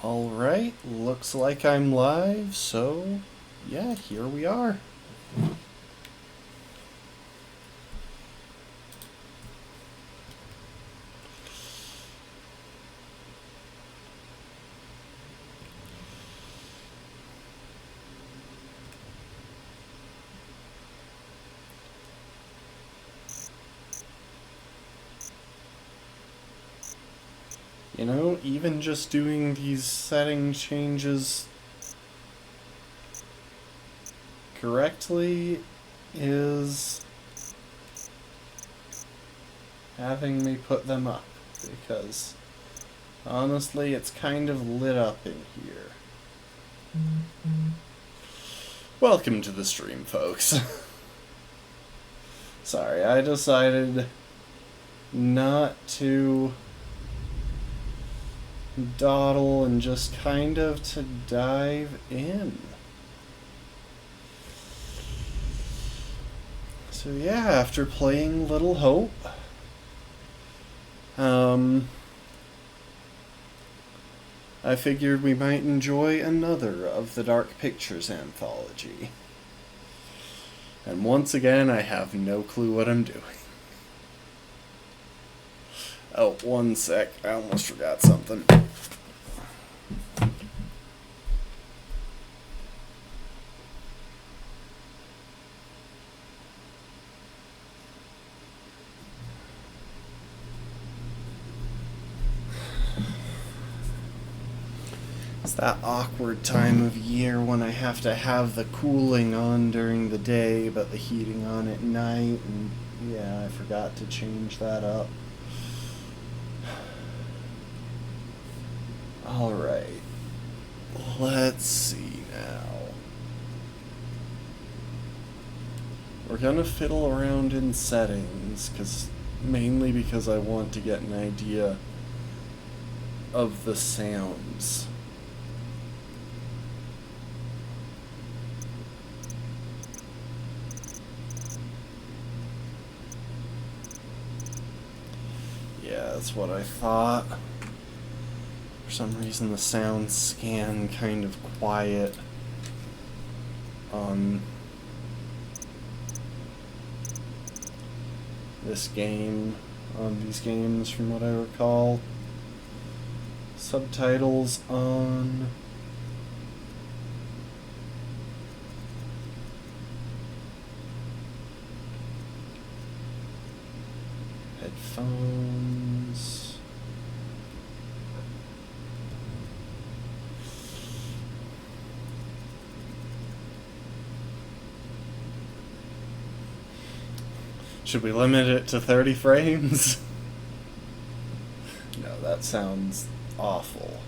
Alright, looks like I'm live, so yeah, here we are. You know, even just doing these setting changes correctly is having me put them up, because honestly, it's kind of lit up in here. Welcome to the stream, folks. Sorry, I decided not to dawdle and just kind of to dive in. So yeah, after playing Little Hope, I figured we might enjoy another of the Dark Pictures anthology. And once again, I have no clue what I'm doing. Oh, one sec, I almost forgot something. It's that awkward time of year when I have to have the cooling on during the day, but the heating on at night, and yeah, I forgot to change that up. Alright, let's see now. We're gonna fiddle around in settings, mainly because I want to get an idea of the sounds. Yeah, that's what I thought. For some reason the sounds scan kind of quiet on this game, on these games from what I recall. Subtitles on. Headphones. Should we limit it to 30 frames? No, that sounds awful.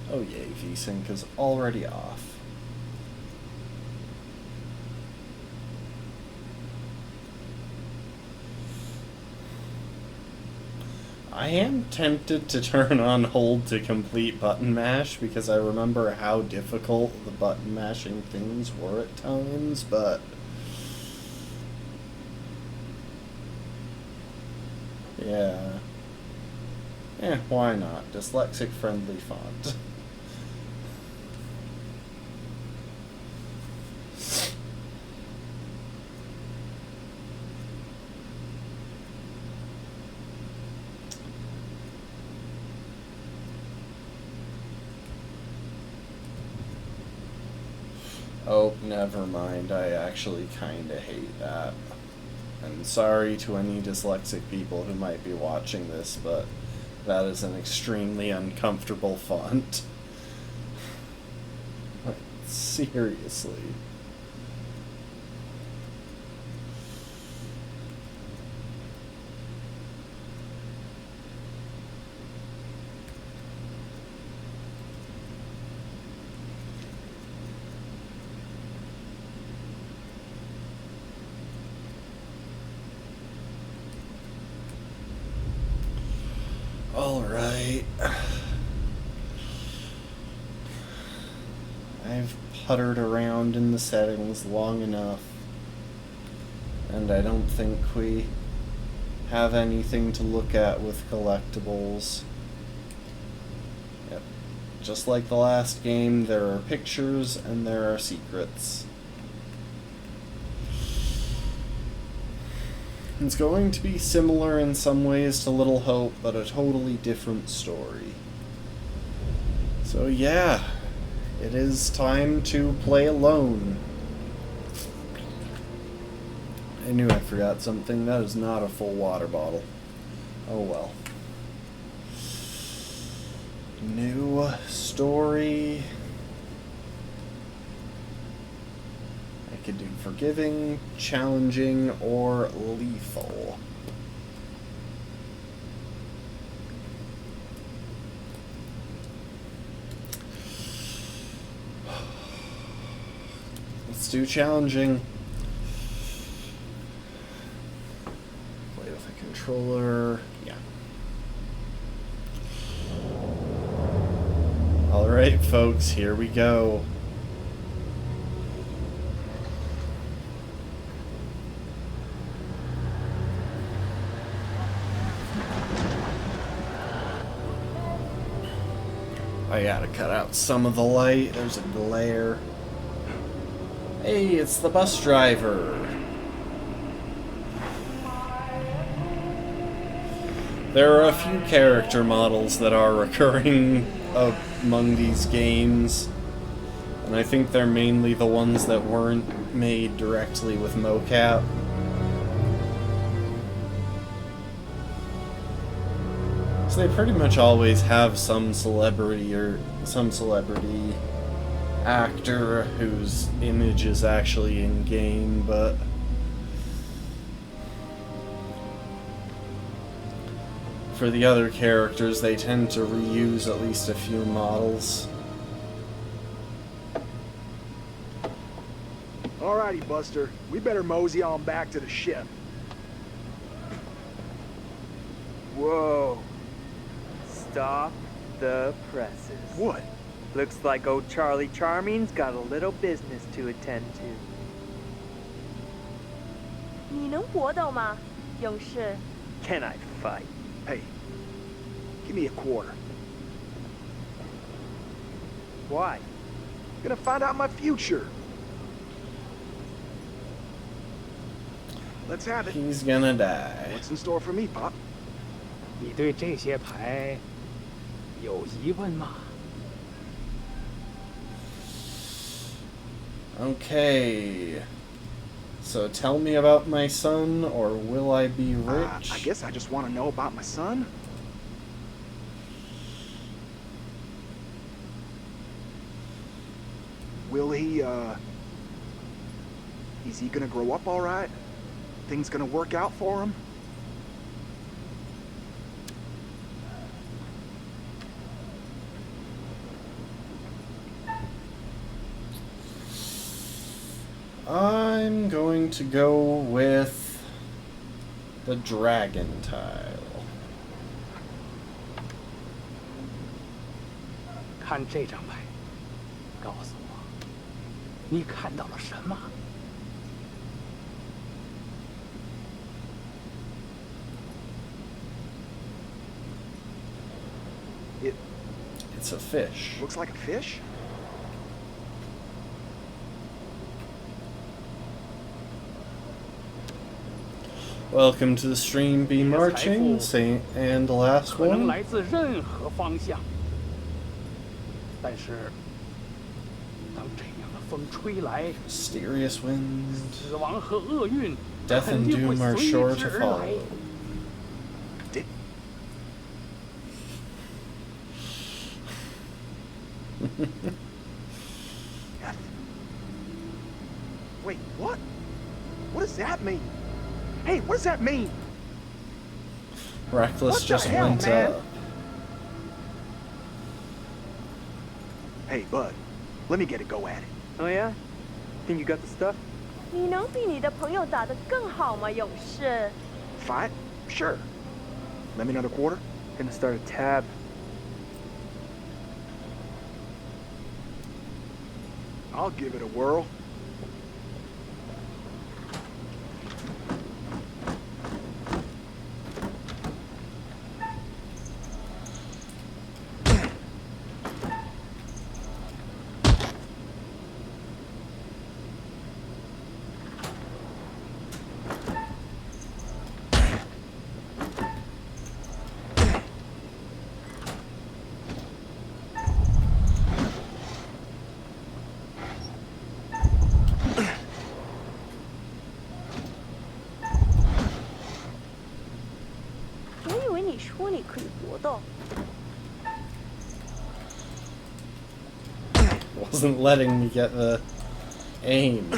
Oh yay, VSync is already off. I am tempted to turn on hold to complete button mash because I remember how difficult the button mashing things were at times, but yeah. Why not? Dyslexic friendly font. Oh, never mind. I actually kinda hate that. And sorry to any dyslexic people who might be watching this, but that is an extremely uncomfortable font. Like, seriously. Alright. I've puttered around in the settings long enough, and I don't think we have anything to look at with collectibles. Yep. just like the last game, there are pictures and there are secrets. It's going to be similar in some ways to Little Hope, but a totally different story. So yeah, it is time to play alone. I knew I forgot something. That is not a full water bottle. Oh well. New story. I could do forgiving, challenging, or lethal. Let's do challenging. Play with a controller. Yeah. Alright, folks, here we go. I gotta cut out some of the light. There's a glare. Hey, it's the bus driver. There are a few character models that are recurring among these games, and I think they're mainly the ones that weren't made directly with mocap. So they pretty much always have some celebrity actor whose image is actually in game, but for the other characters they tend to reuse at least a few models. Alrighty, Buster. We better mosey on back to the ship. Whoa. Stop the presses. What? Looks like old Charlie Charming's got a little business to attend to. 你能搏斗吗，勇士？ Can I fight? Hey, give me a quarter. Why? Gonna find out my future. Let's have it. He's gonna die. What's in store for me, Pop? 你对这些牌有疑问吗？ Okay. So tell me about my son, or will I be rich? I guess I just want to know about my son. Will he, is he gonna grow up all right? Things gonna work out for him? I'm going to go with the dragon tile. 看这张牌，告诉我，你看到了什么？ It's a fish. Looks like a fish? Welcome to the stream, Be Marching, and the last 可能 one. 来自任何方向，但是当这样的风吹来， Mysterious winds. 死亡和厄运 Death 肯 and 定会 doom are 随 sure 之 to 而来 follow.。 Wait, what? What does that mean? Hey, what does that mean? Reckless What the just hell, went man? up. Hey, Bud, let me get a go at it. Oh yeah? Think you got the stuff? 你能比你的朋友打得更好吗，勇士？ Fight? Sure. Lend me another quarter? Gonna start a tab. I'll give it a whirl. Wasn't letting me get the aim.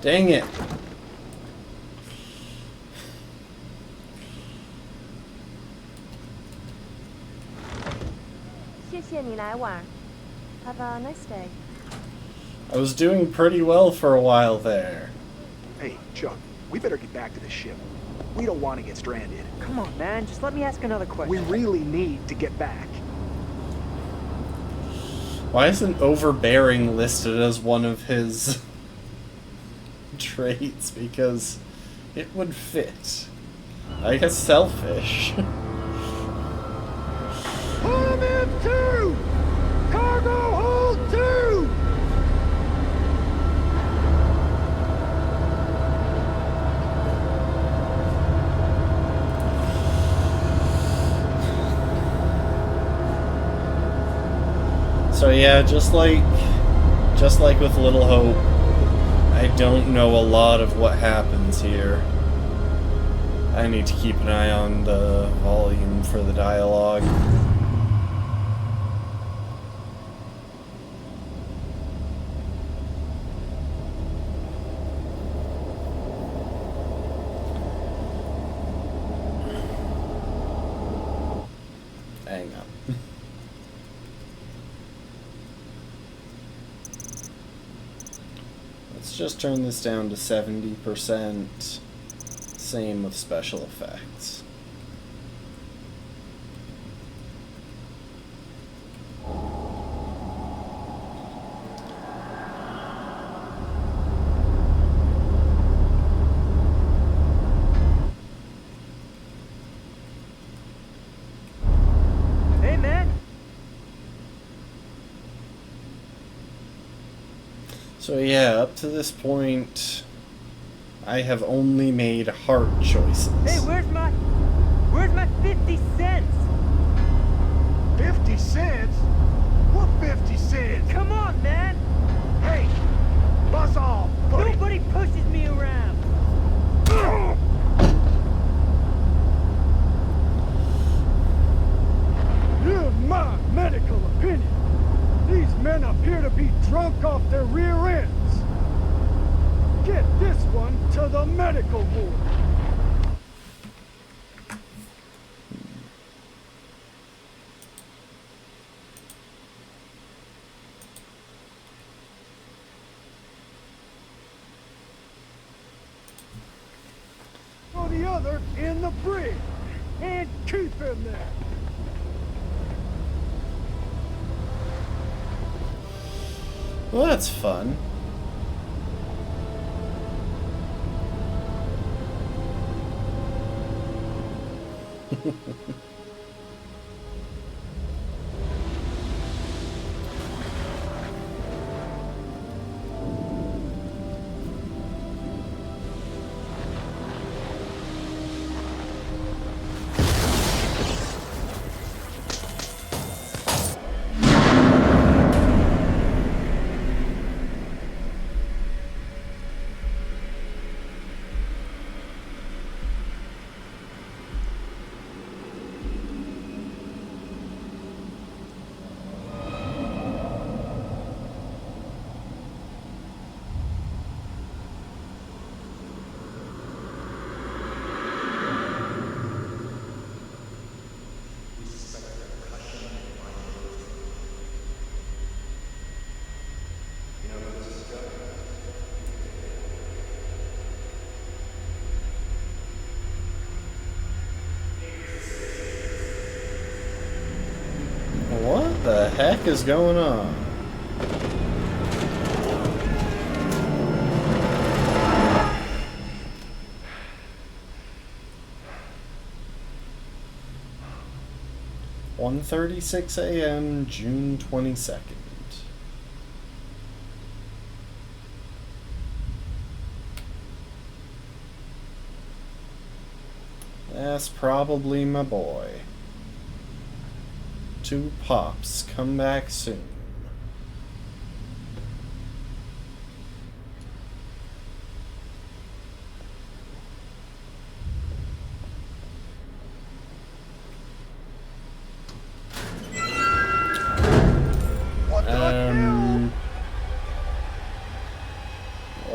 Dang it. Have a nice day. I was doing pretty well for a while there. Hey, Chuck, we better get back to the ship. We don't want to get stranded. Come on, man. Just let me ask another question. We really need to get back. Why isn't overbearing listed as one of his traits? Because it would fit. I guess selfish. Hold in two! Cargo hold two! So yeah, just like with Little Hope, I don't know a lot of what happens here. I need to keep an eye on the volume for the dialogue. Hang on. Let's just turn this down to 70%. Same with special effects. Hey, man. So yeah, up to this point, I have only made heart choices. Hey, where's my 50 cents? 50 cents? What 50 cents? Come on, man. Hey, buzz off, buddy. Nobody pushes me around. Here's my medical opinion. These men appear to be drunk off their rear ends. Get this one to the medical ward. Throw the other in the brig and keep him there. Well, that's fun. What the heck is going on? (1:36 a.m., June 22nd). That's probably my boy. Two pops, come back soon.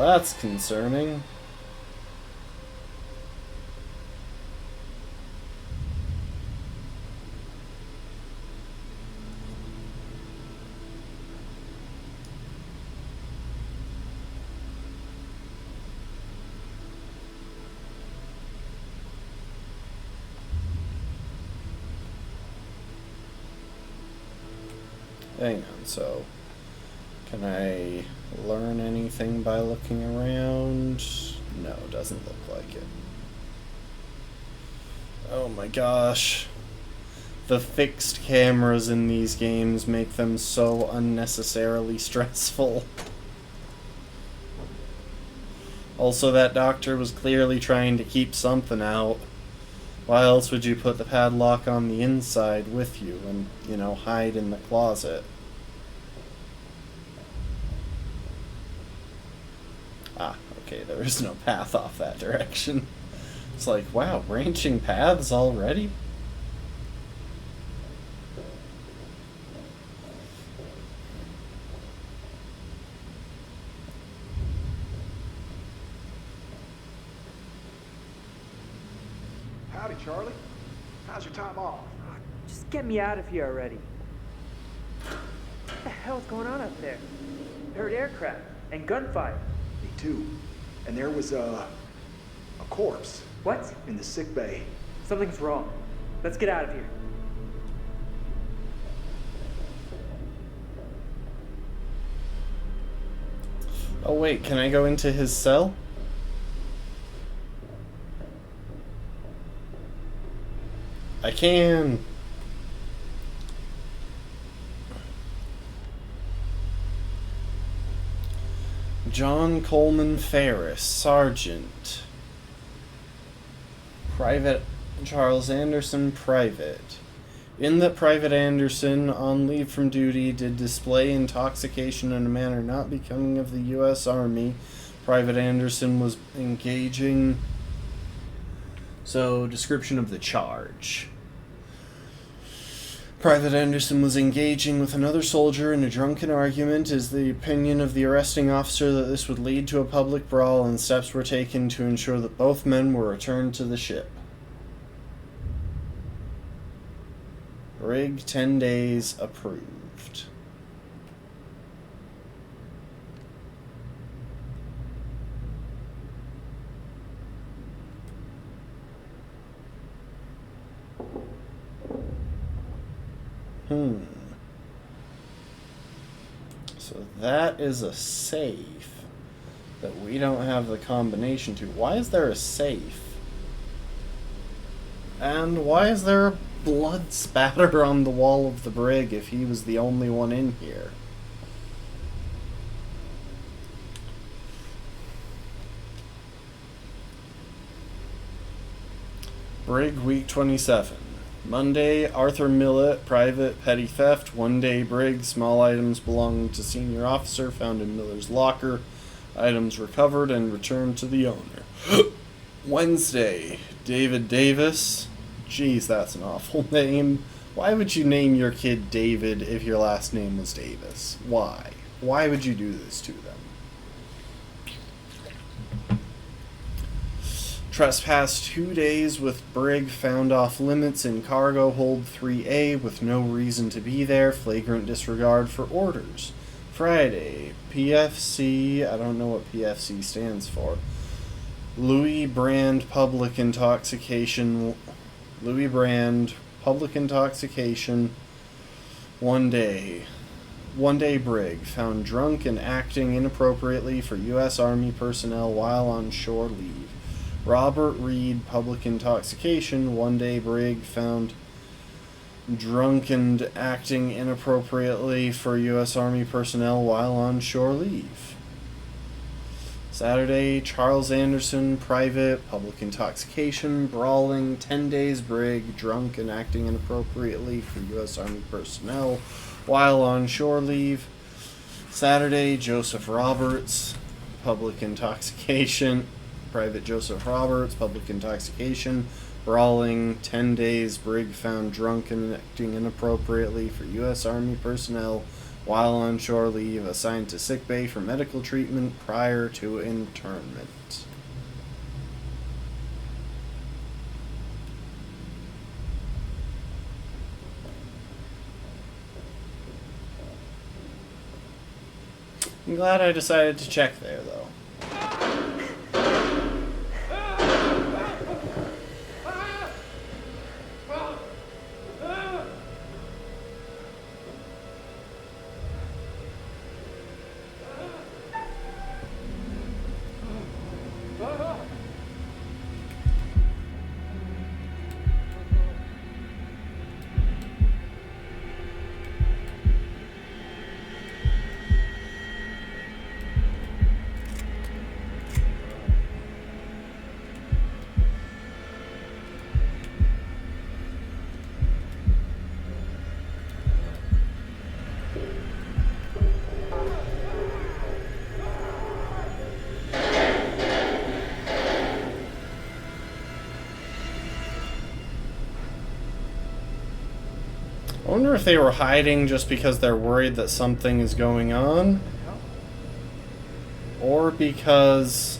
that's concerning. Hang on, so can I learn anything by looking around? No, doesn't look like it. Oh my gosh. The fixed cameras in these games make them so unnecessarily stressful. Also, that doctor was clearly trying to keep something out. Why else would you put the padlock on the inside with you and, you know, hide in the closet? Ah, okay, there is no path off that direction. It's like, wow, branching paths already? Howdy, Charlie. How's your time off? Just get me out of here already. What the hell's going on up there? Heard aircraft and gunfire. Me too. And there was a corpse What? in the sick bay. Something's wrong. Let's get out of here. Oh wait, can I go into his cell? I can. John Coleman Ferris, Sergeant. Private Charles Anderson, Private. In that Private Anderson, on leave from duty, did display intoxication in a manner not becoming of the U.S. Army. Private Anderson was engaging... So, description of the charge. Private Anderson was engaging with another soldier in a drunken argument. Is the opinion of the arresting officer that this would lead to a public brawl, and steps were taken to ensure that both men were returned to the ship. Brig 10 days approved. So that is a safe that we don't have the combination to. Why is there a safe? And why is there a blood spatter on the wall of the brig if he was the only one in here? Brig Week 27. Monday, Arthur Millett, Private, Petty Theft, 1 day brig, small items belonging to senior officer found in Miller's locker, items recovered and returned to the owner. Wednesday, David Davis, geez, that's an awful name. Why would you name your kid David if your last name was Davis? Why? Why would you do this to them? Trespass 2 days with brig found off limits in cargo hold 3A with no reason to be there. Flagrant disregard for orders. Friday, PFC, I don't know what PFC stands for. Louis Brand public intoxication. Louis Brand public intoxication. 1 day. 1 day brig found drunk and acting inappropriately for U.S. Army personnel while on shore leave. Robert Reed, public intoxication, 1 day brig found drunk and acting inappropriately for U.S. Army personnel while on shore leave. Saturday, Charles Anderson, private, public intoxication, brawling, 10 days brig, drunk and acting inappropriately for U.S. Army personnel while on shore leave. Saturday, Joseph Roberts, public intoxication, Private Joseph Roberts, public intoxication, brawling, 10 days, brig found drunk and acting inappropriately for U.S. Army personnel while on shore leave, assigned to sickbay for medical treatment prior to internment. I'm glad I decided to check there, though. I wonder if they were hiding just because they're worried that something is going on, or because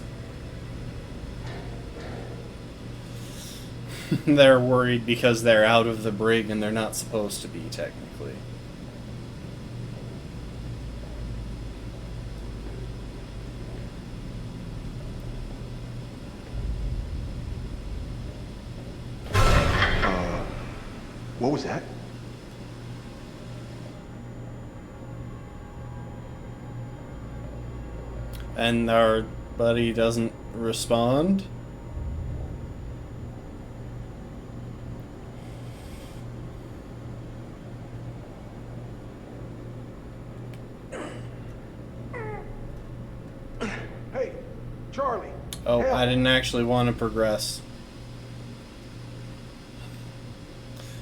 they're worried because they're out of the brig and they're not supposed to be, technically. What was that? And our buddy doesn't respond. Hey, Charlie. Oh, Help. I didn't actually want to progress.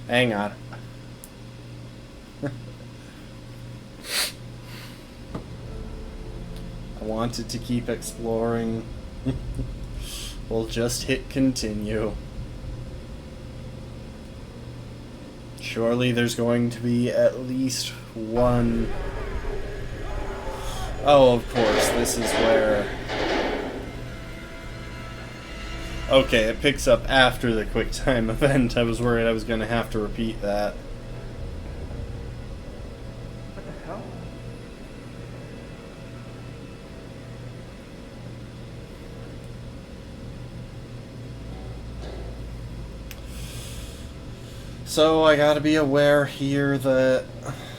Hang on. I wanted to keep exploring. We'll just hit continue. Surely there's going to be at least one. Oh, of course, this is where... Okay, it picks up after the QuickTime event. I was worried I was going to have to repeat that. What the hell? So I gotta be aware here that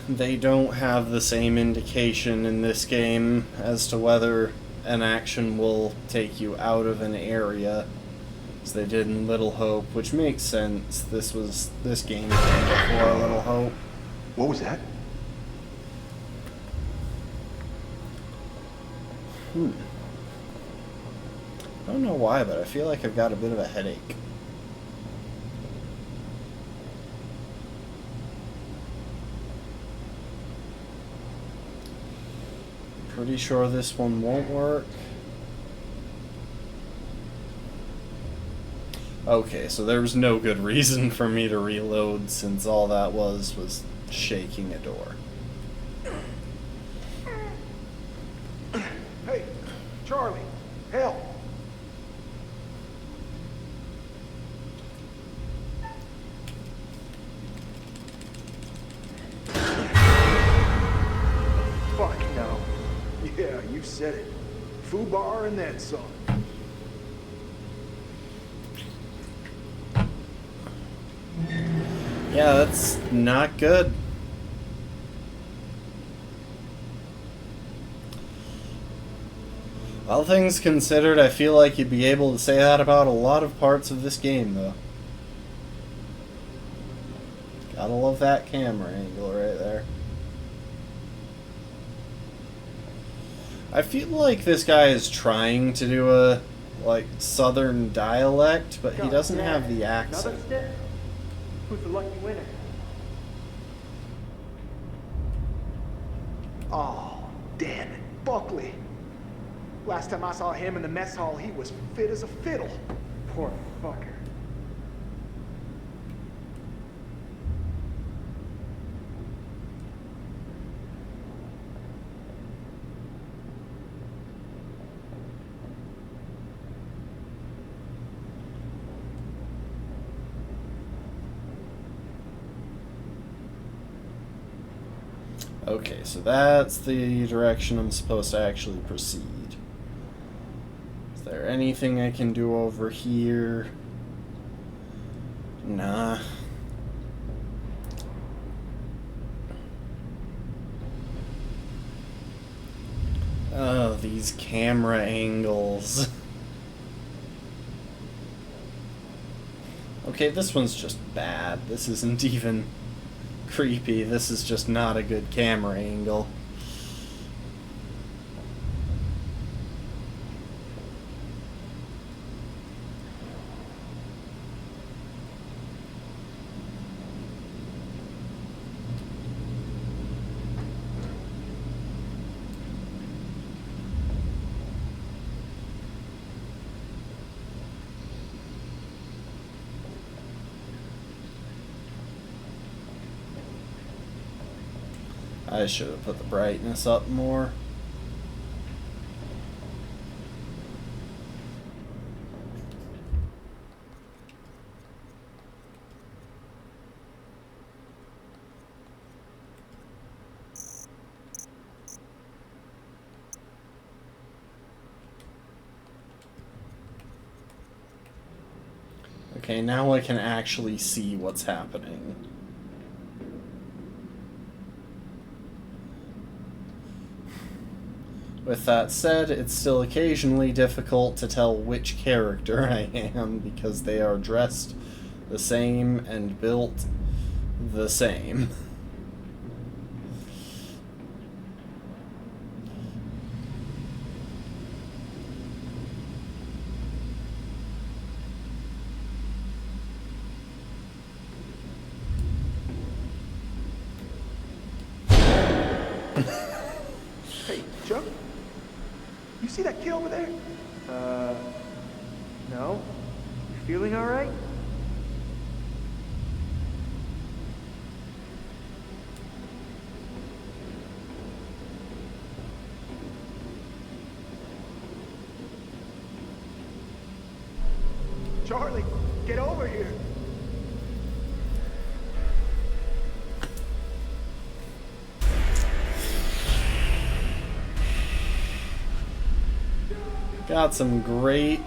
they don't have the same indication in this game as to whether an action will take you out of an area as they did in Little Hope, which makes sense. This game came before Little Hope. What was that? I don't know why, but I feel like I've got a bit of a headache. Pretty sure this one won't work. Okay, so there was no good reason for me to reload since all that was shaking a door. Hey, Charlie. Help. Fuck no. Yeah, you said it. Foobar and then some. Yeah, that's not good. All things considered, I feel like you'd be able to say that about a lot of parts of this game, though. Gotta love that camera angle right there. I feel like this guy is trying to do a, like, southern dialect, but he doesn't have the accent. Another stick? Who's the lucky winner? Oh, damn it. Buckley. Last time I saw him in the mess hall, he was fit as a fiddle. Poor fucker. Okay, so that's the direction I'm supposed to actually proceed. Is there anything I can do over here? Nah. Oh, these camera angles. Okay, this one's just bad. This isn't even creepy. This is just not a good camera angle. I should have put the brightness up more. Okay, now I can actually see what's happening. With that said, it's still occasionally difficult to tell which character I am because they are dressed the same and built the same. Hey, Chuck? You see that kid over there? No? You feeling alright? Charlie, get over here. Got some great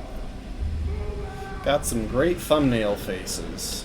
thumbnail faces.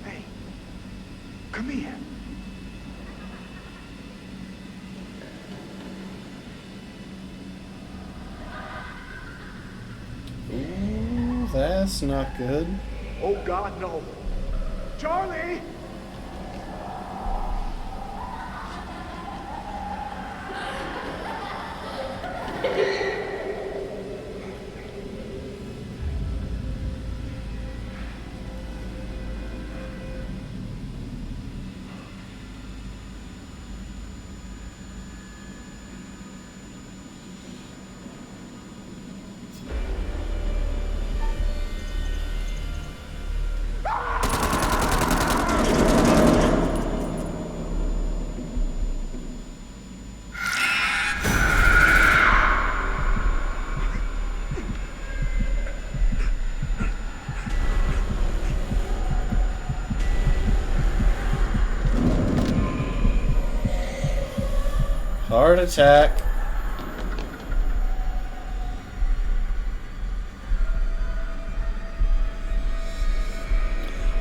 Hey, come here. Ooh, that's not good. Oh, God, no. Charlie! Heart attack.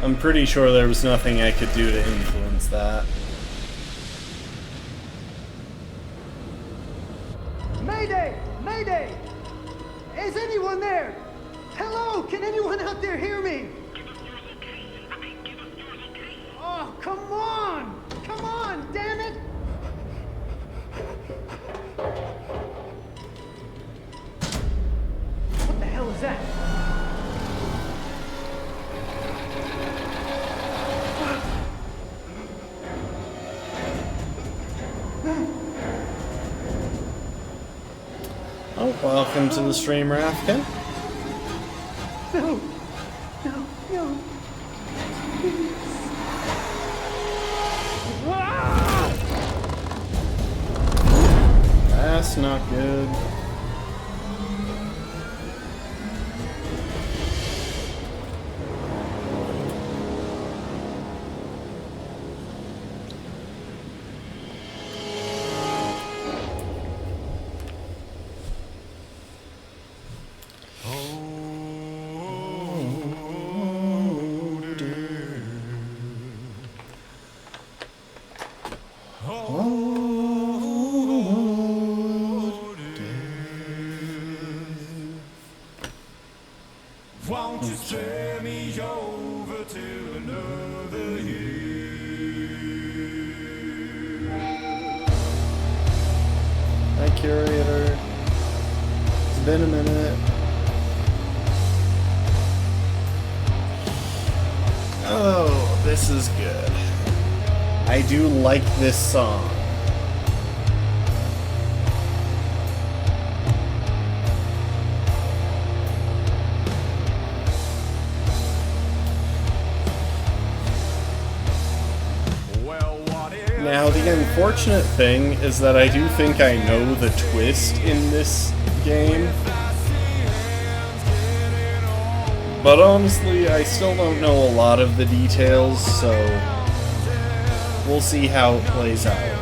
I'm pretty sure there was nothing I could do to influence that. Mayday! Mayday! Is anyone there? Hello? Can anyone out there hear me? Oh, come on! Come on, damn it! Welcome to the stream, Rafkin. No. No, no. That's not good. Won't you send me over to another hill? Hi, Curator. It's been a minute. Oh, this is good. I do like this song. Now, the unfortunate thing is that I do think I know the twist in this game. But honestly, I still don't know a lot of the details, so we'll see how it plays out.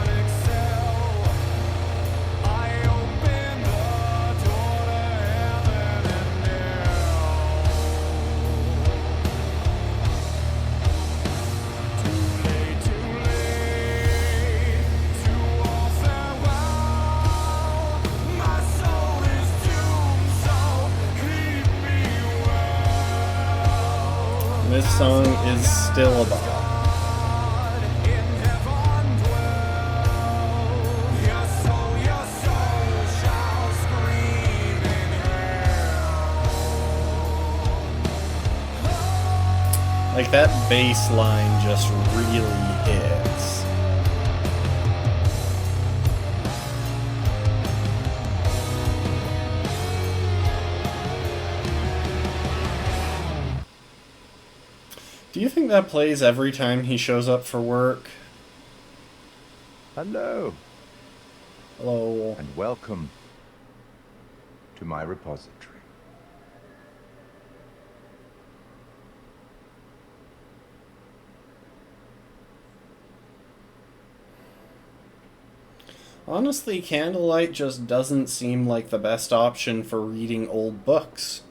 This song is still a bop. Like, that bass line just really hits. Do you think that plays every time he shows up for work? Hello, Hello. and welcome to my repository. Honestly, Candlelight just doesn't seem like the best option for reading old books.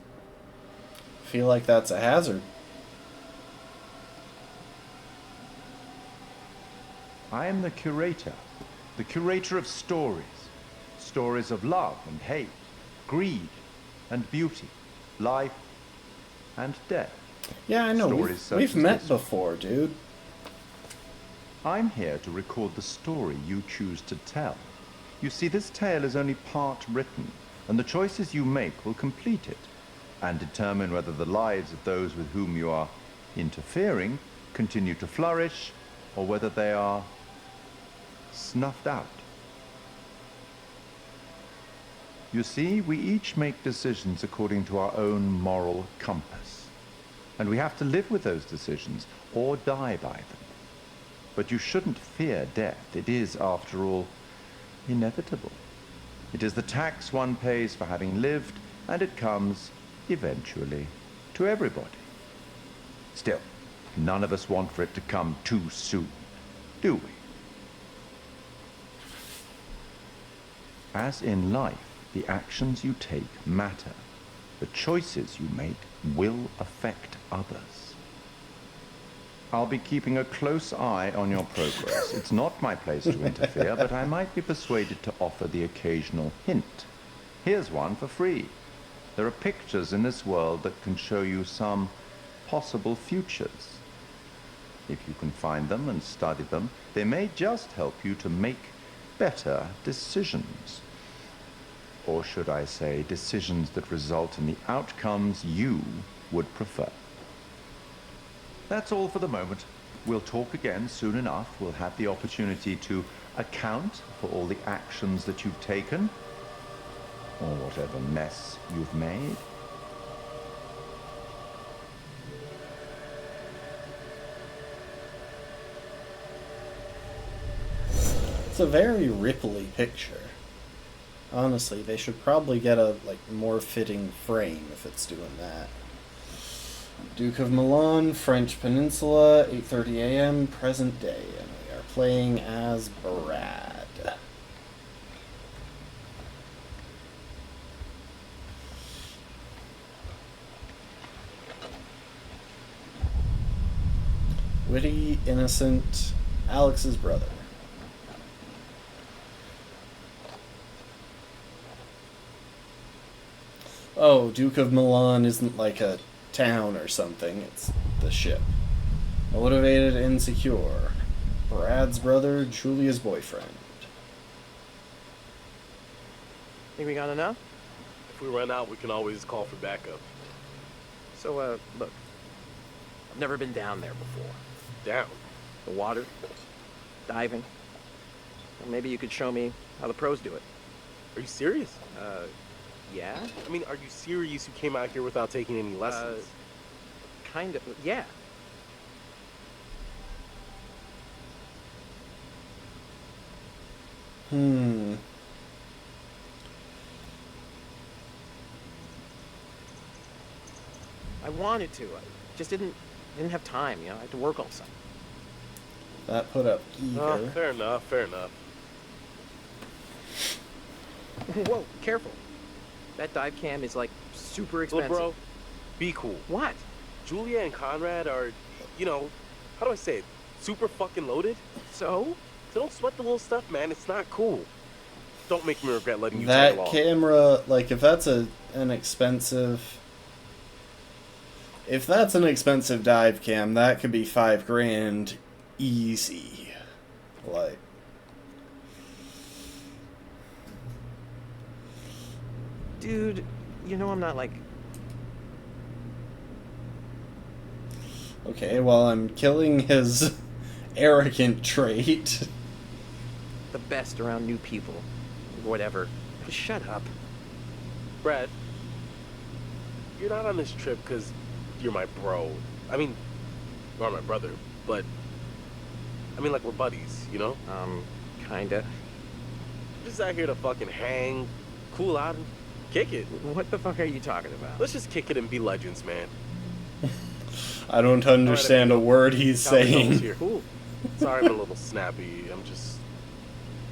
I feel like that's a hazard. I am the curator of stories. Stories of love and hate, greed and beauty, life and death. Yeah, I know. Stories such We've as met this. before, dude. I'm here to record the story you choose to tell. You see, this tale is only part written, and the choices you make will complete it, and determine whether the lives of those with whom you are interfering continue to flourish, or whether they are snuffed out. You see, we each make decisions according to our own moral compass, and we have to live with those decisions or die by them. But you shouldn't fear death. It is, after all, inevitable. It is the tax one pays for having lived, and it comes, eventually, to everybody. Still, none of us want for it to come too soon, do we? As in life, the actions you take matter. The choices you make will affect others. I'll be keeping a close eye on your progress. It's not my place to interfere, but I might be persuaded to offer the occasional hint. Here's one for free. There are pictures in this world that can show you some possible futures. If you can find them and study them, they may just help you to make better decisions. Or should I say, decisions that result in the outcomes you would prefer. That's all for the moment. We'll talk again soon enough. We'll have the opportunity to account for all the actions that you've taken. or whatever mess you've made. It's a very Ripley picture. Honestly, they should probably get a more fitting frame if it's doing that. Duke of Milan, French Peninsula, 8:30 a.m. present day, and we are playing as Brad. Witty, innocent, Alex's brother. Oh, Duke of Milan isn't like a town or something, it's the ship. Motivated, insecure. Brad's brother, Julia's boyfriend. Think we got enough? If we run out, we can always call for backup. So, look. I've never been down there before. Down? The water, diving. Well, maybe you could show me how the pros do it. Are you serious? Yeah? I mean, are you serious you came out here without taking any lessons? Kind of, yeah. I wanted to. I just didn't have time, you know. I had to work all summer. That put up eager. Oh, fair enough, fair enough. Whoa, careful. That dive cam is like super expensive. Look, bro, be cool. What? Julia and Conrad are, you know, how do I say it? Super fucking loaded. So don't sweat the little stuff, man. It's not cool. Don't make me regret letting you that tag along. camera, like, if that's an expensive... If that's an expensive dive cam, that could be $5,000 easy. Like... Dude, you know I'm not like... Okay, well, I'm killing his arrogant trait. the best around new people. Whatever. Just shut up. Brad, you're not on this trip because you're my bro. I mean, you are my brother, but... I mean, like, we're buddies, you know? Kinda. We're just out here to fucking hang, cool out, and kick it. What the fuck are you talking about? Let's just kick it and be legends, man. I don't understand a word he's saying. Here. Cool. Sorry I'm a little snappy. I'm just...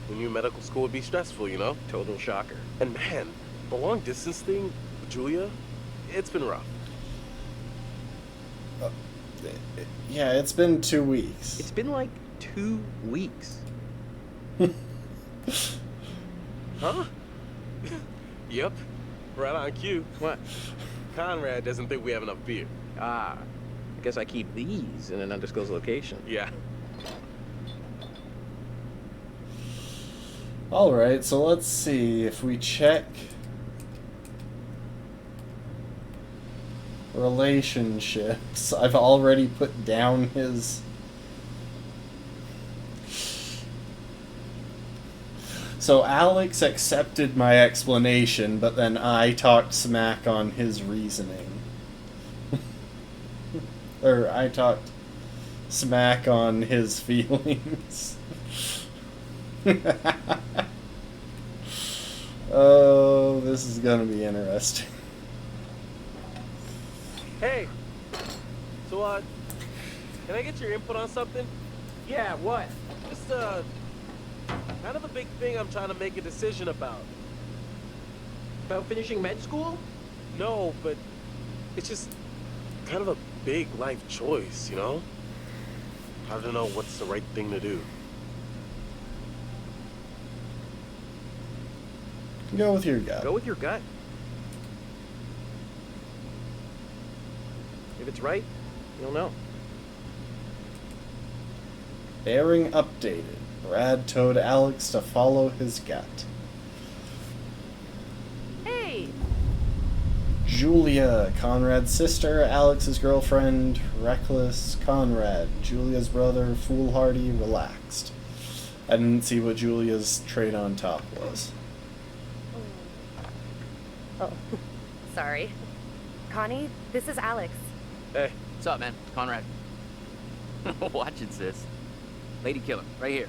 We knew medical school would be stressful, you know? Total shocker. And man, the long distance thing with Julia, it's been rough. Yeah, it's been 2 weeks. It's been like 2 weeks. Huh? Yep. Right on cue. What? Conrad doesn't think we have enough beer. Ah, I guess I keep these in an undisclosed location. Yeah. Alright, so let's see if we check relationships. I've already put down his... So Alex accepted my explanation, but then I talked smack on his reasoning. Or I talked smack on his feelings. Oh, this is gonna be interesting. Hey. So, can I get your input on something? Yeah, what? Just, kind of a big thing I'm trying to make a decision about. About finishing med school? No, but it's just kind of a big life choice, you know? I don't know what's the right thing to do. Go with your gut. Go with your gut. If it's right, you'll know. Bearing updated. Brad told Alex to follow his gut. Hey, Julia, Conrad's sister, Alex's girlfriend, reckless, Conrad, Julia's brother, foolhardy, relaxed. I didn't see what Julia's trait on top was. Oh, sorry. Connie, this is Alex. Hey. What's up, man? Conrad. Watch it, sis. Lady killer, right here.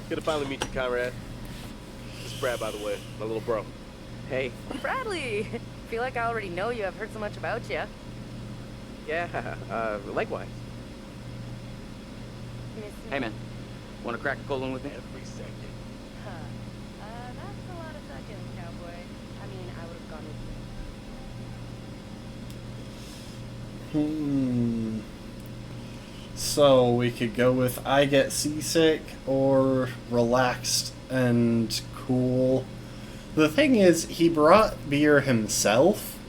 Good to finally meet you, Conrad. This is Brad, by the way, my little bro. Hey. Bradley! Feel like I already know you. I've heard so much about you. Yeah, likewise. Hey, man. Want to crack a cold one with me? Every second. Huh. That's a lot of seconds, cowboy. I mean, I would have gone with you. So we could go with I get seasick or relaxed and cool. The thing is, he brought beer himself.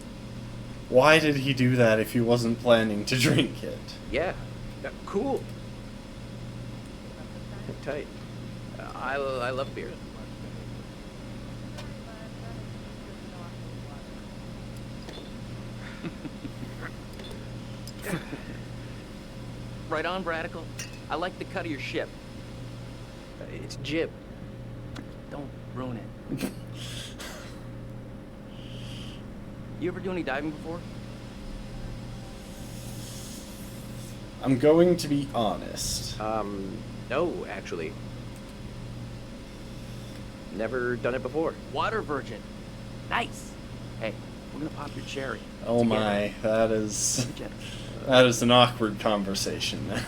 Why did he do that if he wasn't planning to drink it? Yeah, cool. Tight. I love beer. Right on, Bradical. I like the cut of your ship. It's jib. Don't ruin it. You ever do any diving before? I'm going to be honest. No, actually. Never done it before. Water virgin. Nice. Hey, we're gonna pop your cherry. Oh together. my, that is an awkward conversation now.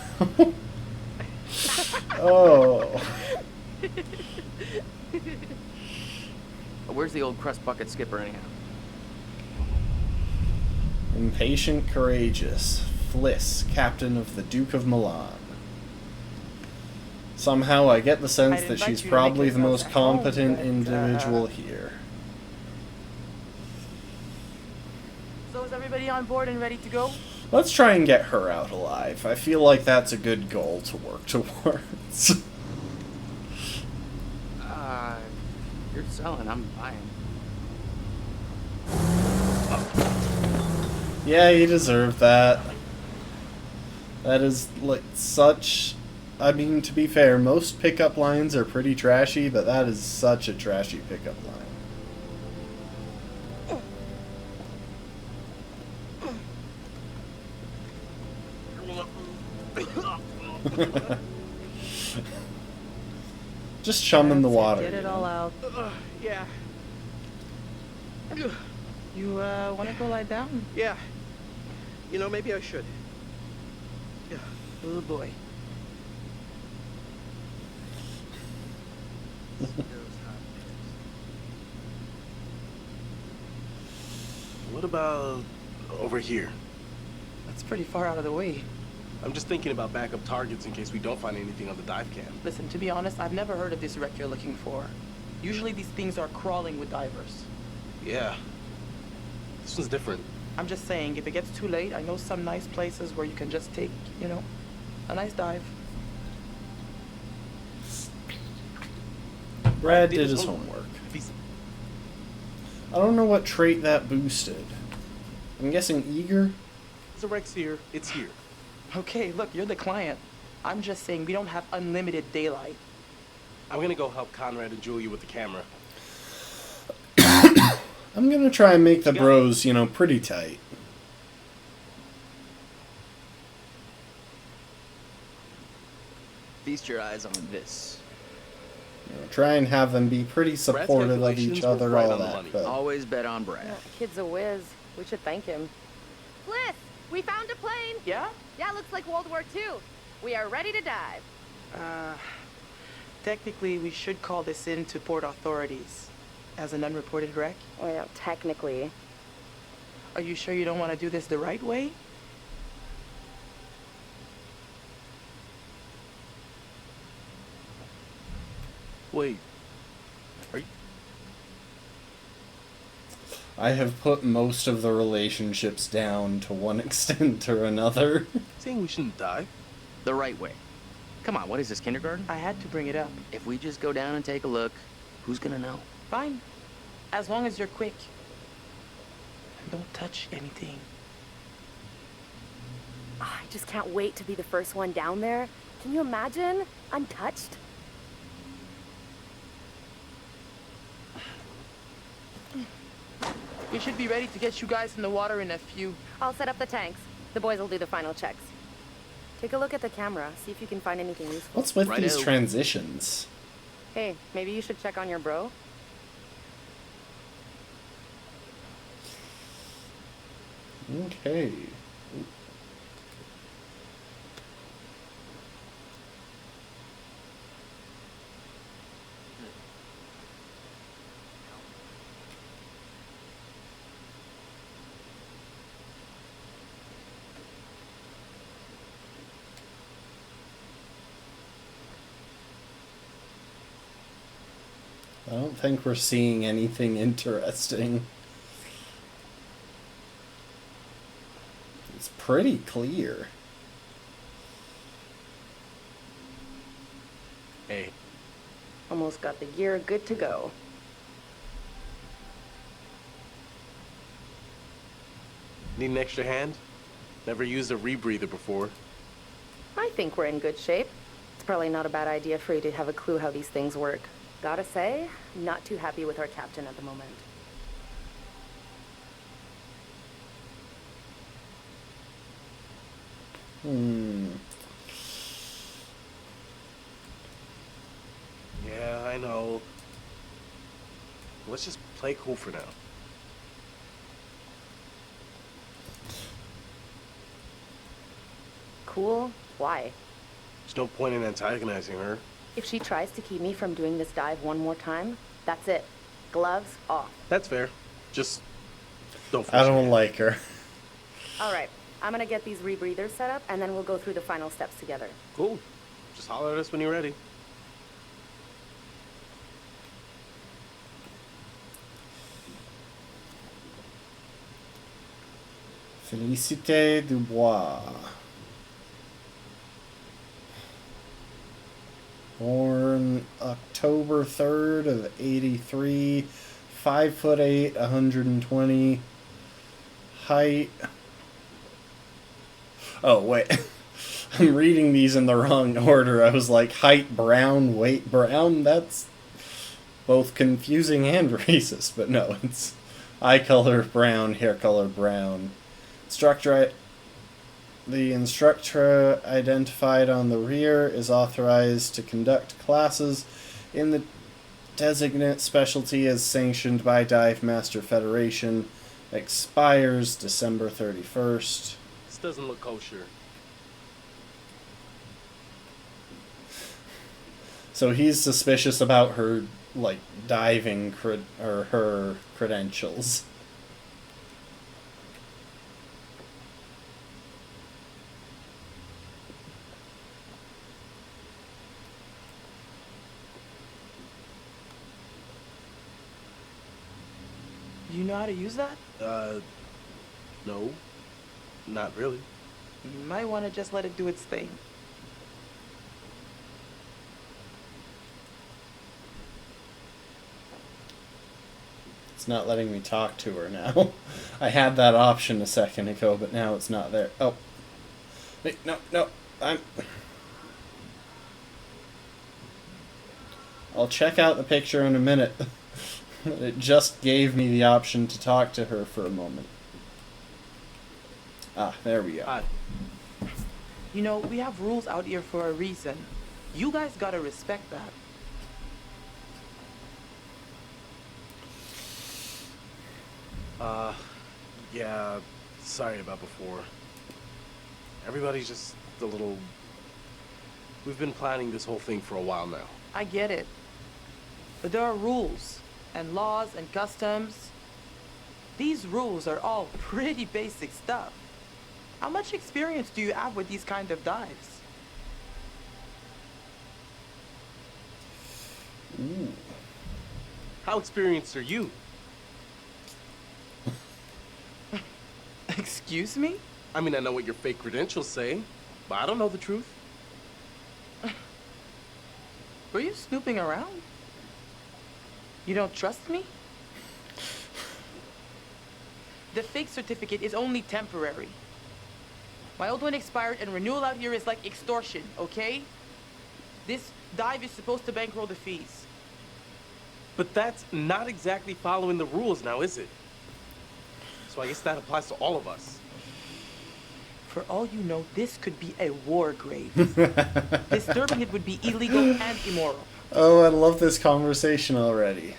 Oh. Where's the old crust bucket skipper anyhow? Impatient, courageous. Fliss, captain of the Duke of Milan. Somehow I get the sense that she's probably the most competent individual here. So is everybody on board and ready to go? Let's try and get her out alive. I feel like that's a good goal to work towards. You're selling, I'm buying. Yeah, you deserve that. That is, like, such... I mean, to be fair, most pickup lines are pretty trashy, but that is such a trashy pickup line. Just chum in the water. Get it all out. Yeah. You, want to go lie down? Yeah. You know, maybe I should. Yeah. Oh, boy. What about over here? That's pretty far out of the way. I'm just thinking about backup targets in case we don't find anything on the dive cam. Listen, to be honest, I've never heard of this wreck you're looking for. Usually these things are crawling with divers. Yeah. This one's different. I'm just saying, if it gets too late, I know some nice places where you can just take, you know, a nice dive. Brad did his homework. I don't know what trait that boosted. I'm guessing eager? There's a Rex here. It's here. Okay, look, you're the client. I'm just saying we don't have unlimited daylight. I'm gonna go help Conrad and Julia with the camera. I'm gonna try and make the bros, you know, pretty tight. Feast your eyes on this. You know, try and have them be pretty supportive of each other, all that. But Always bet on Brad. Yeah, kid's a whiz. We should thank him. Fliss, we found a plane. Yeah? Yeah, looks like World War II. We are ready to dive. Technically, we should call this in to port authorities as an unreported wreck. Well, technically. Are you sure you don't want to do this the right way? Wait. Are you... I have put most of the relationships down to one extent or another. saying we shouldn't dive? The right way. Come on, what is this, kindergarten? I had to bring it up. If we just go down and take a look, who's gonna know? Fine. As long as you're quick. And don't touch anything. Oh, I just can't wait to be the first one down there. Can you imagine? Untouched? We should be ready to get you guys in the water in a few. I'll set up the tanks. The boys will do the final checks. Take a look at the camera. See if you can find anything useful. What's with these transitions? Hey, maybe you should check on your bro. Okay. I don't think we're seeing anything interesting. It's pretty clear. Hey. Almost got the gear good to go. Need an extra hand? Never used a rebreather before. I think we're in good shape. It's probably not a bad idea for you to have a clue how these things work. Gotta say, not too happy with our captain at the moment. Yeah, I know. Let's just play cool for now. Cool? Why? There's no point in antagonizing her. If she tries to keep me from doing this dive one more time, that's it. Gloves off. That's fair. Just don't force I don't it. like her. All right, I'm gonna get these rebreathers set up, and then we'll go through the final steps together. Cool. Just holler at us when you're ready. Félicité Dubois. Born October 3rd of 83. 5'8", 120. Height. Oh, wait. I'm reading these in the wrong order. I was like, height brown, weight brown. That's both confusing and racist, but no, it's eye color brown, hair color brown. The instructor identified on the rear is authorized to conduct classes in the designate specialty as sanctioned by Dive Master Federation. Expires December 31st. This doesn't look kosher. So he's suspicious about her, like, diving or her credentials. Do you know how to use that? No. Not really. You might want to just let it do its thing. It's not letting me talk to her now. I had that option a second ago, but now it's not there. Oh. Wait, no, I'll check out the picture in a minute. It just gave me the option to talk to her for a moment. Ah, there we go. You know, we have rules out here for a reason. You guys gotta respect that. Yeah, sorry about before. Everybody's just a little... We've been planning this whole thing for a while now. I get it. But there are rules, and laws, and customs. These rules are all pretty basic stuff. How much experience do you have with these kind of dives? Ooh. How experienced are you? Excuse me? I mean, I know what your fake credentials say, but I don't know the truth. Were you snooping around? You don't trust me? The fake certificate is only temporary. My old one expired and renewal out here is like extortion, okay? This dive is supposed to bankroll the fees. But that's not exactly following the rules now, is it? So I guess that applies to all of us. For all you know, this could be a war grave. Disturbing it would be illegal and immoral. Oh, I love this conversation already.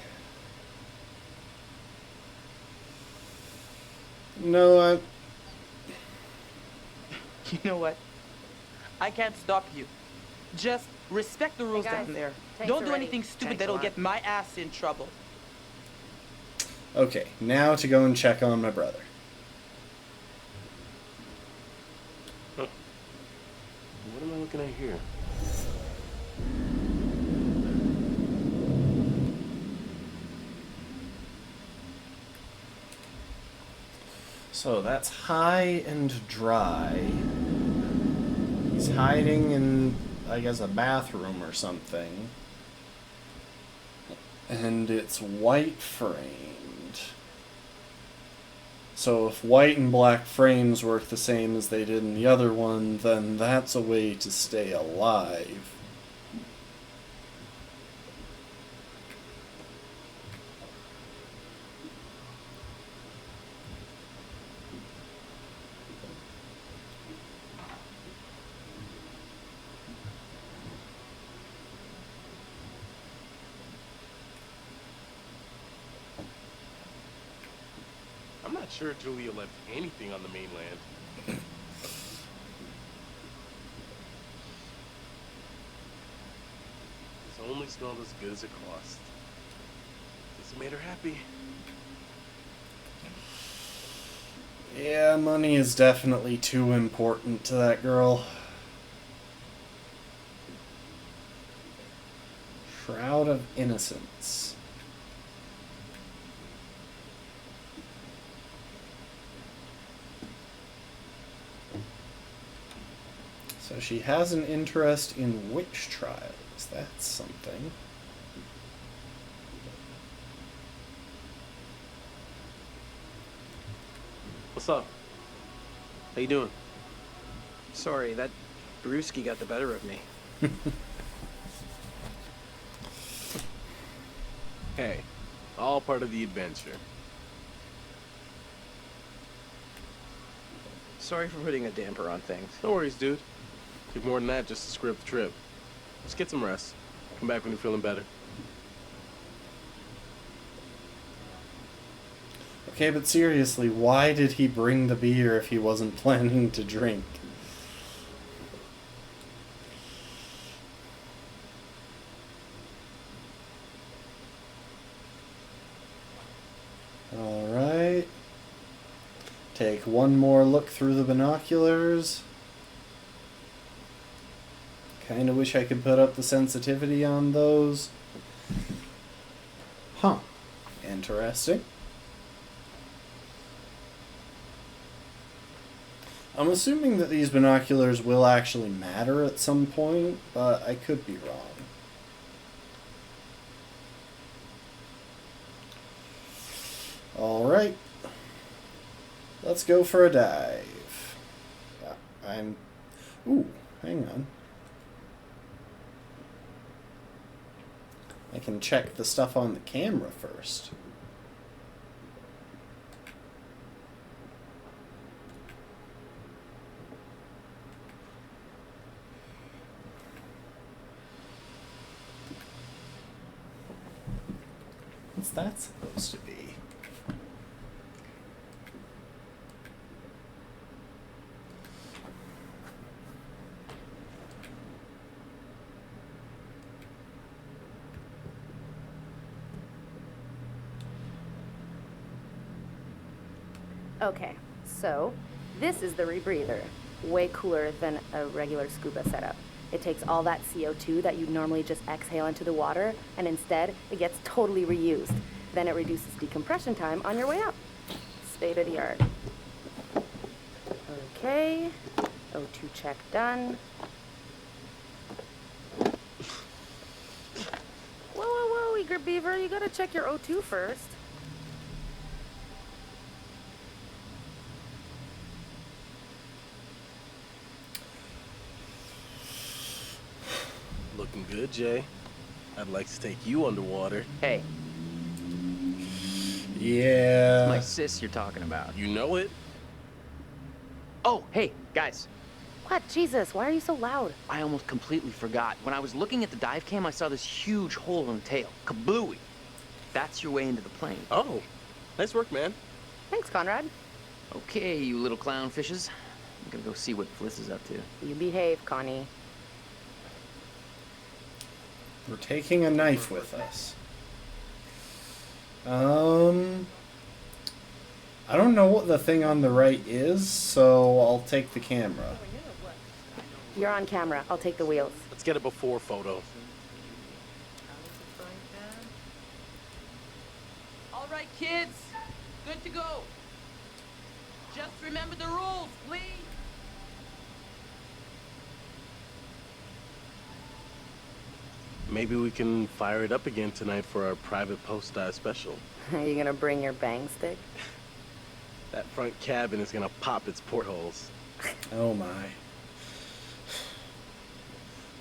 No, You know what? I can't stop you. Just respect the rules Hey guys, down there. tanks Don't are do ready. anything stupid Tanks that'll are on. get my ass in trouble. Okay, now to go and check on my brother. Huh. What am I looking at here? So that's high and dry. He's hiding in, I guess, a bathroom or something. And it's white framed. So if white and black frames work the same as they did in the other one, then that's a way to stay alive. I'm not sure Julia left anything on the mainland. This only smelled as good as it cost. This made her happy. Yeah, money is definitely too important to that girl. Shroud of Innocence. So she has an interest in witch trials. That's something. What's up? How you doing? Sorry, that brewski got the better of me. Hey, all part of the adventure. Sorry for putting a damper on things. No worries, dude. Took more than that just to screw up the trip. Just get some rest. Come back when you're feeling better. Okay, but seriously, why did he bring the beer if he wasn't planning to drink? Alright. Take one more look through the binoculars. Kinda wish I could put up the sensitivity on those. Huh. Interesting. I'm assuming that these binoculars will actually matter at some point, but I could be wrong. Alright. Let's go for a dive. Ooh, hang on. I can check the stuff on the camera first. What's that supposed to be? Okay, so this is the rebreather. Way cooler than a regular scuba setup. It takes all that CO2 that you'd normally just exhale into the water, and instead, it gets totally reused. Then it reduces decompression time on your way up. State of the art. Okay, O2 check done. Whoa, eager beaver, you gotta check your O2 first. Looking good, Jay. I'd like to take you underwater. Hey, Yeah. It's my sis you're talking about. You know it? Oh, hey, guys. What? Jesus, why are you so loud? I almost completely forgot. When I was looking at the dive cam, I saw this huge hole in the tail. Kablooey. That's your way into the plane. Oh, nice work, man. Thanks, Conrad. Okay, you little clownfishes. I'm gonna go see what Fliss is up to. You behave, Connie. We're taking a knife with us. I don't know what the thing on the right is, so I'll take the camera. You're on camera. I'll take the wheels. Let's get a before photo. All right, kids. Good to go. Just remember the rules, please. Maybe we can fire it up again tonight for our private post-dive special. Are you gonna bring your bang stick? That front cabin is gonna pop its portholes. Oh my.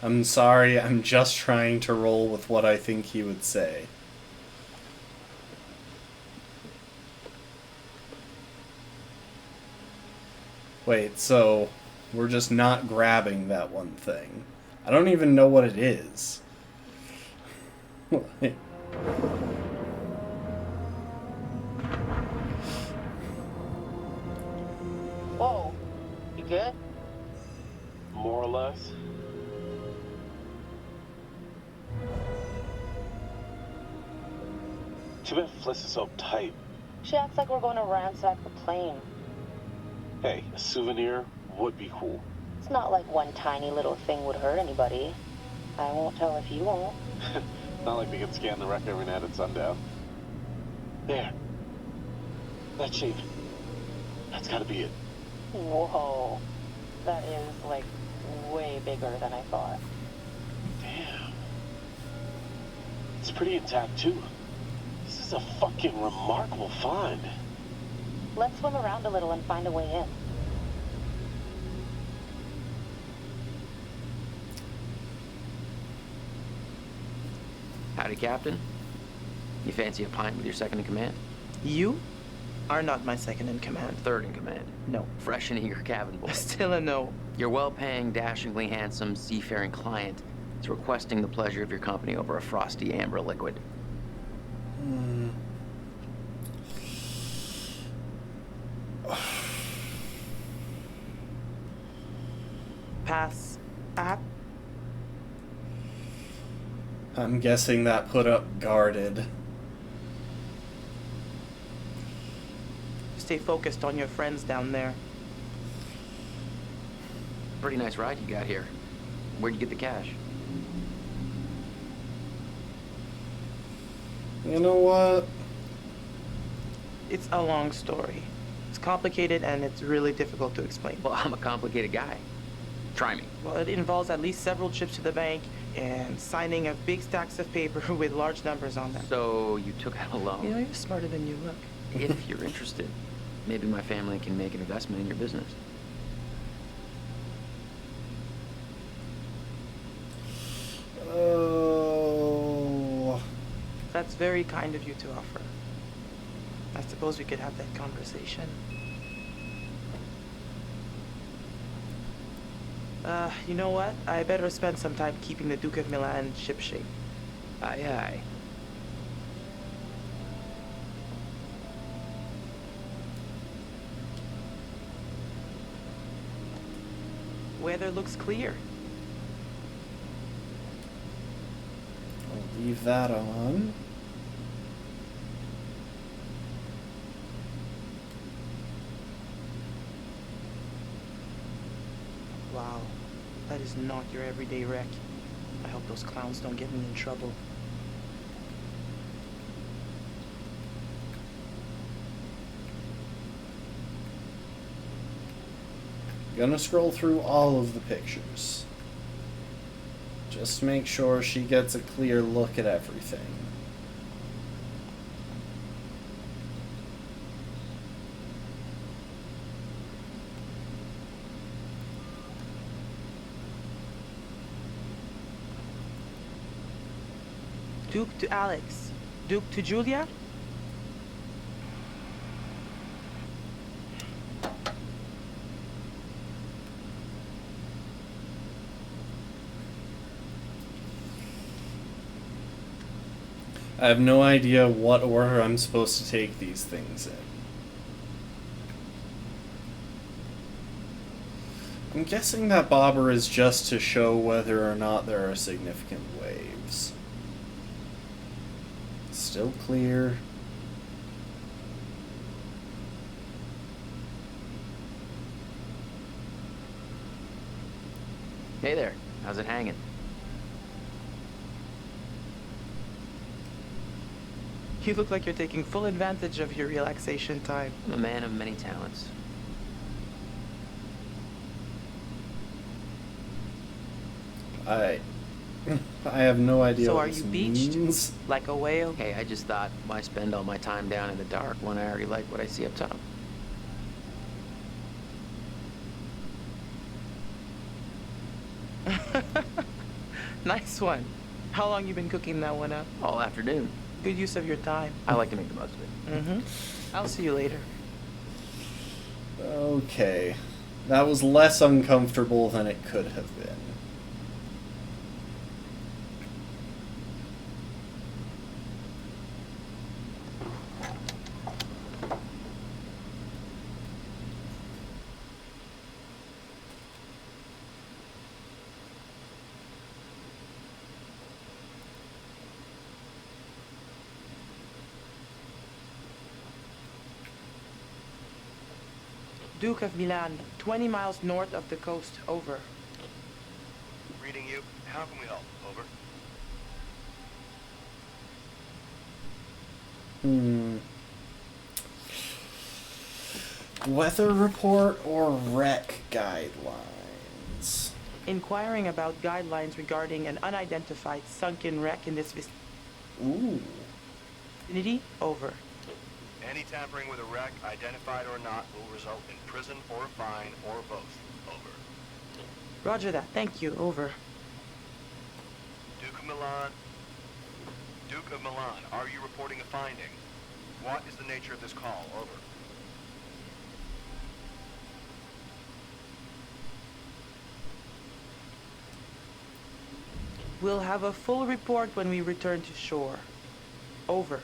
I'm sorry, I'm just trying to roll with what I think he would say. Wait, so we're just not grabbing that one thing. I don't even know what it is. Whoa. You good? More or less. Too bad Fliss is so tight. She acts like we're going to ransack the plane. Hey, a souvenir would be cool. It's not like one tiny little thing would hurt anybody. I won't tell if you won't. Not like we can scan the wreck every night at sundown. There. That shape. That's gotta be it. Whoa. That is, like, way bigger than I thought. Damn. It's pretty intact, too. This is a fucking remarkable find. Let's swim around a little and find a way in. Howdy, Captain. You fancy a pint with your second in command? You are not my second in command. Third in command. No. Fresh and eager cabin boy. Still a no. Your well-paying, dashingly handsome, seafaring client is requesting the pleasure of your company over a frosty amber liquid. Pass. At. I'm guessing that put up guarded. Stay focused on your friends down there. Pretty nice ride you got here. Where'd you get the cash? You know what? It's a long story. It's complicated and it's really difficult to explain. Well, I'm a complicated guy. Try me. Well, it involves at least several trips to the bank and signing of big stacks of paper with large numbers on them. So you took out a loan? You know, you're smarter than you look. If you're interested, maybe my family can make an investment in your business. Oh. That's very kind of you to offer. I suppose we could have that conversation. You know what? I better spend some time keeping the Duke of Milan shipshape. Aye, aye. Weather looks clear. I'll leave that on. Wow, that is not your everyday wreck. I hope those clowns don't get me in trouble. Gonna scroll through all of the pictures. Just make sure she gets a clear look at everything. Duke to Alex. Duke to Julia? I have no idea what order I'm supposed to take these things in. I'm guessing that bobber is just to show whether or not there are significant waves. Still clear. Hey there, how's it hanging? You look like you're taking full advantage of your relaxation time. I'm a man of many talents. I have no idea So what are this you beached? means. Like a whale? Hey, I just thought, why spend all my time down in the dark when I already like what I see up top? Nice one. How long you been cooking that one up? All afternoon. Good use of your time. I like to make the most of it. Mm-hmm. I'll see you later. Okay. That was less uncomfortable than it could have been. Duke of Milan, 20 miles north of the coast. Over. Reading you. How can we help? Over. Weather report or wreck guidelines? Inquiring about guidelines regarding an unidentified sunken wreck in this vicinity. Over. Any tampering with a wreck, identified or not, will result in prison or a fine or both. Over. Roger that. Thank you. Over. Duke of Milan. Duke of Milan, are you reporting a finding? What is the nature of this call? Over. We'll have a full report when we return to shore. Over.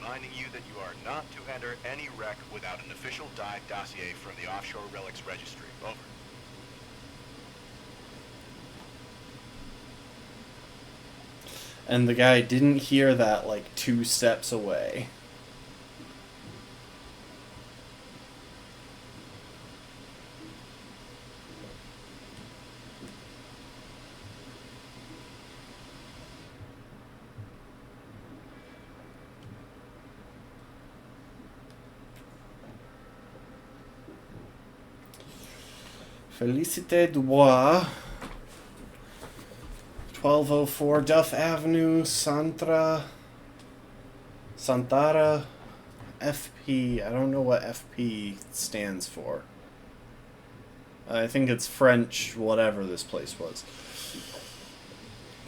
Reminding you that you are not to enter any wreck without an official dive dossier from the Offshore Relics Registry. Over. And the guy didn't hear that like 2 steps away. Félicité Dubois, 1204 Duff Avenue, Santara, FP. I don't know what FP stands for. I think it's French, whatever this place was.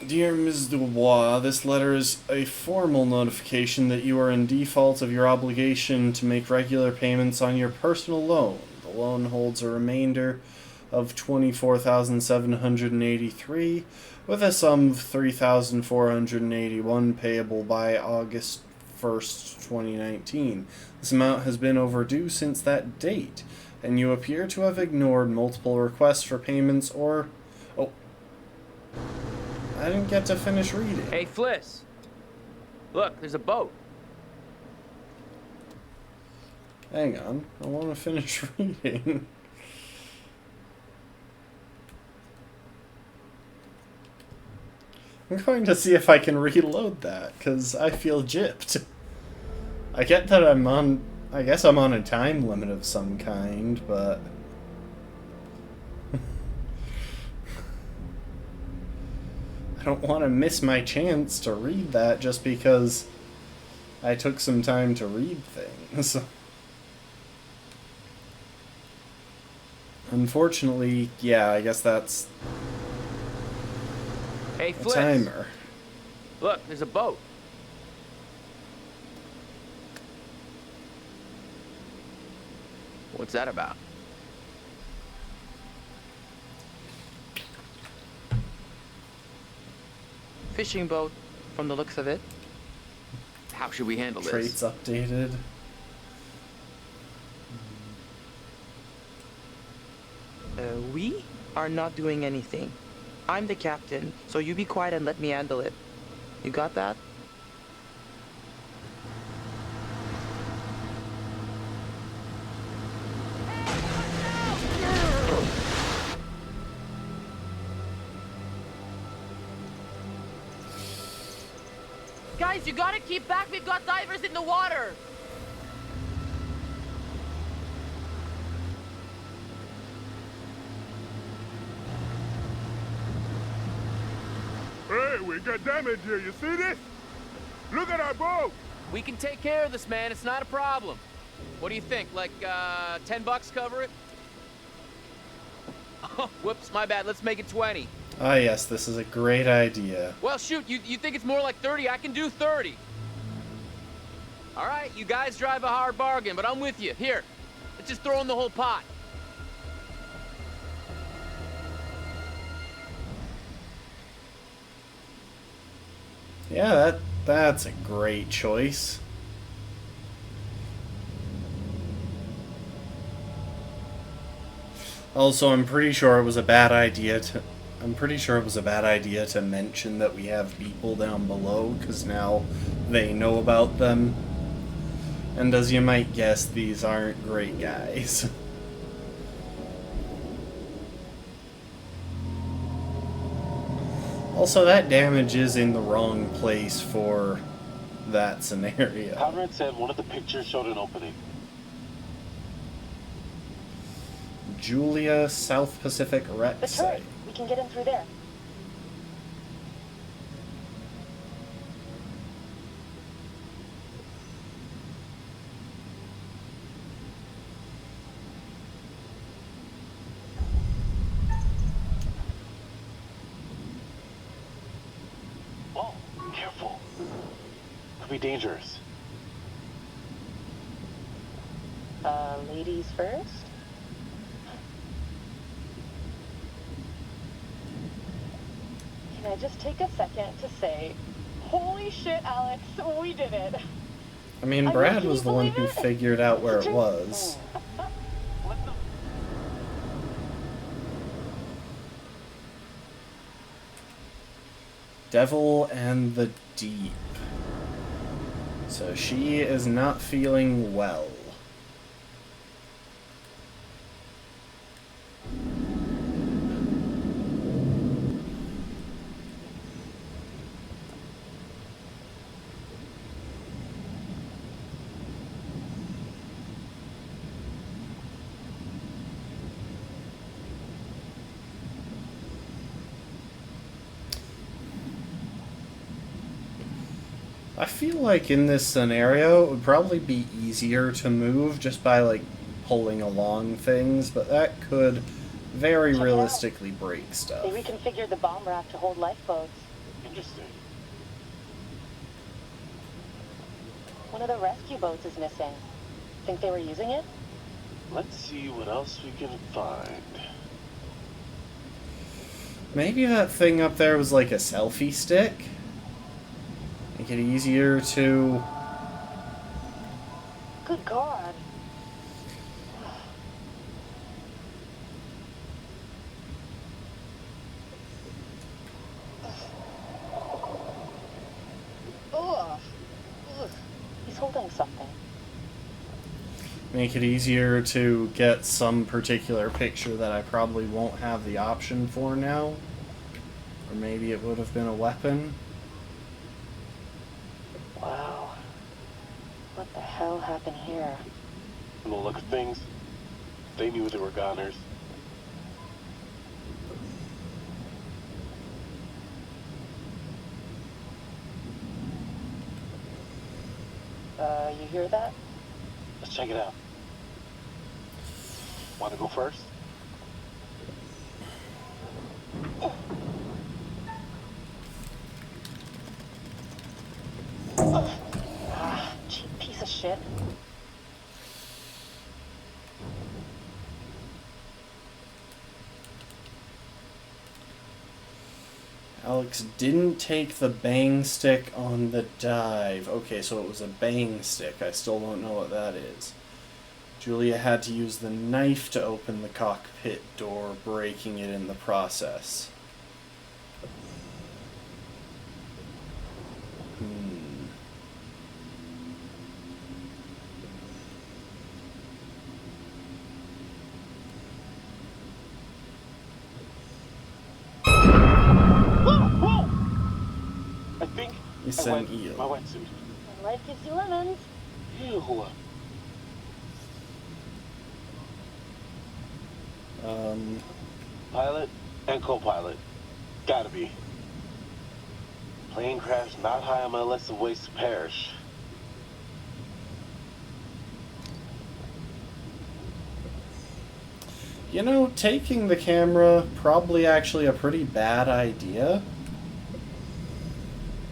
Dear Ms. Dubois, this letter is a formal notification that you are in default of your obligation to make regular payments on your personal loan. The loan holds a remainder of $24,783, with a sum of $3,481 payable by August 1st, 2019. This amount has been overdue since that date, and you appear to have ignored multiple requests for payments or... Oh. I didn't get to finish reading. Hey, Fliss. Look, there's a boat. Hang on. I want to finish reading. I'm going to see if I can reload that, because I feel gypped. I get that I'm on... I guess I'm on a time limit of some kind, but... I don't want to miss my chance to read that just because I took some time to read things. Unfortunately, yeah, I guess that's... Hey, a Fliss. timer. Look, there's a boat. What's that about? Fishing boat. from the looks of it. How should we handle this? Traits updated. We are not doing anything. I'm the captain, so you be quiet and let me handle it. You got that? Guys, you gotta keep back. We've got divers in the water. Hey, we got damage here. You see this? Look at our boat. We can take care of this, man. It's not a problem. What do you think? Like, $10 cover it? Oh, whoops, my bad. Let's make it 20. Ah, yes, this is a great idea. Well, shoot, you think it's more like 30? I can do 30. All right, you guys drive a hard bargain, but I'm with you. Here, let's just throw in the whole pot. Yeah, that's a great choice. Also, I'm pretty sure it was a bad idea to mention that we have people down below, because now they know about them. And as you might guess, these aren't great guys. Also, that damage is in the wrong place for that scenario. Conrad said one of the pictures showed an opening. Julia, South Pacific Wreck The Site. turret. We can get in through there. Oh, careful. Could be dangerous. Ladies first? Can I just take a second to say, holy shit, Alex, we did it. I mean, Brad was the one who figured out where it was. Devil and the Deep. So she is not feeling well. I feel like in this scenario, it would probably be easier to move just by, like, pulling along things, but that could very realistically break stuff. They reconfigured the bomb rack to hold lifeboats. Interesting. One of the rescue boats is missing. Think they were using it? Let's see what else we can find. Maybe that thing up there was like a selfie stick? Make it easier to... Good God. Ugh. He's holding something. Make it easier to get some particular picture that I probably won't have the option for now. Or maybe it would have been a weapon. Wow. What the hell happened here? From the look of things, they knew they were goners. You hear that? Let's check it out. Want to go first? Cheap piece of shit. Alex didn't take the bang stick on the dive. Okay, so it was a bang stick. I still don't know what that is. Julia had to use the knife to open the cockpit door, breaking it in the process. I think It's I an wet eel. my wetsuit. Life gives you lemons. Ew. Pilot and co-pilot. Gotta be. Plane crash not high on my list of ways to perish. You know, taking the camera, probably actually a pretty bad idea.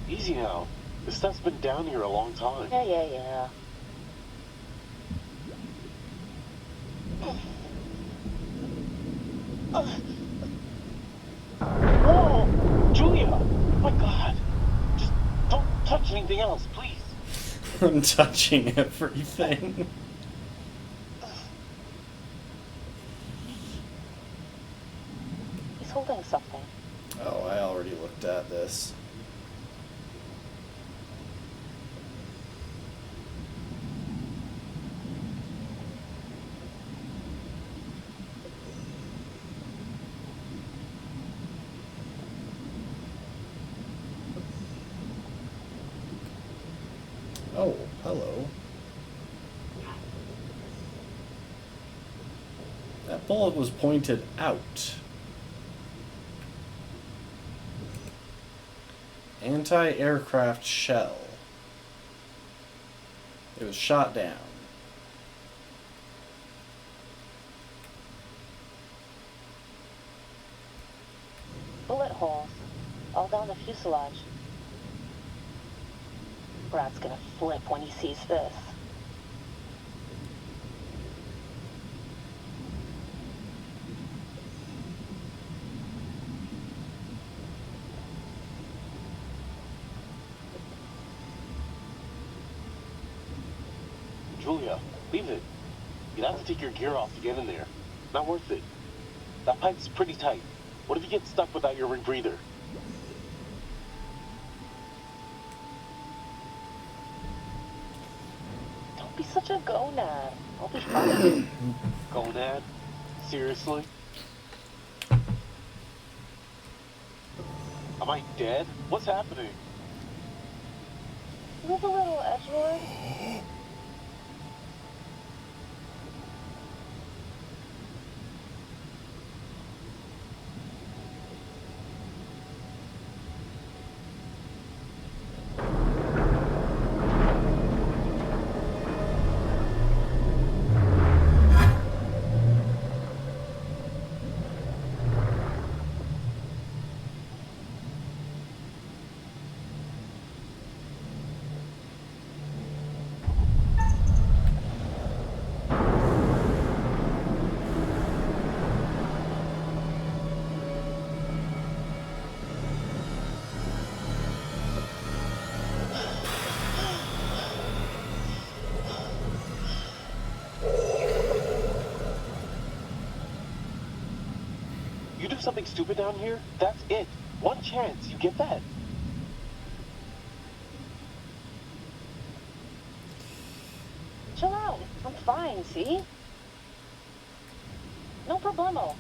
Easy now. This stuff's been down here a long time. Yeah. Whoa! Julia! Oh my god! Just don't touch anything else, please. I'm touching everything. He's holding something. Oh, I already looked at this. Oh, hello. That bullet was pointed out. Anti-aircraft shell. It was shot down. Bullet holes. All down the fuselage. Brad's gonna flip when he sees this. Julia, leave it. You'd have to take your gear off to get in there. Not worth it. That pipe's pretty tight. What if you get stuck without your rebreather? Don't be such a gonad. I'll be fine. Gonad? Seriously? Am I dead? What's happening? Move a little, Edgelord. You do something stupid down here, that's it. One chance, you get that? Chill out. I'm fine, see? No problemo.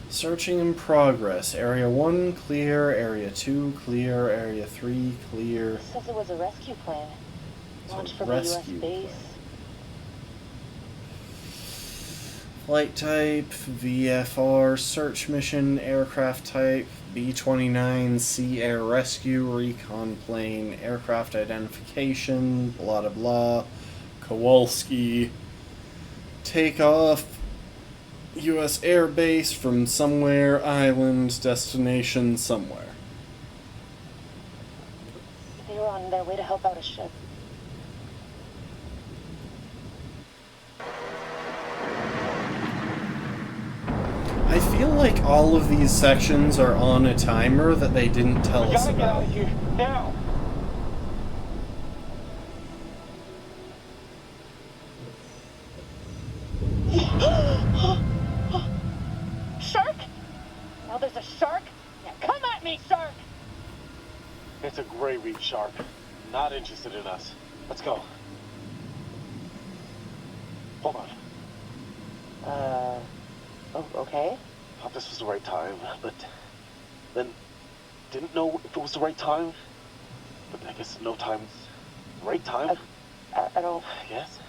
Searching in progress. Area 1 clear, Area 2 clear, Area 3 clear. It says it was a rescue plane. Launched from a US rescue base. Flight type, VFR, search mission, aircraft type, B-29, Sea Air Rescue, recon plane, aircraft identification, blah blah blah, Kowalski, takeoff, U.S. Air Base from somewhere, island, destination somewhere. They were on their way to help out a ship. like all of these sections are on a timer that they didn't tell us Get about. out of here now. Shark? Now there's a shark? Now come at me, shark! It's a gray reef shark. Not interested in us. Let's go. Hold on. Oh, okay. Thought this was the right time, but then didn't know if it was the right time. But I guess no time's the right time. I don't... Yes?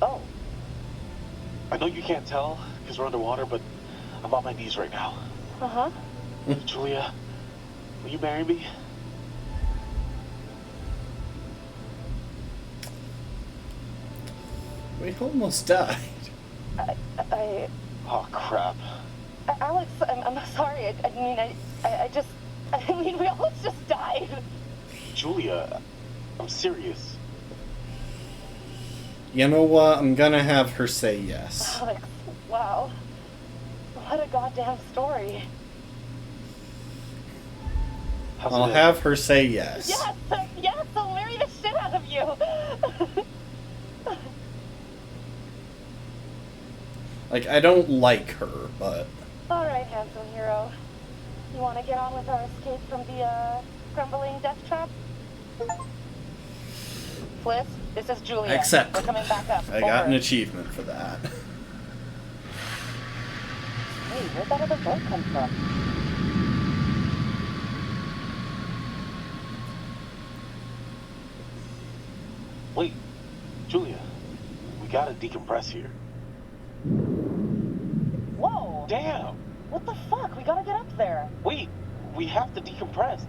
Oh. I know you can't tell because we're underwater, but I'm on my knees right now. Uh-huh. Julia, will you marry me? We almost died. Oh, crap. Alex, I'm sorry. I mean, we almost just died. Julia, I'm serious. You know what? I'm gonna have her say yes. Alex, wow. What a goddamn story. I'll have her say yes. Yes, I'll marry the shit out of you. Like, I don't like her, but... Alright, handsome hero. You want to get on with our escape from the, crumbling death trap? Fliss, this is Julia. Accept. We're coming back up. I got an achievement for that. Hey, where'd that other boat come from? Wait, Julia, we gotta decompress here. Whoa! Damn! What the fuck? We gotta get up there. Wait, we have to decompress.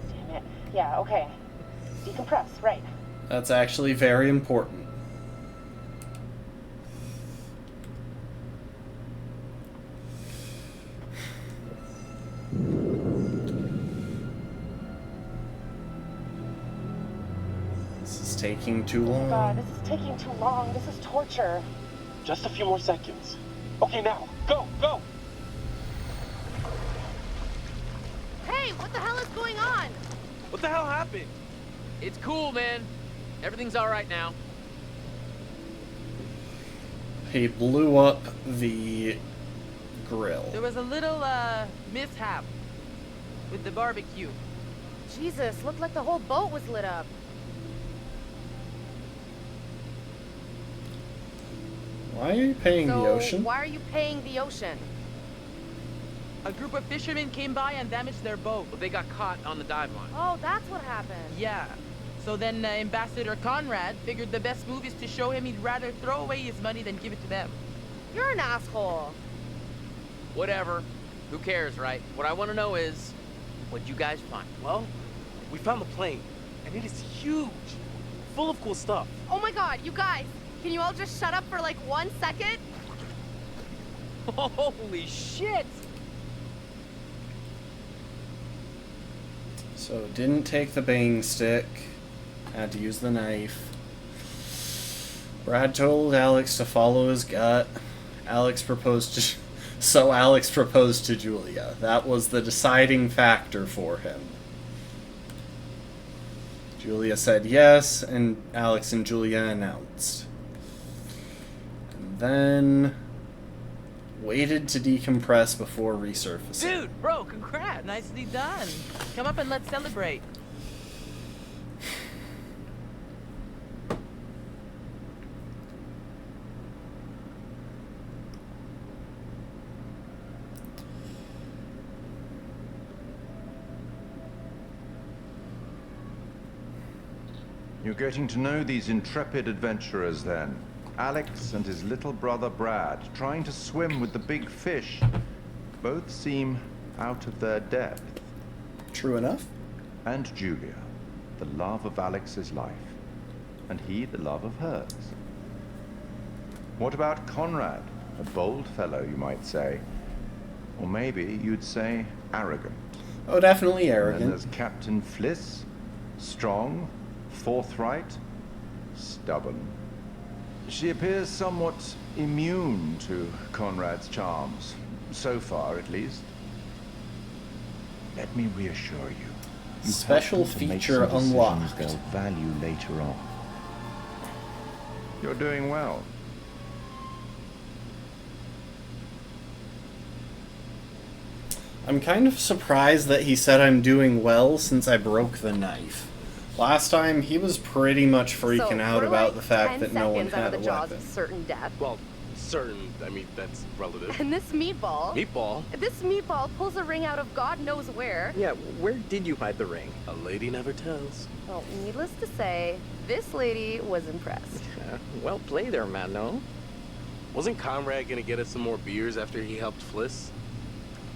Damn it. Yeah, okay. Decompress, right. That's actually very important. This is taking too long. God, this is taking too long. This is torture. Just a few more seconds. Okay, now, go, go! Hey, what the hell is going on? What the hell happened? It's cool, man. Everything's all right now. He blew up the grill. There was a little, mishap with the barbecue. Jesus, looked like the whole boat was lit up. Why are you paying the ocean? Why are you paying the ocean? A group of fishermen came by and damaged their boat. Well, they got caught on the dive line. Oh, that's what happened. Yeah. So then Ambassador Conrad figured the best move is to show him he'd rather throw away his money than give it to them. You're an asshole. Whatever. Who cares, right? What I want to know is, what'd you guys find? Well, we found the plane, and it is huge. Full of cool stuff. Oh my god, you guys! Can you all just shut up for like 1 second? Holy shit! So, didn't take the bang stick. Had to use the knife. Brad told Alex to follow his gut. Alex proposed to Julia. That was the deciding factor for him. Julia said yes, and Alex and Julia announced. And then waited to decompress before resurfacing. Dude, bro, congrats. Nicely done. Come up and let's celebrate. You're getting to know these intrepid adventurers then. Alex and his little brother Brad, trying to swim with the big fish. Both seem out of their depth. True enough. And Julia, the love of Alex's life. And he the love of hers. What about Conrad? A bold fellow, you might say. Or maybe you'd say arrogant. Oh, definitely arrogant. And there's Captain Fliss. Strong, forthright, stubborn. She appears somewhat immune to Conrad's charms. So far, at least. Let me reassure you. You've Special helped them to make feature some decisions unlocked. they'll value later on. You're doing well. I'm kind of surprised that he said I'm doing well since I broke the knife. Last time, he was pretty much freaking out about the fact that no one had a weapon. Certain death. Well, certain, I mean, that's relative. And this meatball. Meatball? This meatball pulls a ring out of God knows where. Yeah, where did you hide the ring? A lady never tells. Well, needless to say, this lady was impressed. Well played there, man, no? Wasn't Conrad gonna get us some more beers after he helped Fliss?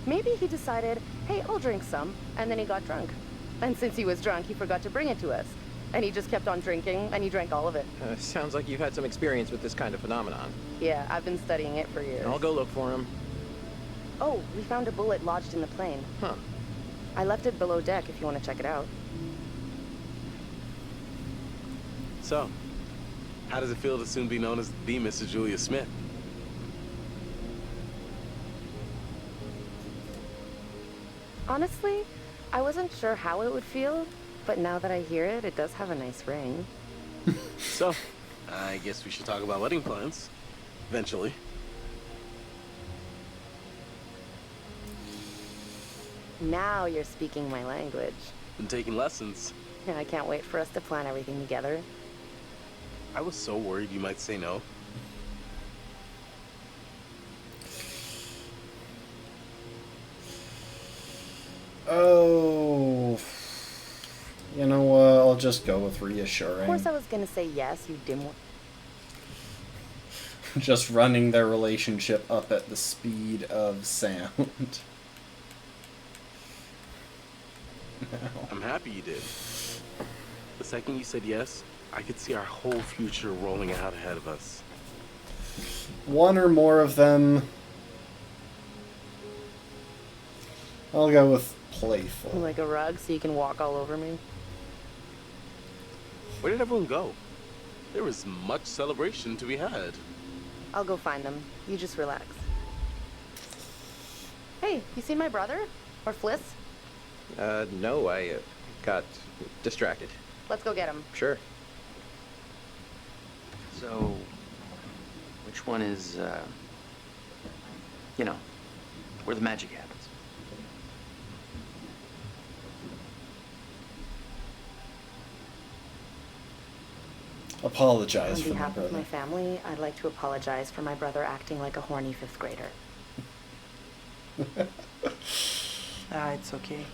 Maybe he decided, hey, I'll drink some, and then he got drunk. And since he was drunk, he forgot to bring it to us. And he just kept on drinking, and he drank all of it. Sounds like you've had some experience with this kind of phenomenon. Yeah, I've been studying it for years. I'll go look for him. Oh, we found a bullet lodged in the plane. Huh. I left it below deck if you want to check it out. So, how does it feel to soon be known as the Mrs. Julia Smith? Honestly, I wasn't sure how it would feel, but now that I hear it, it does have a nice ring. So, I guess we should talk about wedding plans. Eventually. Now you're speaking my language. Been taking lessons. Yeah, I can't wait for us to plan everything together. I was so worried you might say no. Oh, you know what? I'll just go with reassuring. Of course I was gonna say yes, you dimwit. Just running their relationship up at the speed of sound. I'm happy you did. The second you said yes, I could see our whole future rolling out ahead of us. One or more of them. I'll go with playful. Like a rug so you can walk all over me? Where did everyone go? There was much celebration to be had. I'll go find them. You just relax. Hey, you seen my brother? Or Fliss? No, I got distracted. Let's go get him. Sure. So, which one is, you know, where the magic happens? Apologize On for my behalf of brother. my family, I'd like to apologize for my brother acting like a horny fifth grader. It's okay.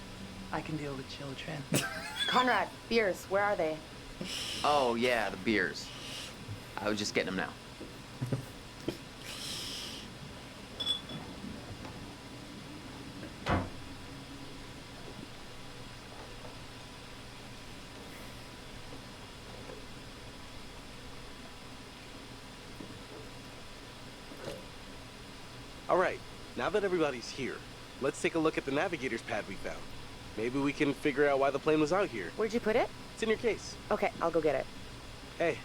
I can deal with children. Conrad, beers, where are they? Oh, yeah, the beers. I was just getting them now. All right, now that everybody's here, let's take a look at the navigator's pad we found. Maybe we can figure out why the plane was out here. Where'd you put it? It's in your case. Okay, I'll go get it. Hey.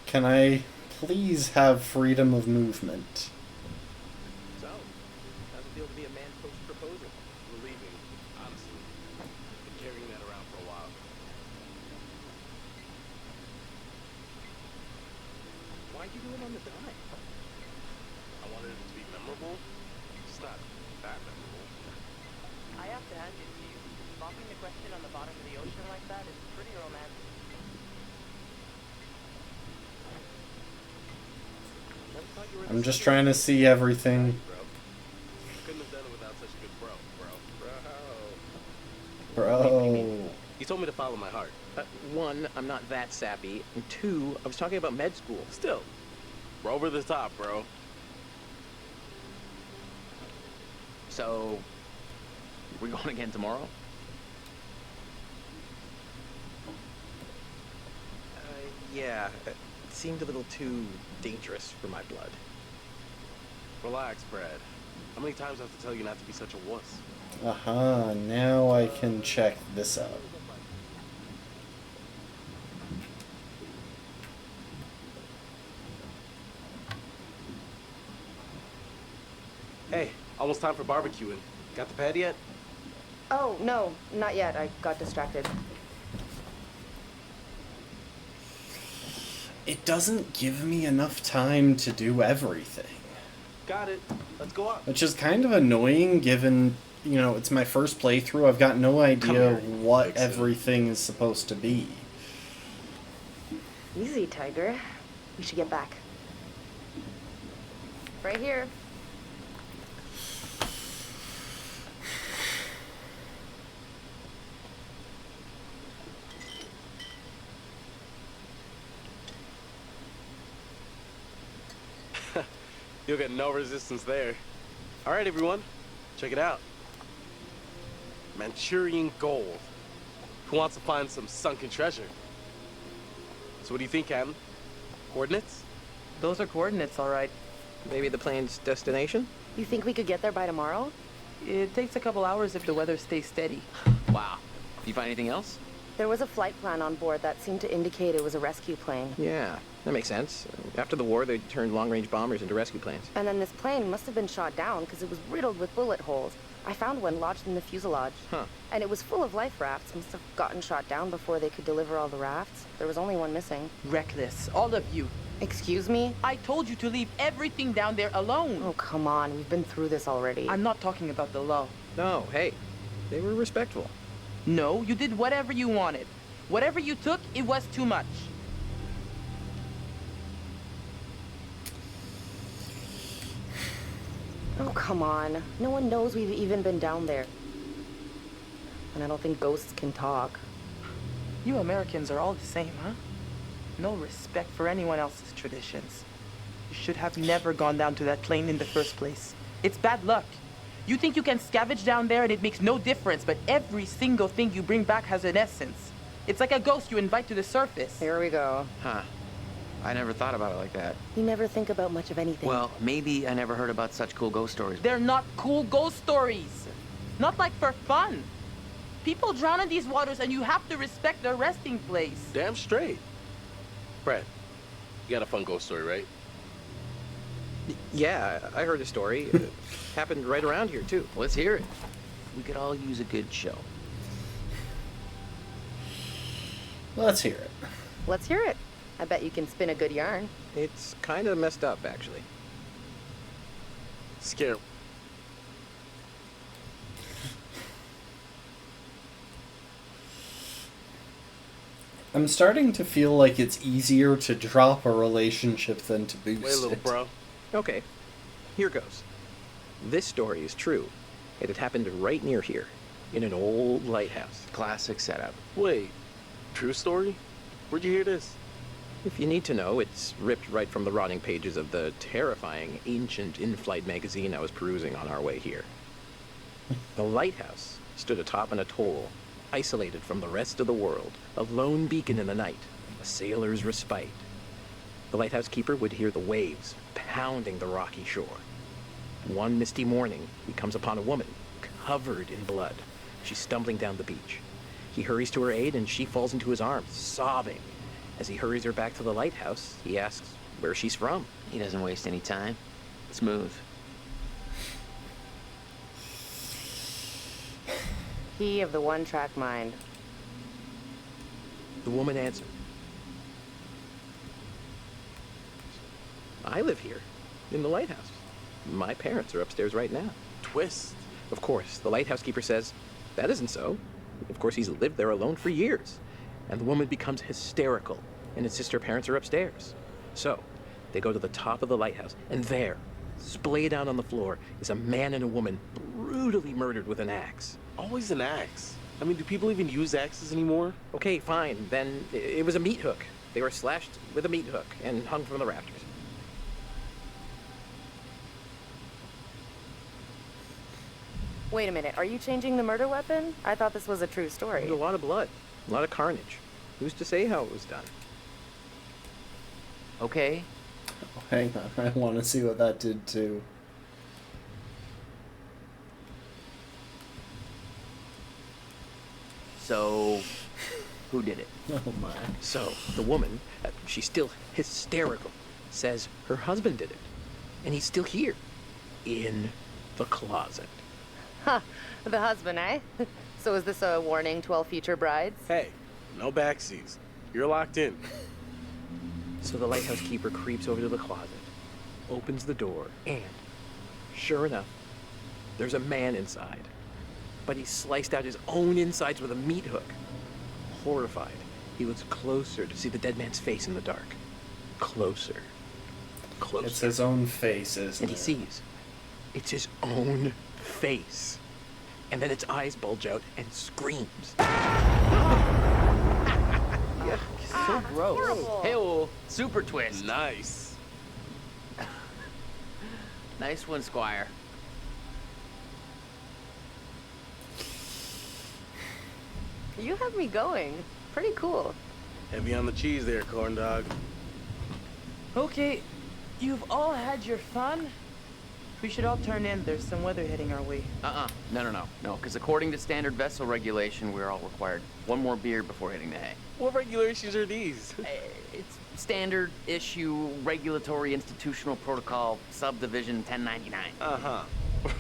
Can I please have freedom of movement? So, how's it feel to be a man post-proposal? Relieving, honestly. Been carrying that around for a while. Why'd you do it on the dime? I wanted it to be memorable. It's not that memorable. I have to hand it to you. Bopping the question on the bottom of the ocean like that is pretty romantic. I'm just trying to see everything. Couldn't have done it without such a good bro. Bro. You told me to follow my heart. One, I'm not that sappy. And two, I was talking about med school. Still, we're over the top, bro. So, we're going again tomorrow? Yeah. It seemed a little too dangerous for my blood. Relax, Brad. How many times do I have to tell you not to be such a wuss? Aha, now I can check this out. Hey, almost time for barbecuing. Got the pad yet? Oh, no, not yet. I got distracted. It doesn't give me enough time to do everything. Got it. Let's go up. Which is kind of annoying given, you know, it's my first playthrough. I've got no idea what everything is supposed to be. Easy, Tiger. We should get back. Right here. You'll get no resistance there. All right, everyone, check it out. Manchurian gold. Who wants to find some sunken treasure? So what do you think, Captain? Coordinates? Those are coordinates, all right. Maybe the plane's destination? You think we could get there by tomorrow? It takes a couple hours if the weather stays steady. Wow. You find anything else? There was a flight plan on board that seemed to indicate it was a rescue plane. Yeah, that makes sense. After the war, they turned long-range bombers into rescue planes. And then this plane must have been shot down because it was riddled with bullet holes. I found one lodged in the fuselage. Huh. And it was full of life rafts. Must have gotten shot down before they could deliver all the rafts. There was only one missing. Reckless, all of you. Excuse me? I told you to leave everything down there alone. Oh, come on. We've been through this already. I'm not talking about the law. No, hey, they were respectful. No, you did whatever you wanted. Whatever you took, it was too much. Oh, come on. No one knows we've even been down there. And I don't think ghosts can talk. You Americans are all the same, huh? No respect for anyone else's traditions. You should have never gone down to that plane in the first place. It's bad luck. You think you can scavenge down there and it makes no difference, but every single thing you bring back has an essence. It's like a ghost you invite to the surface. Here we go. Huh. I never thought about it like that. You never think about much of anything. Well, maybe I never heard about such cool ghost stories. They're not cool ghost stories. Not like for fun. People drown in these waters and you have to respect their resting place. Damn straight. Brad, you got a fun ghost story, right? Yeah, I heard a story. It happened right around here, too. Let's hear it. We could all use a good show. Let's hear it. Let's hear it. I bet you can spin a good yarn. It's kind of messed up, actually. Scare. I'm starting to feel like it's easier to drop a relationship than to boost Wait a little, it. bro. Okay, here goes. This story is true. It had happened right near here, in an old lighthouse. Classic setup. Wait, true story? Where'd you hear this? If you need to know, it's ripped right from the rotting pages of the terrifying, ancient in-flight magazine I was perusing on our way here. The lighthouse stood atop an atoll, isolated from the rest of the world, a lone beacon in the night, a sailor's respite. The lighthouse keeper would hear the waves pounding the rocky shore. One misty morning, he comes upon a woman, covered in blood. She's stumbling down the beach. He hurries to her aid, and she falls into his arms, sobbing. As he hurries her back to the lighthouse, he asks where she's from. He doesn't waste any time. Smooth. He of the one-track mind. The woman answered, I live here, in the lighthouse. My parents are upstairs right now. Twist. Of course, the lighthouse keeper says, that isn't so. Of course, he's lived there alone for years. And the woman becomes hysterical and insists her parents are upstairs. So, they go to the top of the lighthouse, and there, splayed out on the floor, is a man and a woman brutally murdered with an axe. Always an axe. I mean, do people even use axes anymore? Okay, fine. Then it was a meat hook. They were slashed with a meat hook and hung from the rafters. Wait a minute, are you changing the murder weapon? I thought this was a true story. There's a lot of blood, a lot of carnage. Who's to say how it was done? Okay. Oh, hang on, I want to see what that did too. So, who did it? Oh my. So, the woman, she's still hysterical, says her husband did it. And he's still here. In the closet. Ha! The husband, eh? So is this a warning to all future brides? Hey, no backseats. You're locked in. So the lighthouse keeper creeps over to the closet, opens the door, and, sure enough, there's a man inside. But he sliced out his own insides with a meat hook. Horrified, he looks closer to see the dead man's face in the dark. Closer. Closer. It's his own face, isn't And it? he sees. It's his own face. And then its eyes bulge out and screams. So gross. horrible. Hey, super twist. Nice. Nice one, Squire. You have me going. Pretty cool. Heavy on the cheese there, corn dog. Okay, you've all had your fun. We should all turn in. There's some weather heading our way. No, because according to standard vessel regulation, we're all required one more beer before hitting the hay. What regulations are these? It's standard issue regulatory institutional protocol subdivision 1099. Uh-huh.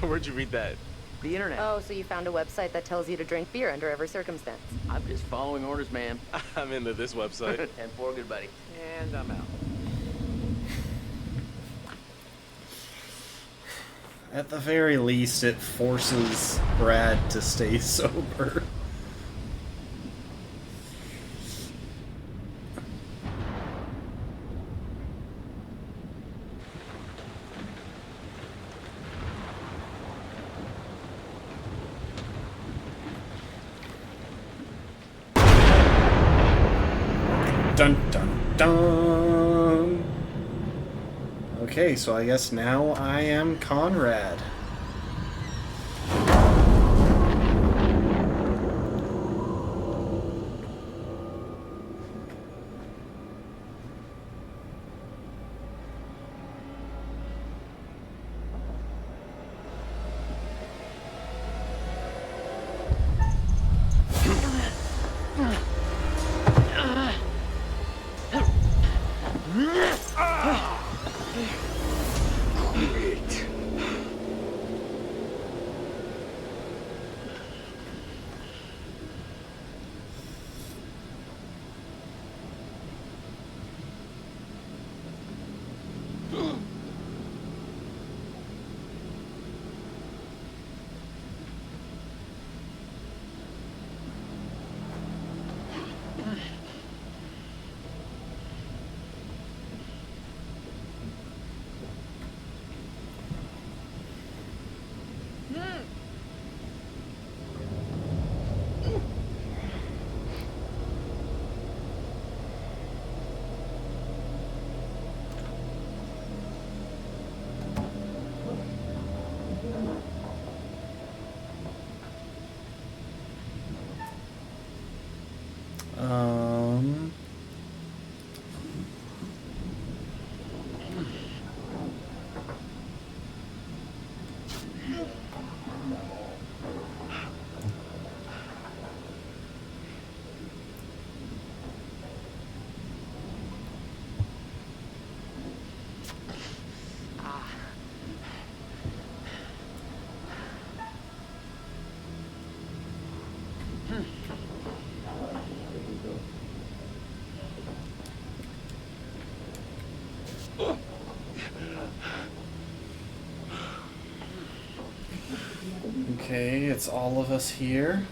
Where'd you read that? The internet. Oh, so you found a website that tells you to drink beer under every circumstance. I'm just following orders, ma'am. I'm into this website. 10-4, good buddy. And I'm out. At the very least, it forces Brad to stay sober. Dun dun dun! Okay, so I guess now I am Conrad. Okay, it's all of us here.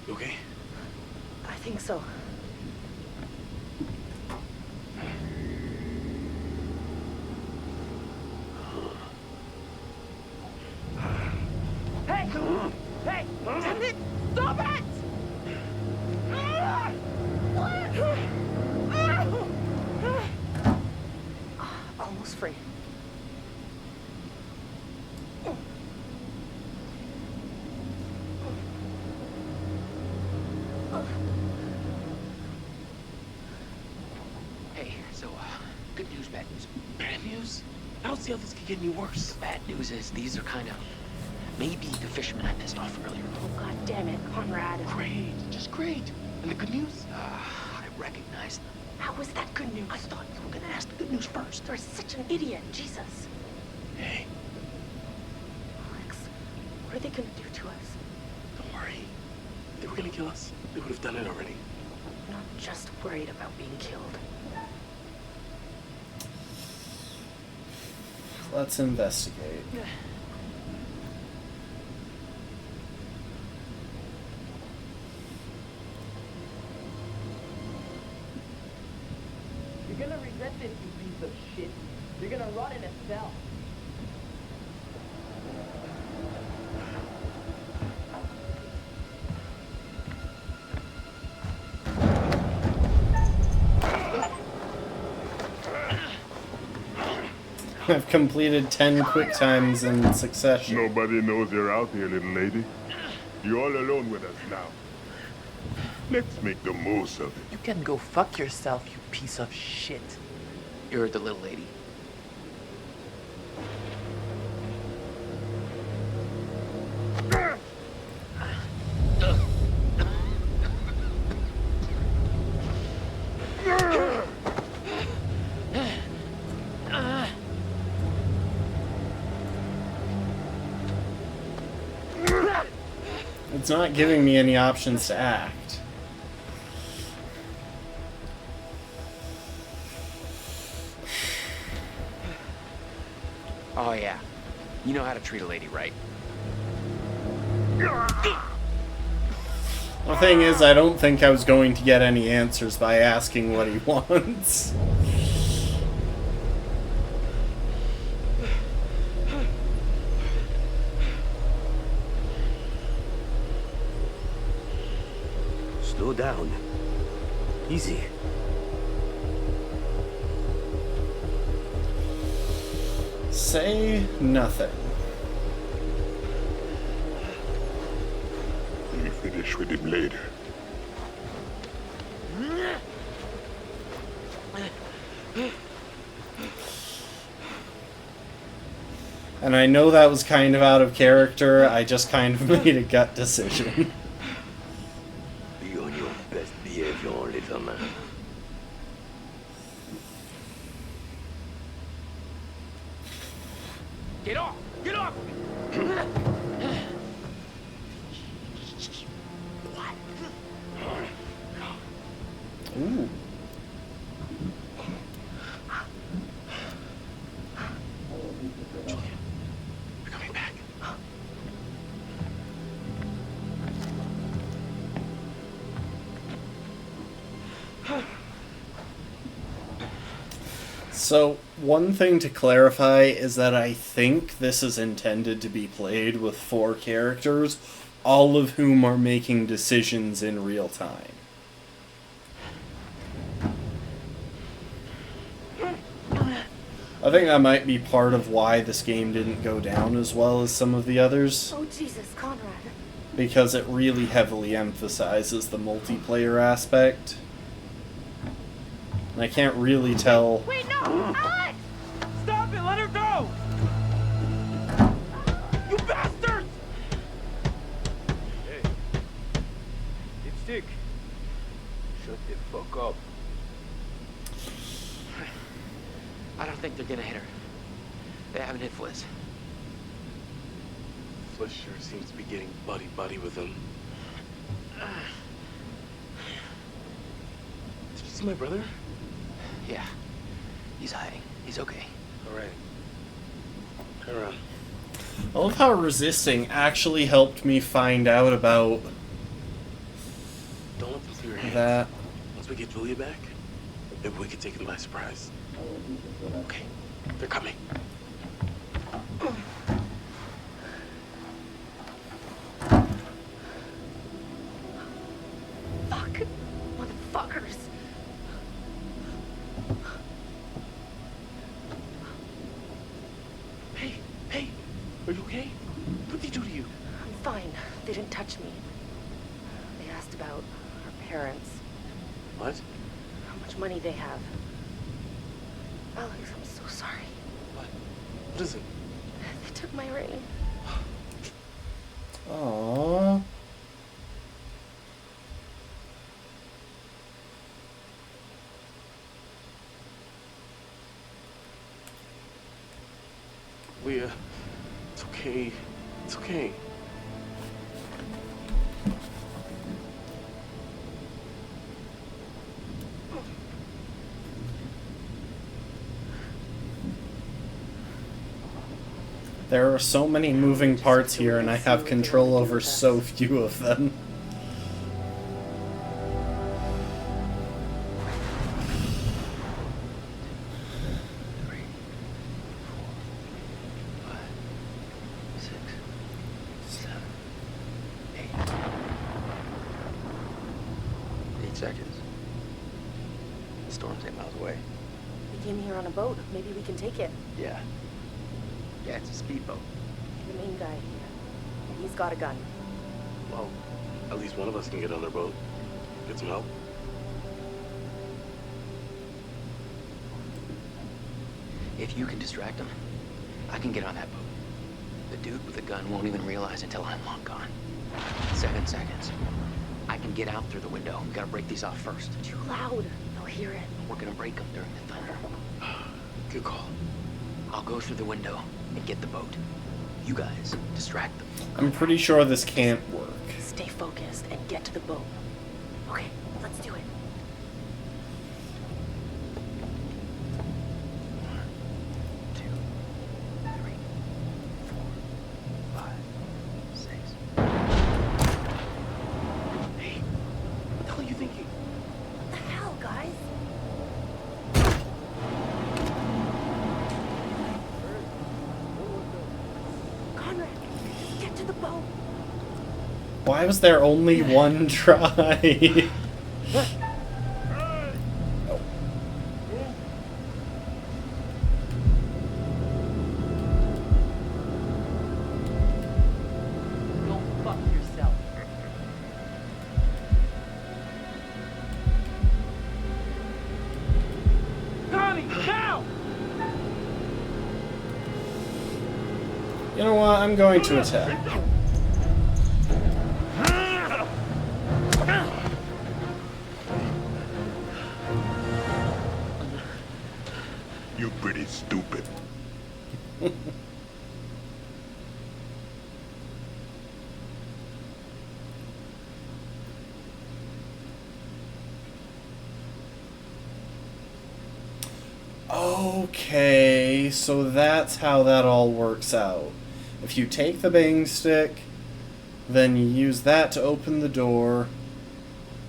You okay? I think so. Hey! Hey! Damn it! Stop it! Almost free. Hey, so, good news, bad news. Bad news? I don't see how this could get any worse. The bad news is these are kind of maybe the fishermen I pissed off earlier. Oh, God damn it, Conrad. Great, just great. And the good news? I recognize them. How was that good news? I thought you were gonna ask the good news first. You're such an idiot, Jesus. Hey, Alex, what are they gonna do to us? don't worry. If they were gonna kill us, they would have done it already. I'm not just worried about being killed. Let's investigate. You're gonna regret this, you piece of shit. You're gonna rot in a cell. I've completed 10 quick times in succession. Nobody knows you're out here, little lady. You're all alone with us now. Let's make the most of it. You can go fuck yourself, you piece of shit. You're the little lady. It's not giving me any options to act. Oh yeah. You know how to treat a lady right. The thing is, I don't think I was going to get any answers by asking what he wants. Slow down. Easy. Say nothing. We'll finish with him later. And I know that was kind of out of character, I just kind of made a gut decision. Be on your best behavior, little man. Get off! Get off! Ooh. Julia, you're coming back. So, one thing to clarify is that I think this is intended to be played with 4 characters, all of whom are making decisions in real time. I think that might be part of why this game didn't go down as well as some of the others, Oh, Jesus, Conrad. because it really heavily emphasizes the multiplayer aspect. And I can't really tell... Wait, no! Alex! Stop it! Let her go! You bastards! Hey. Dipstick. Shut the fuck up. I don't think they're gonna hit her. They haven't hit Fliss. Fliss sure seems to be getting buddy-buddy with him. Did you see my brother? Yeah. He's hiding. He's okay. All right. Turn around. I love how resisting actually helped me find out about Don't let them see your hands. that. Once we get Julia back, maybe we can take them by surprise. Okay, they're coming. Fuck. Motherfuckers. Hey, are you okay? What did they do to you? I'm fine. They didn't touch me. They asked about our parents. What? How much money they have. Alex, I'm so sorry. What is it? They took my ring. Aww. Leah. It's okay. It's okay. There are so many moving parts here, and I have control over so few of them. Seconds. The storm's 8 miles away. We came here on a boat. Maybe we can take it. Yeah. Yeah, it's a speedboat. The main guy here. He's got a gun. Well, at least one of us can get on their boat. Get some help. If you can distract him, I can get on that boat. The dude with the gun won't even realize until I'm long gone. 7 seconds. I can get out through the window. We gotta break these off first. Too loud. They'll hear it. We're gonna break them during the thunder. Good call. I'll go through the window and get the boat. You guys distract them. I'm pretty sure this can't work. Stay focused and get to the boat. Okay, let's do it. Why was there only one try? You know what? I'm going to attack. You're pretty stupid. Okay, so that's how that all works out. If you take the bang stick, then you use that to open the door,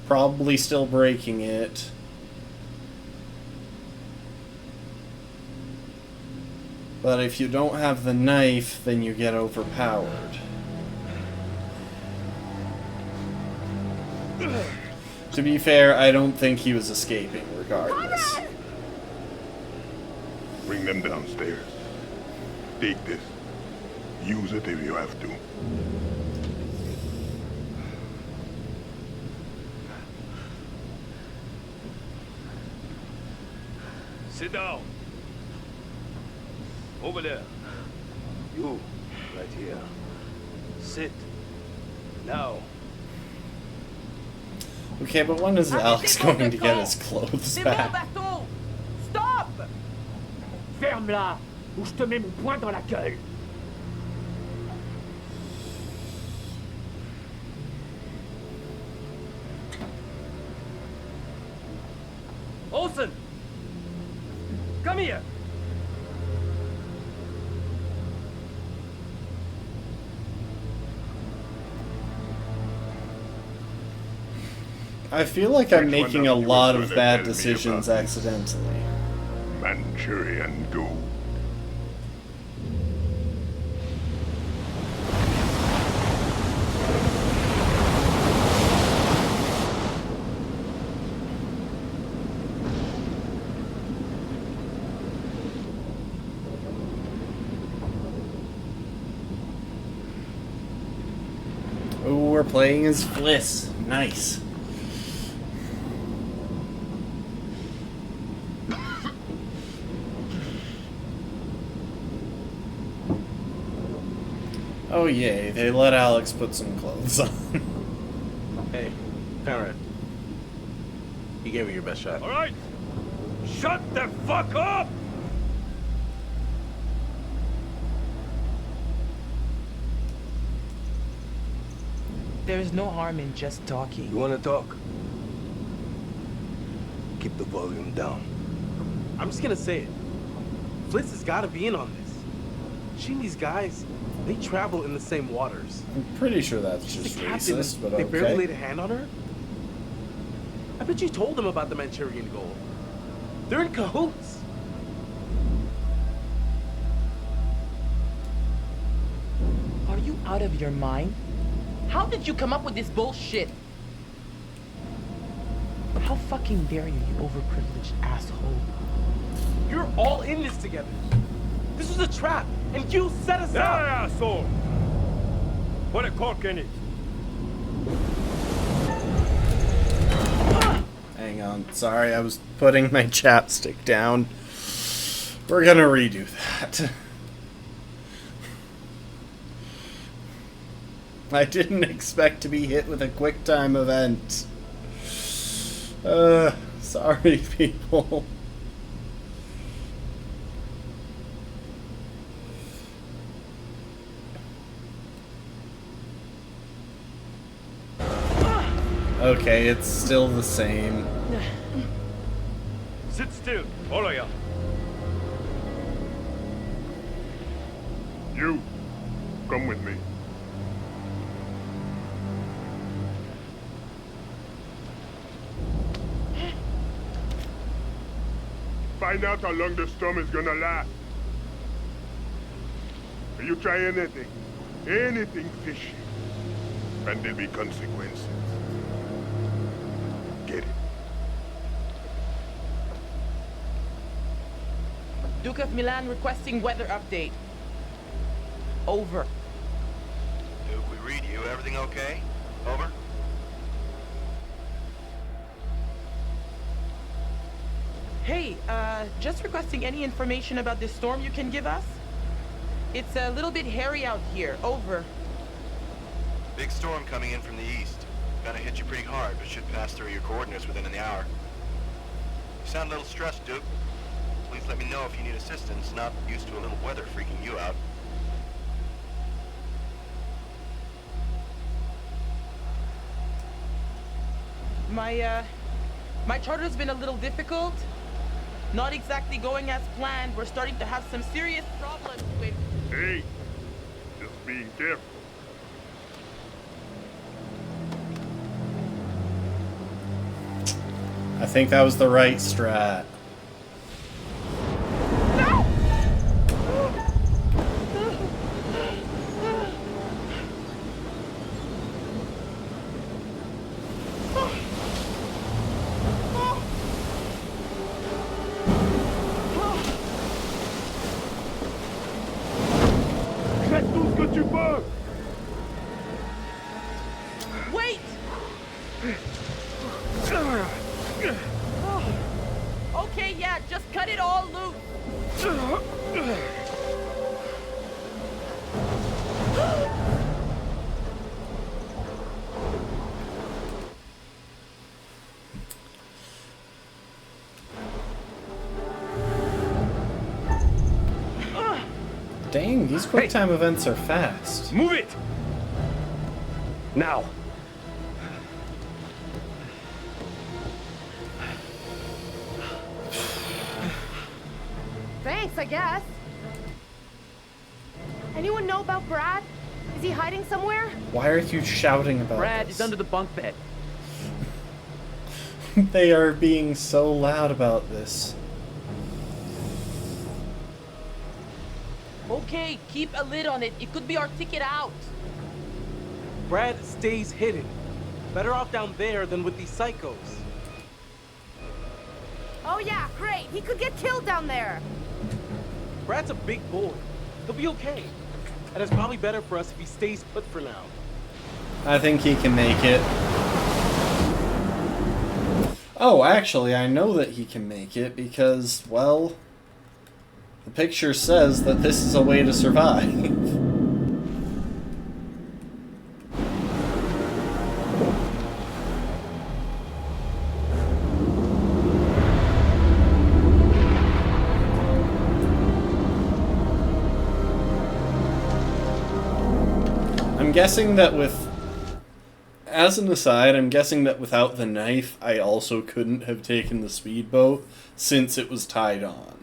probably still breaking it. But if you don't have the knife, then you get overpowered. To be fair, I don't think he was escaping regardless. Bring them downstairs. Take this. Use it if you have to. Sit down. Over there. You, right here. Sit. Now. Okay, but when is Alex going to get his clothes back? Stop! Ferme-la, ou je te mets mon poing dans la gueule. Olsen! Come here! I feel like I'm making a lot of bad decisions accidentally. Manchurian gold. Ooh, we're playing as Fliss. Nice. Oh yay, they let Alex put some clothes on. Hey, Conrad. You gave it your best shot. All right. Shut the fuck up! There's no harm in just talking. You want to talk? Keep the volume down. I'm just gonna say it. Flitz has got to be in on this. She and these guys, they travel in the same waters. I'm pretty sure that's She's just the captain, racist, but they okay. barely laid a hand on her? I bet you told them about the Manchurian gold. They're in cahoots. Are you out of your mind? How did you come up with this bullshit? How fucking dare you, you overprivileged asshole? You're all in this together. This was a trap, and you set us up. Yeah, asshole! Put a cork in it. Hang on. Sorry, I was putting my chapstick down. We're gonna redo that. I didn't expect to be hit with a quick time event. Sorry, people. Okay, it's still the same. Sit still, all of ya. You, come with me. Find out how long the storm is gonna last. You try anything fishy, and there'll be consequences. Get it? Duke of Milan requesting weather update. Over. Duke, we read you. Everything okay? Over? Hey, just requesting any information about this storm you can give us? It's a little bit hairy out here. Over. Big storm coming in from the east. Gonna hit you pretty hard, but should pass through your coordinates within an hour. You sound a little stressed, Duke. Please let me know if you need assistance. Not used to a little weather freaking you out. My charter's been a little difficult. Not exactly going as planned. We're starting to have some serious problems with... Hey, just being careful. I think that was the right strat. Wait! Okay, yeah, just cut it all loose. Dang, these quick time events are fast. Move it! Now. Thanks, I guess. Anyone know about Brad? Is he hiding somewhere? Why are you shouting about Brad this? is under the bunk bed. They are being so loud about this. Okay, keep a lid on it. It could be our ticket out. Brad stays hidden. Better off down there than with these psychos. Oh yeah, great. He could get killed down there. Brad's a big boy. He'll be okay. And it's probably better for us if he stays put for now. I think he can make it. Oh, actually, I know that he can make it because, well, the picture says that this is a way to survive. I'm guessing that with As an aside, I'm guessing that without the knife, I also couldn't have taken the speedboat since it was tied on.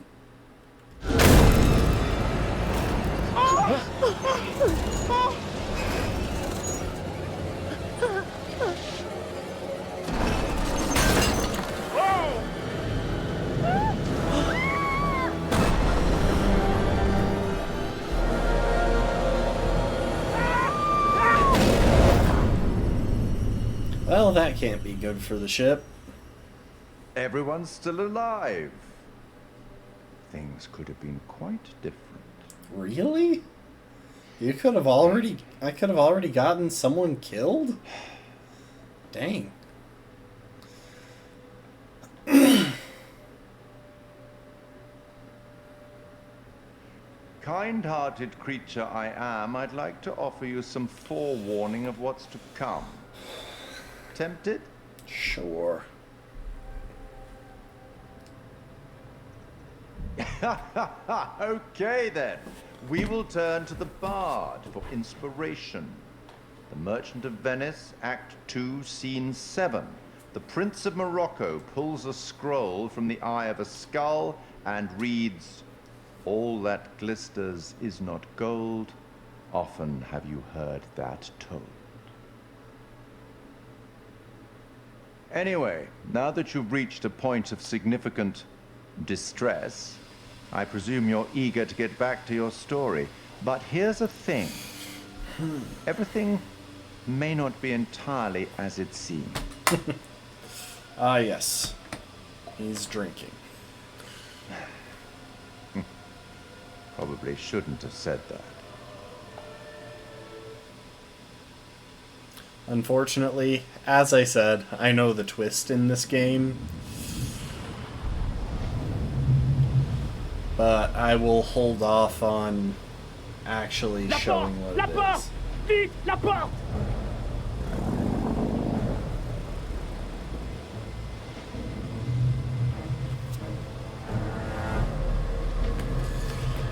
Well, that can't be good for the ship. Everyone's still alive. Things could have been quite different. Really? I could have already gotten someone killed? Dang. Kind-hearted creature I am, I'd like to offer you some forewarning of what's to come. Tempted? Sure. Okay then. We will turn to the Bard for inspiration. The Merchant of Venice, Act 2, Scene 7. The Prince of Morocco pulls a scroll from the eye of a skull and reads, "All that glisters is not gold. Often have you heard that told." Anyway, now that you've reached a point of significant distress, I presume you're eager to get back to your story. But here's the thing. Everything may not be entirely as it seems. Ah, yes. He's drinking. Probably shouldn't have said that. Unfortunately, as I said, I know the twist in this game. But I will hold off on actually showing what it is. Vite, la porte!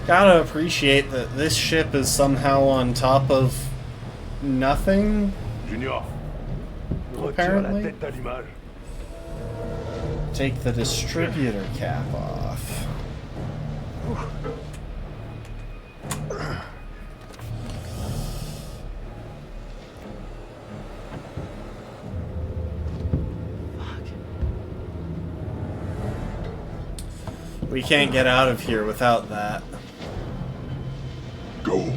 Gotta appreciate that this ship is somehow on top of nothing. Junior, apparently. retire la tête à l'image. Take the distributor cap off. We can't get out of here without that. Go.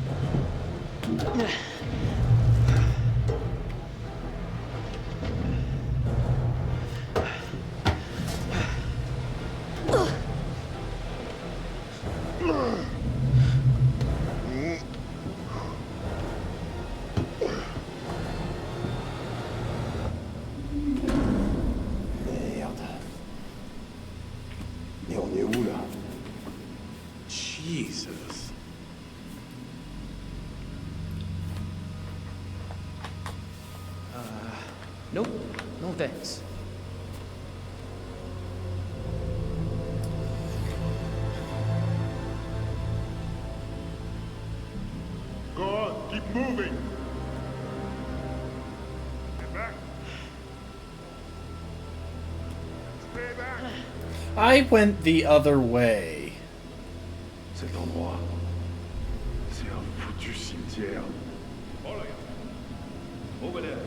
Mais on est où là? Jesus. Nope. No thanks. Go on, keep moving. Get back. Stay back. I went the other way. Cet endroit, c'est un foutu cimetière. Oh là, over there.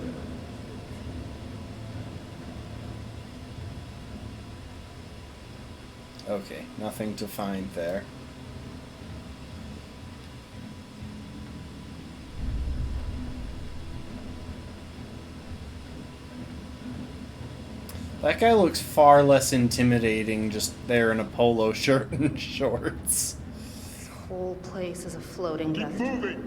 Okay, nothing to find there. That guy looks far less intimidating just there in a polo shirt and shorts. This whole place is a floating Keep death. moving.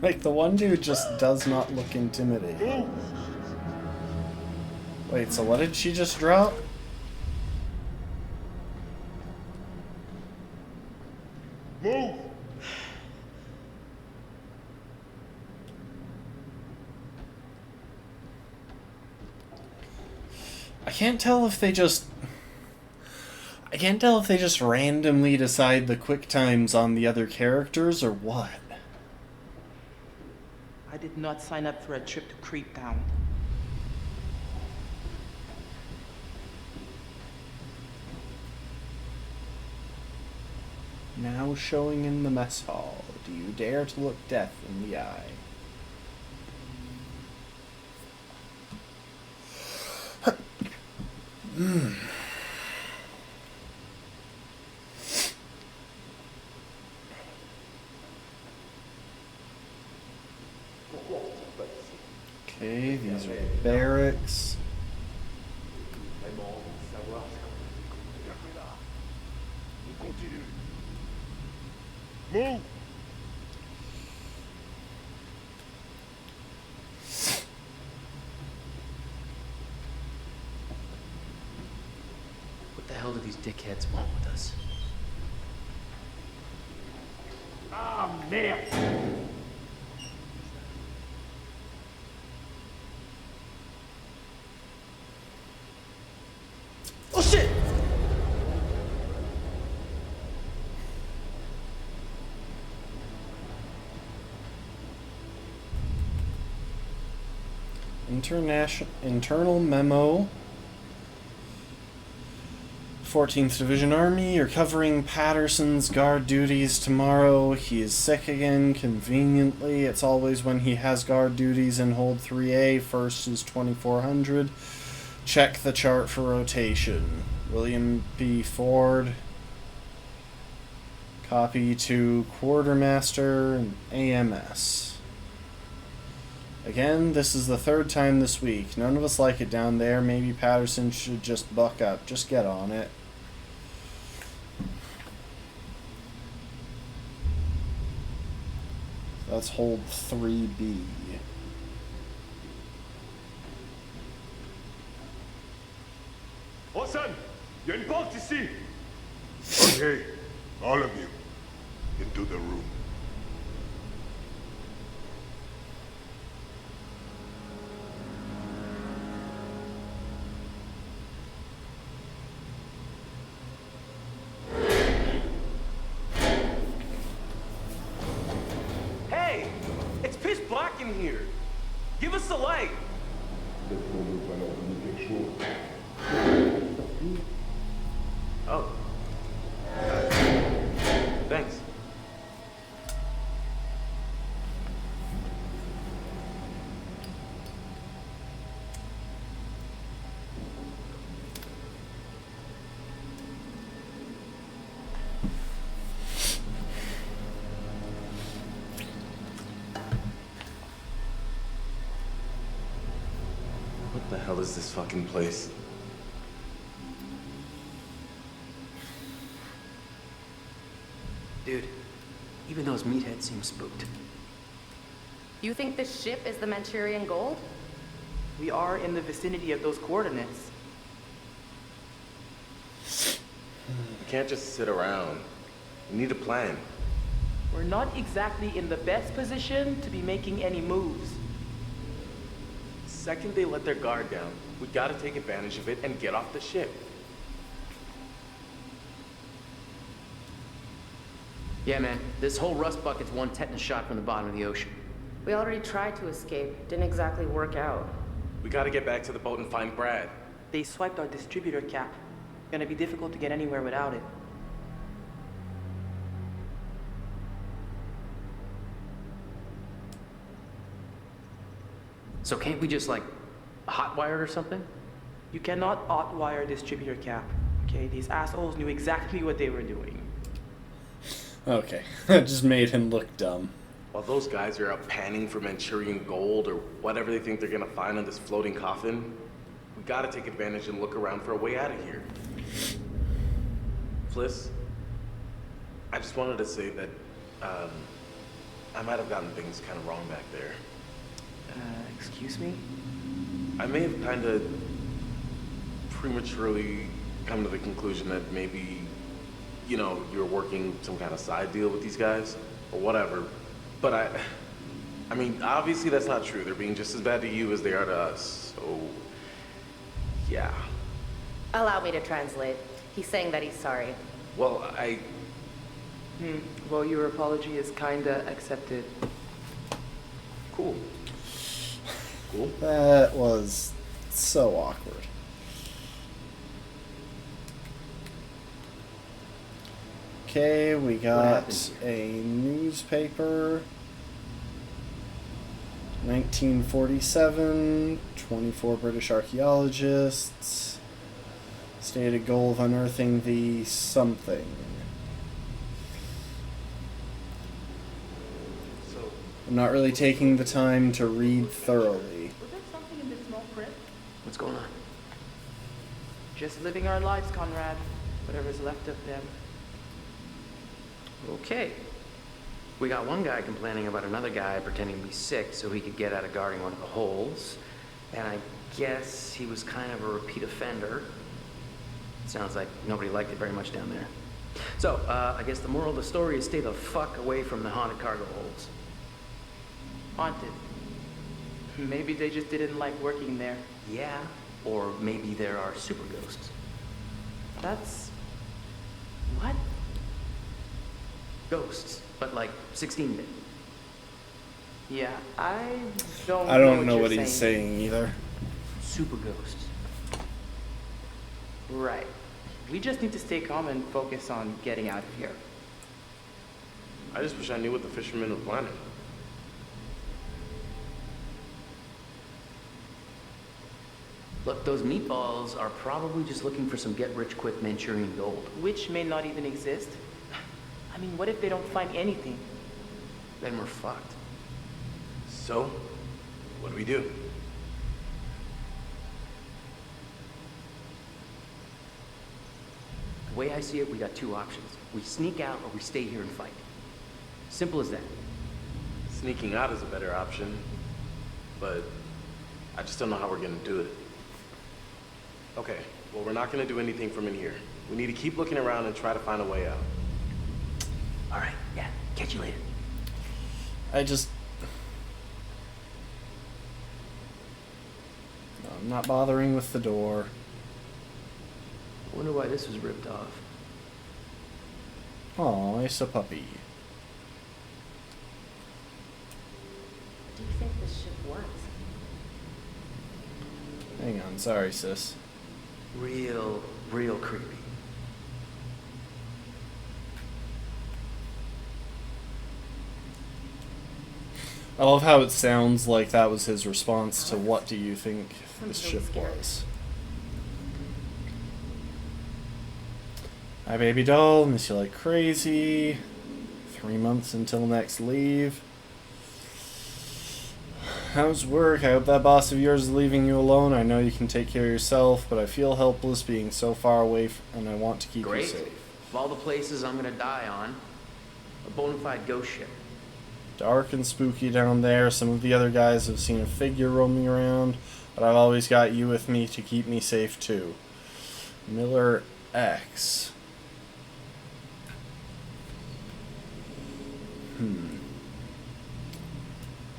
Like, the one dude just does not look intimidating. Wait, so what did she just drop? Move. can't tell if they just randomly decide the quick times on the other characters or what. I did not sign up for a trip to Creep Town. Now showing in the mess hall. Do you dare to look death in the eye? Okay, these are barracks. Move! What the hell do these dickheads want with us? Ah, merde! Oh shit! Internal memo. 14th Division Army, you're covering Patterson's guard duties tomorrow. He is sick again, conveniently. It's always when he has guard duties in Hold 3A. First is 2400. Check the chart for rotation. William P. Ford. Copy to Quartermaster and AMS. Again, this is the third time this week. None of us like it down there. Maybe Patterson should just buck up. Just get on it. Let's hold 3B. Hassan, il y a une porte ici. Okay, all of you, into the room. Hey! It's pitch black in here. Give us a light. Oh. Thanks. What the hell is this fucking place? Dude, even those meatheads seem spooked. You think this ship is the Manchurian gold? We are in the vicinity of those coordinates. We can't just sit around. We need a plan. We're not exactly in the best position to be making any moves. The second they let their guard down, we gotta take advantage of it and get off the ship. Yeah, man, this whole rust bucket's one tetanus shot from the bottom of the ocean. We already tried to escape. Didn't exactly work out. We gotta get back to the boat and find Brad. They swiped our distributor cap. Gonna be difficult to get anywhere without it. So can't we just, like, hotwire it or something? You cannot hotwire distributor cap, okay? These assholes knew exactly what they were doing. Okay, that just made him look dumb. While those guys are out panning for Manchurian gold or whatever they think they're gonna find on this floating coffin, we gotta take advantage and look around for a way out of here. Fliss, I just wanted to say that, I might have gotten things kind of wrong back there. Excuse me? I may have kind of prematurely come to the conclusion that maybe, you know, you're working some kind of side deal with these guys, or whatever. But I mean, obviously that's not true. They're being just as bad to you as they are to us, so, yeah. Allow me to translate. He's saying that he's sorry. Well, Well, your apology is kinda accepted. Cool. Cool. That was so awkward. Okay, we got a newspaper. 1947, 24 British archaeologists. Stated goal of unearthing the something. I'm not really taking the time to read thoroughly. Was there something in this small print? What's going on? Just living our lives, Conrad. Whatever's left of them. Okay. We got one guy complaining about another guy pretending to be sick so he could get out of guarding one of the holes. And I guess he was kind of a repeat offender. Sounds like nobody liked it very much down there. So, I guess the moral of the story is stay the fuck away from the haunted cargo holds. Haunted. Maybe they just didn't like working there. Yeah, or maybe there are super ghosts. That's... what? Ghosts, but like 16-bit. Yeah, I don't know what he's saying either. Super ghosts. Right. We just need to stay calm and focus on getting out of here. I just wish I knew what the fishermen were planning. Look, those meatballs are probably just looking for some get-rich-quick Manchurian gold. Which may not even exist. I mean, what if they don't find anything? Then we're fucked. So, what do we do? The way I see it, we got two options. We sneak out or we stay here and fight. Simple as that. Sneaking out is a better option, but I just don't know how we're gonna do it. Okay, well, we're not gonna do anything from in here. We need to keep looking around and try to find a way out. All right, yeah, catch you later. I'm not bothering with the door. I wonder why this was ripped off. Aw, it's a puppy. What do you think this ship was? Hang on, sorry, sis. Real creepy. I love how it sounds like that was his response to what do you think this ship was. Hi, baby doll. Miss you like crazy. 3 months until next leave. How's work? I hope that boss of yours is leaving you alone. I know you can take care of yourself, but I feel helpless being so far away and I want to keep you safe. Of all the places I'm gonna die on, a bona fide ghost ship. Dark and spooky down there. Some of the other guys have seen a figure roaming around, but I've always got you with me to keep me safe too. Miller X.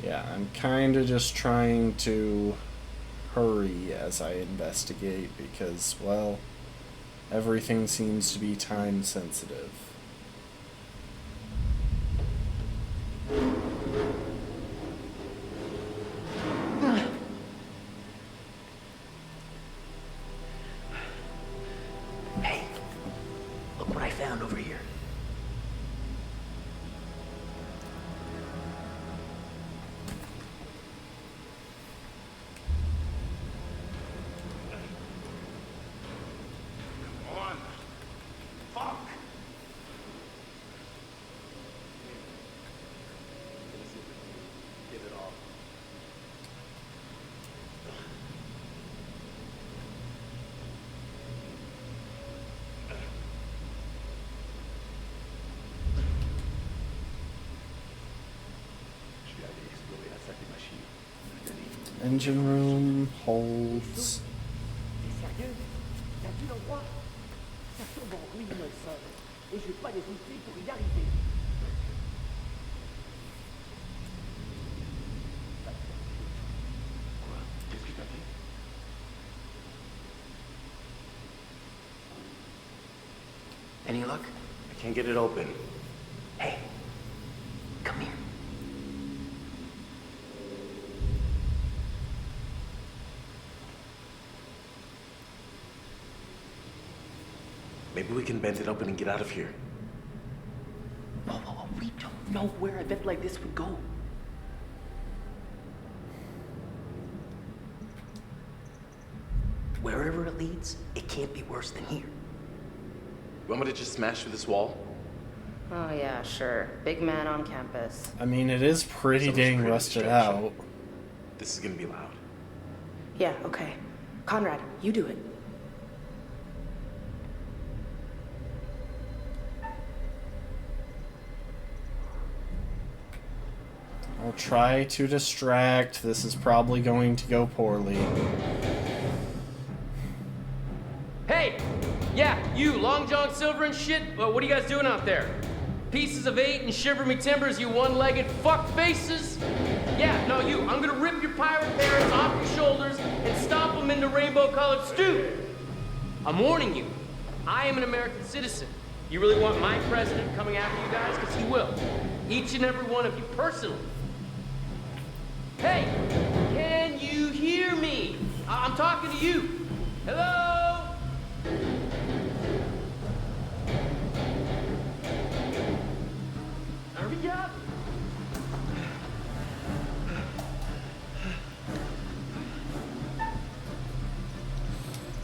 Yeah, I'm kind of just trying to hurry as I investigate because, well, everything seems to be time sensitive. Hey, look what I found over here. Engine room holds. T'es sérieux? T'as vu l'endroit? Ça tombe en ruine au sol. Et j'ai pas les outils pour y arriver. Qu'est-ce que t'as fait? Any luck? I can't get it open. Hey, come here. Maybe we can bend it open and get out of here. Whoa, we don't know where a vent like this would go. Wherever it leads, it can't be worse than here. You want me to just smash through this wall? Oh yeah, sure. Big man on campus. I mean, it is pretty dang rusted out. This is gonna be loud. Yeah, okay. Conrad, you do it. I'll try to distract. This is probably going to go poorly. Hey! Yeah, you, Long John Silver and shit, what are you guys doing out there? Pieces of 8 and shiver me timbers, you one-legged fuck faces? Yeah, no, you, I'm gonna rip your pirate parents off your shoulders and stomp them into rainbow-colored stew. I'm warning you, I am an American citizen. You really want my president coming after you guys? Because he will. Each and every one of you personally. Hey, can you hear me? I'm talking to you. Hello? Hurry up.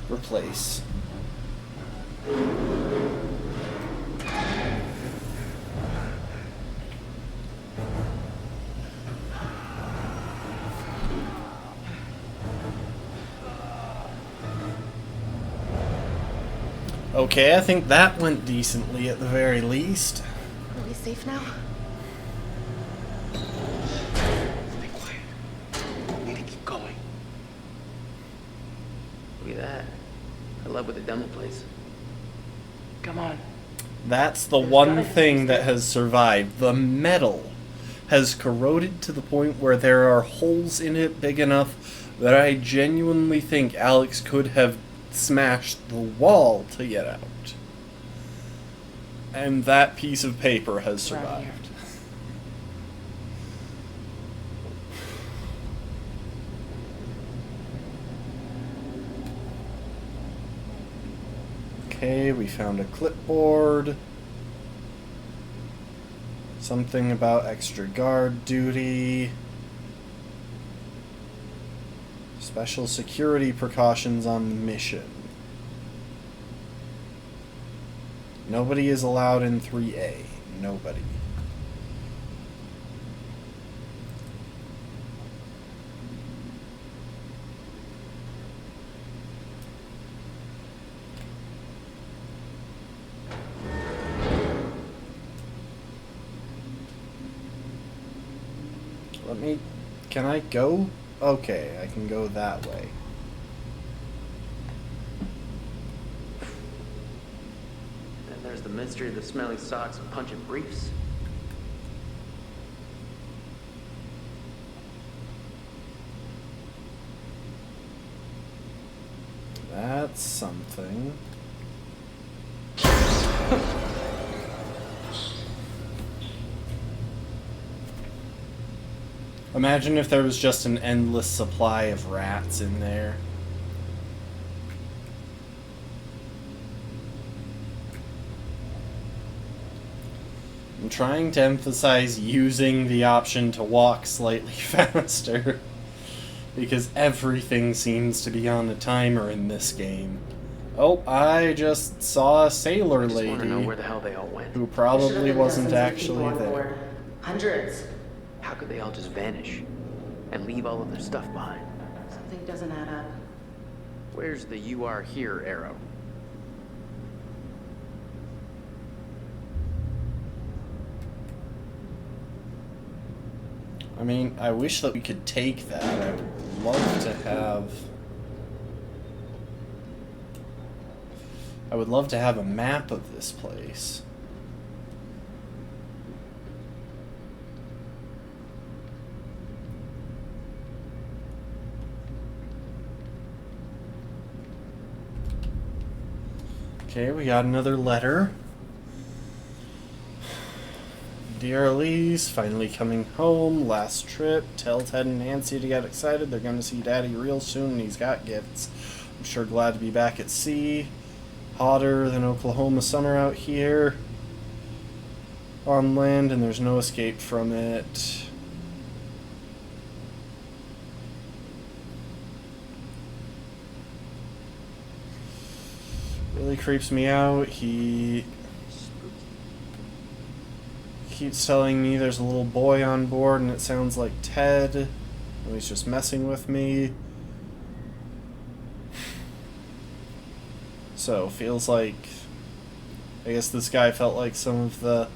Replace. Okay, I think that went decently at the very least. Are we safe now? Stay quiet. We need to keep going. Look at that. I love what they've done with the place. Come on. That's the one thing that has survived. The metal has corroded to the point where there are holes in it big enough that I genuinely think Alex could have smashed the wall to get out. And that piece of paper has survived. Okay, we found a clipboard. Something about extra guard duty. Special security precautions on the mission. Nobody is allowed in 3A. Nobody. Can I go? Okay, I can go that way. And there's the mystery of the smelly socks and pungent briefs. That's something. Imagine if there was just an endless supply of rats in there. I'm trying to emphasize using the option to walk slightly faster, because everything seems to be on a timer in this game. Oh, I just saw a sailor lady. I just want to know where the hell they all went. Who probably wasn't actually there. Hundreds. How could they all just vanish and leave all of their stuff behind? Something doesn't add up. Where's the "you are here" arrow? I mean, I wish that we could take that. I would love to have... I would love to have a map of this place. Okay, we got another letter. Dear Elise, finally coming home. Last trip. Tell Ted and Nancy to get excited. They're going to see Daddy real soon and he's got gifts. I'm sure glad to be back at sea. Hotter than Oklahoma summer out here. On land and there's no escape from it. Really creeps me out. He keeps telling me there's a little boy on board and it sounds like Ted. And he's just messing with me. So, feels like... I guess this guy felt like some of the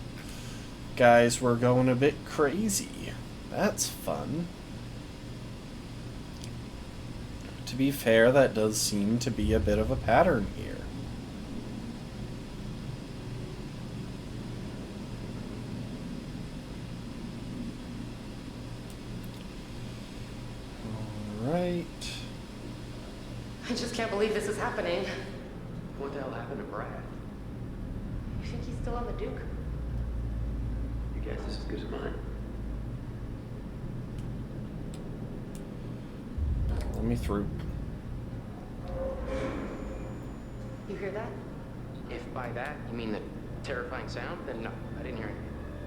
guys were going a bit crazy. That's fun. To be fair, that does seem to be a bit of a pattern here. Alright. I just can't believe this is happening. What the hell happened to Brad? You think he's still on the Duke? Your guess is as good as mine. Let me through. You hear that? If by that you mean the terrifying sound, then no, I didn't hear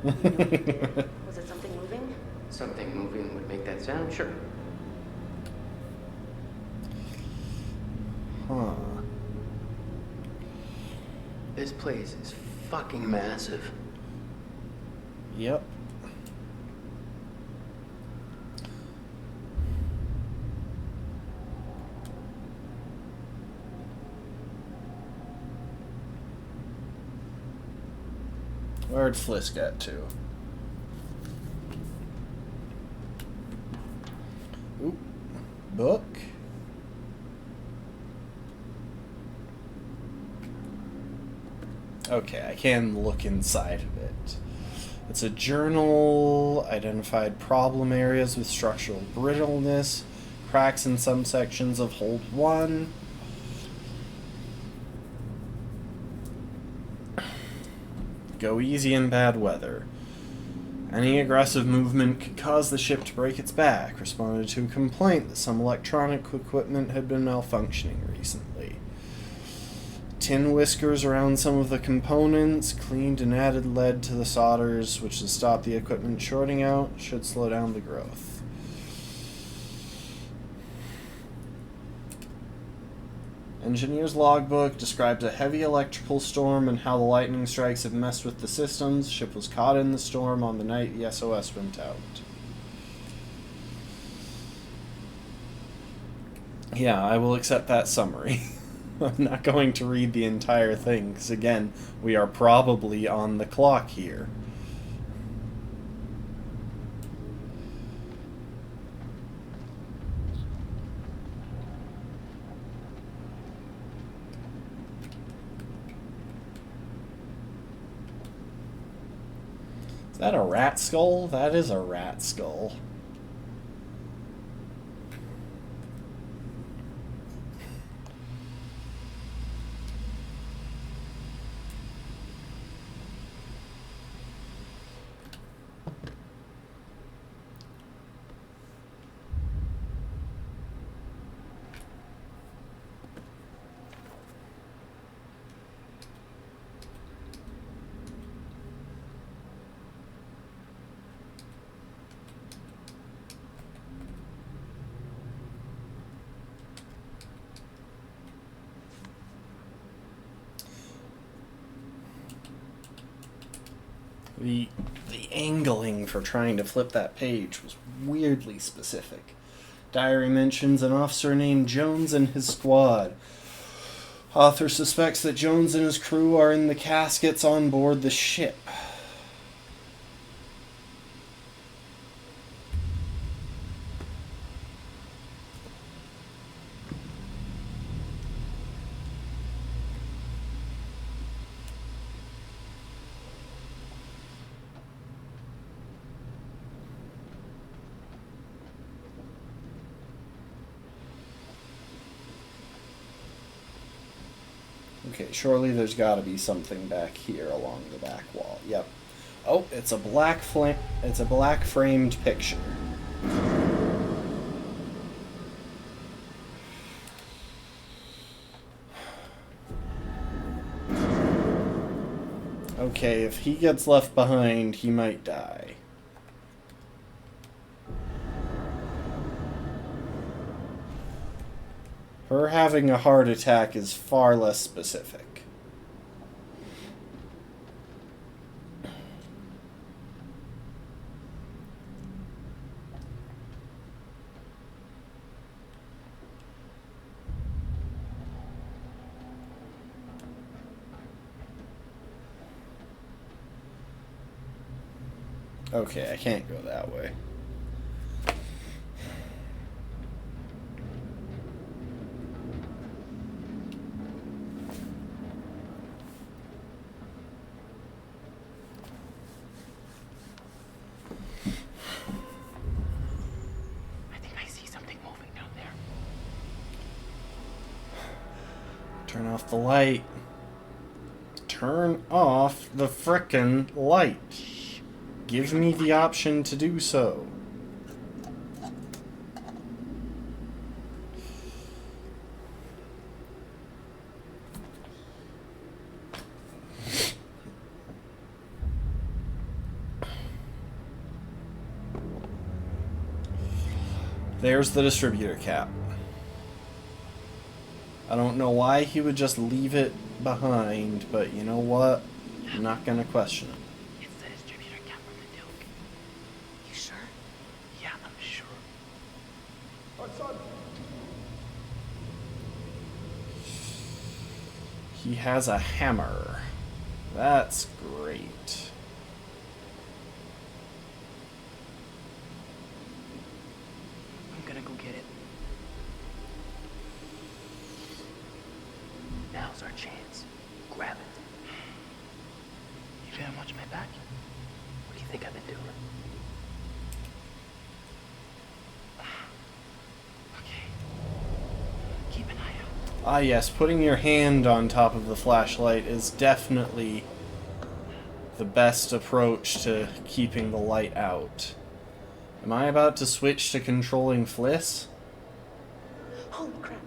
You know what you did? Was it something moving? Something moving would make that sound, sure. Huh. This place is fucking massive. Yep. Where'd Fliss get to? Oop. Book. Okay, I can look inside of it. It's a journal, identified problem areas with structural brittleness, cracks in some sections of hold 1. Go easy in bad weather. Any aggressive movement could cause the ship to break its back. Responded to a complaint that some electronic equipment had been malfunctioning recently. Tin whiskers around some of the components, cleaned and added lead to the solders, which has stopped the equipment shorting out, should slow down the growth. Engineer's logbook describes a heavy electrical storm and how the lightning strikes have messed with the systems. Ship was caught in the storm on the night the SOS went out. Yeah, I will accept that summary. I'm not going to read the entire thing, because again, we are probably on the clock here. Is that a rat skull? That is a rat skull. The angling for trying to flip that page was weirdly specific. Diary mentions an officer named Jones and his squad. Author suspects that Jones and his crew are in the caskets on board the ship. Okay, surely there's got to be something back here along the back wall. Yep. Oh, it's a black framed picture. Okay, if he gets left behind, he might die. Her having a heart attack is far less specific. Okay, I can't go that way. I think I see something moving down there. Turn off the light. Turn off the frickin' light. Give me the option to do so. There's the distributor cap. I don't know why he would just leave it behind, but you know what? I'm not gonna question it. It's the distributor cap from the Duke. You sure? Yeah, I'm sure. He has a hammer. That's great. I'm gonna go get it. Now's our chance. Grab it. You didn't watch my back? What do you think I've been doing? Okay. Keep an eye out. Ah yes, putting your hand on top of the flashlight is definitely the best approach to keeping the light out. Am I about to switch to controlling Fliss? Holy crap.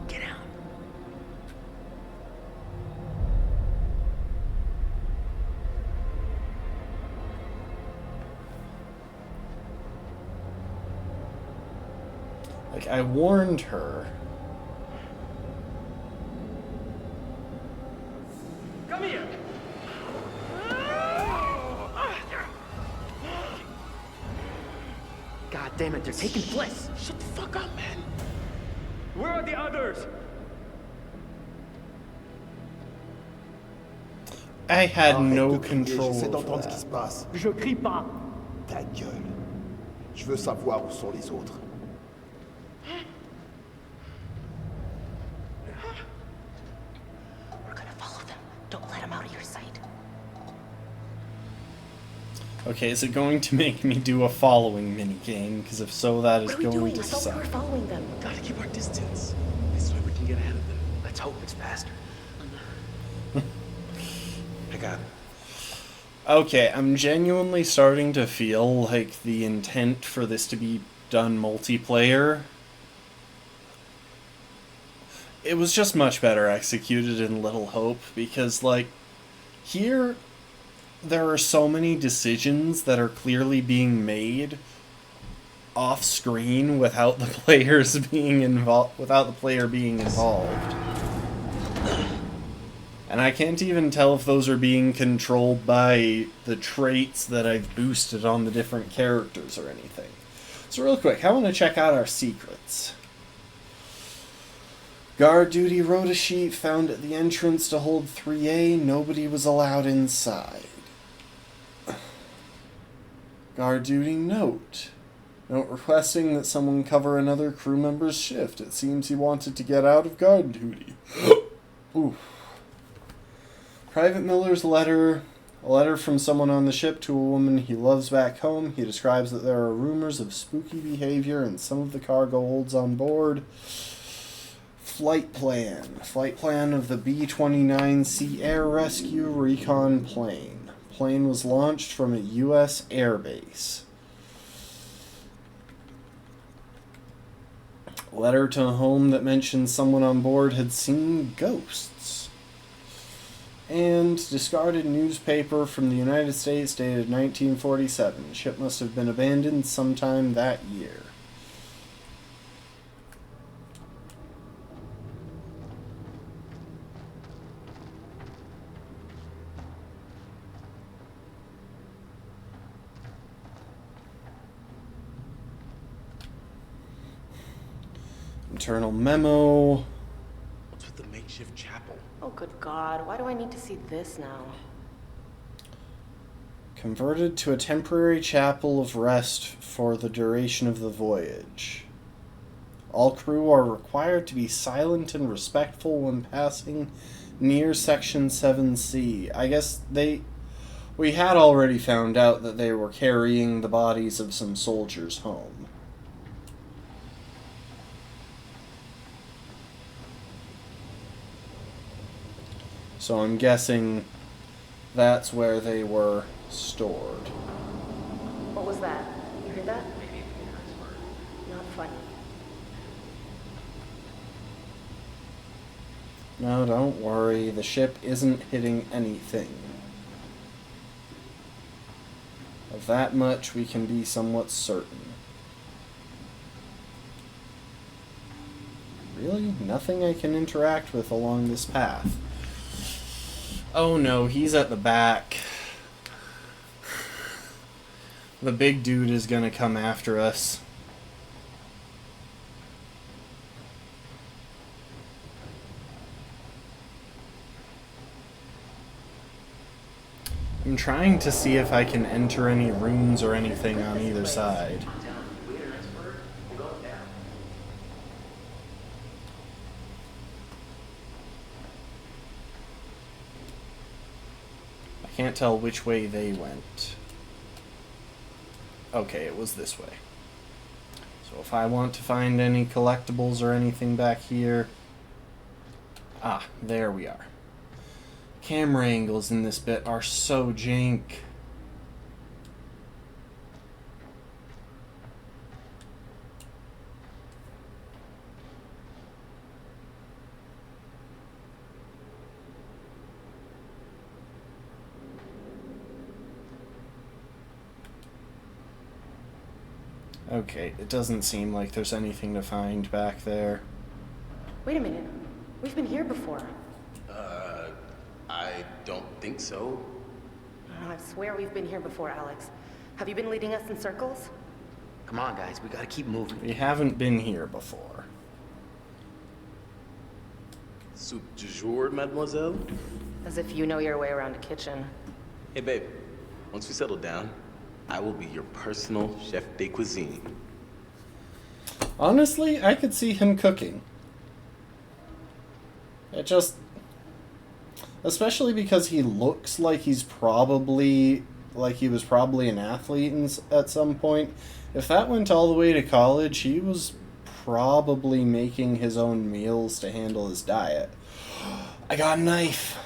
Get out. Like, I warned her. Come here! God damn it, they're taking Fliss. Shut the fuck up, man. Where are the others? I had Arrête no de crier, control j'essaie of d'entendre ce qui that. se passe. Je crie pas. Ta gueule. Je veux savoir où sont les autres. We're gonna follow them. Don't let them out of your sight. Okay, is it going to make me do a following minigame? Because if so, that is What are we going doing? to I thought we suck. were following them. Gotta keep our distance. This way we can get ahead of them. Let's hope it's faster. I got it. Okay, I'm genuinely starting to feel like the intent for this to be done multiplayer, it was just much better executed in Little Hope, because, like, here, there are so many decisions that are clearly being made off screen without the players being involved, without the player being involved. And I can't even tell if those are being controlled by the traits that I've boosted on the different characters or anything. So real quick, I want to check out our secrets. Guard duty rota sheet found at the entrance to hold 3A. Nobody was allowed inside. Guard duty note. Note requesting that someone cover another crew member's shift. It seems he wanted to get out of guard duty. Oof. Private Miller's letter A letter from someone on the ship to a woman he loves back home. He describes that there are rumors of spooky behavior in some of the cargo holds on board. Flight plan. Flight plan of the B-29C Air Rescue Recon plane. Plane was launched from a U.S. air base. Letter to home that mentions someone on board had seen ghosts. And discarded newspaper from the United States dated 1947. Ship must have been abandoned sometime that year. Internal memo. What's with the makeshift chapel? Oh, good God. Why do I need to see this now? Converted to a temporary chapel of rest for the duration of the voyage. All crew are required to be silent and respectful when passing near Section 7C. I guess we had already found out that they were carrying the bodies of some soldiers home. So I'm guessing that's where they were stored. What was that? You heard that? Not funny. No, don't worry. The ship isn't hitting anything. Of that much we can be somewhat certain. Really? Nothing I can interact with along this path. Oh no, he's at the back. The big dude is gonna come after us. I'm trying to see if I can enter any rooms or anything on either side. I can't tell which way they went. Okay, it was this way. So if I want to find any collectibles or anything back here... Ah, there we are. Camera angles in this bit are so jank. Okay, it doesn't seem like there's anything to find back there. Wait a minute. We've been here before. I don't think so. I swear we've been here before, Alex. Have you been leading us in circles? Come on, guys. We gotta keep moving. We haven't been here before. Soup du jour, mademoiselle? As if you know your way around a kitchen. Hey, babe. Once we settle down, I will be your personal chef de cuisine. Honestly, I could see him cooking. It just... Especially because he looks like he's probably... Like he was probably an athlete at some point. If that went all the way to college, he was probably making his own meals to handle his diet. I got a knife!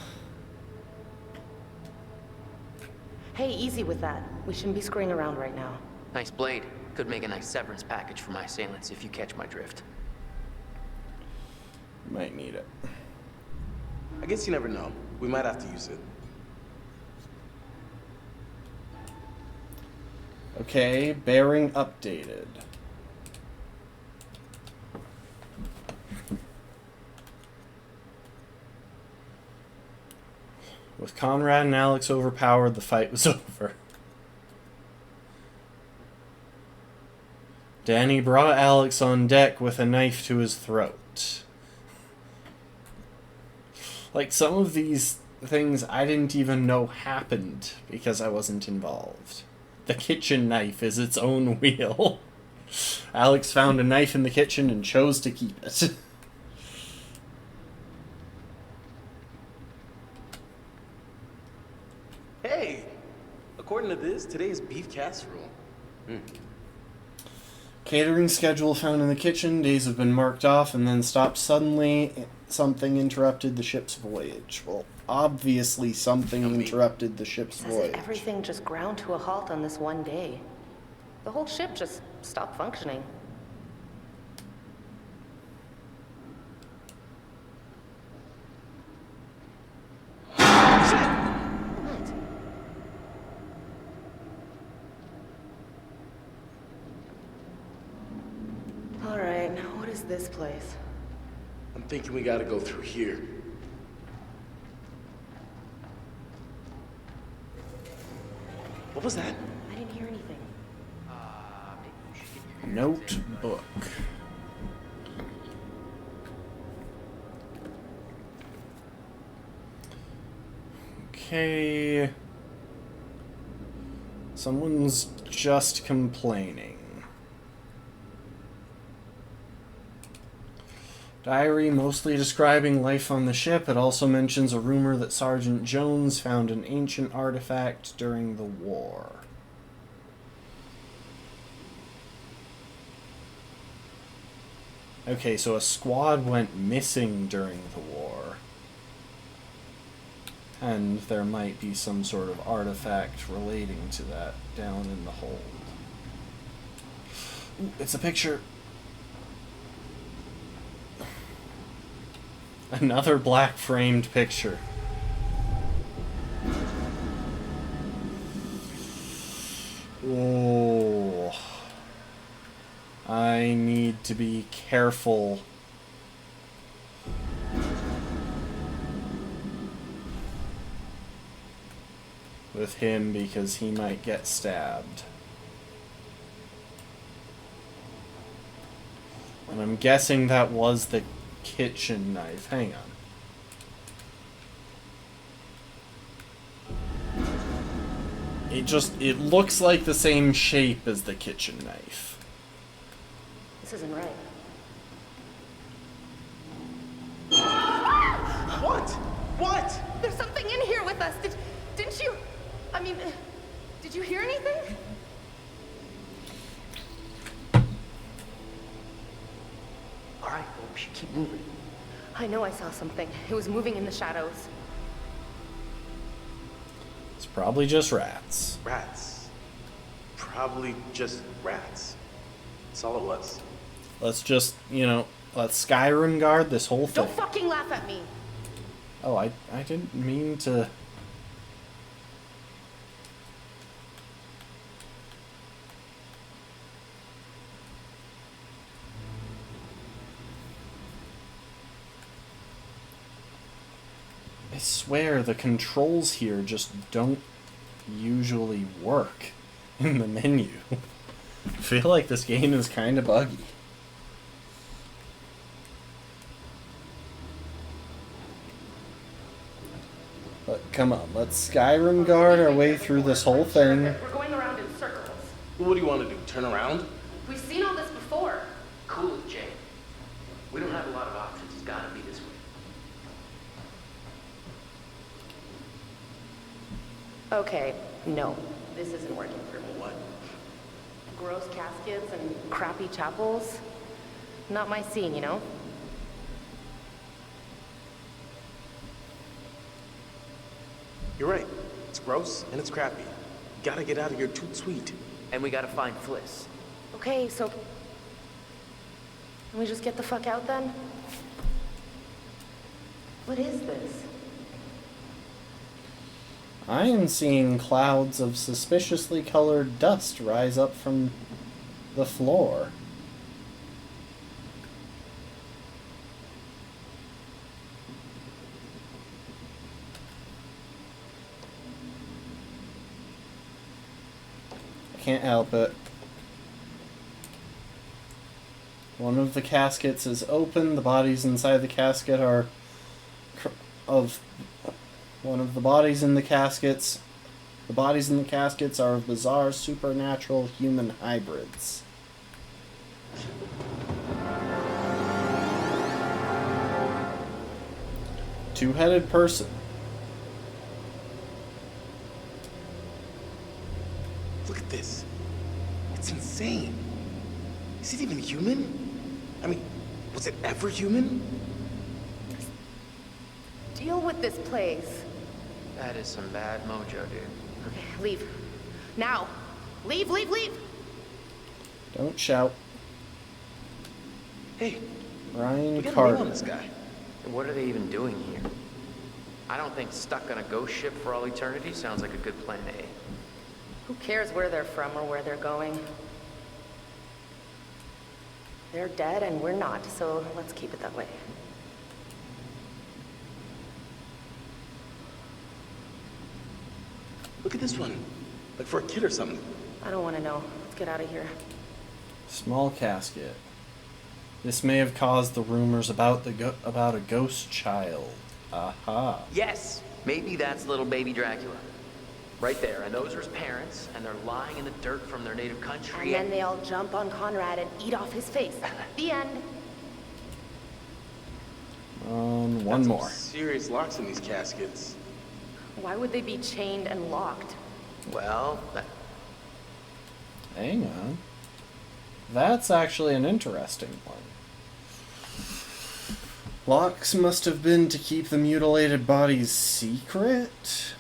Hey, easy with that. We shouldn't be screwing around right now. Nice blade. Could make a nice severance package for my assailants if you catch my drift. Might need it. I guess you never know. We might have to use it. Okay, bearing updated. With Conrad and Alex overpowered, the fight was over. Danny brought Alex on deck with a knife to his throat. Like, some of these things I didn't even know happened because I wasn't involved. The kitchen knife is its own wheel. Alex found a knife in the kitchen and chose to keep it. Hey, this? Today is beef casserole. Catering schedule found in the kitchen. Days have been marked off and then stopped suddenly. Something interrupted the ship's voyage. Well, obviously something interrupted the ship's voyage. Everything just ground to a halt on this one day. The whole ship just stopped functioning. All right, what is this place? I'm thinking we gotta go through here. What was that? I didn't hear anything. Notebook. Okay. Someone's just complaining. Diary mostly describing life on the ship. It also mentions a rumor that Sergeant Jones found an ancient artifact during the war. Okay, so a squad went missing during the war. And there might be some sort of artifact relating to that down in the hold. Ooh, it's a picture. Another black framed picture. Oh. I need to be careful. With him because he might get stabbed. And I'm guessing that was the kitchen knife. Hang on. It looks like the same shape as the kitchen knife. This isn't right. What? What? There's something in here with us. Didn't you? I mean, did you hear anything? All right, well, we should keep moving. I know I saw something. It was moving in the shadows. It's probably just rats. Rats. Probably just rats. That's all it was. Let's just, let's Skyrim guard this whole thing. Don't fucking laugh at me. Oh, I didn't mean to. I swear the controls here just don't usually work in the menu. I feel like this game is kind of buggy. But come on, let's Skyrim guard our way through this whole thing. We're going around in circles. What do you want to do? Turn around? We've seen all this before. Cool it, Jay. We don't have a lot of options. It's gotta be this way. Okay, no. This isn't working for me. What? Gross caskets and crappy chapels. Not my scene, you know? You're right. It's gross and it's crappy. Gotta get out of here toot sweet. And we gotta find Fliss. Okay, so... Can we just get the fuck out then? What is this? I am seeing clouds of suspiciously colored dust rise up from the floor. I can't help it. One of the caskets is open. The bodies inside the casket are one of the bodies in the caskets. The bodies in the caskets are of bizarre supernatural human hybrids. Two-headed person. at this. It's insane. Is it even human? I mean, was it ever human? Deal with this place. That is some bad mojo, dude. Okay, leave. Now. Leave, leave, leave! Don't shout. Hey, Ryan we got a Carter. name on this guy. What are they even doing here? I don't think stuck on a ghost ship for all eternity sounds like a good plan A. Who cares where they're from or where they're going? They're dead and we're not, so let's keep it that way. Look at this one. Like for a kid or something. I don't want to know. Let's get out of here. Small casket. This may have caused the rumors about about a ghost child. Aha. Yes, maybe that's little baby Dracula. Right there, and those are his parents, and they're lying in the dirt from their native country. And then they all jump on Conrad and eat off his face. The end. One more. Serious locks in these caskets. Why would they be chained and locked? Well, Hang on. That's actually an interesting one. Locks must have been to keep the mutilated bodies secret?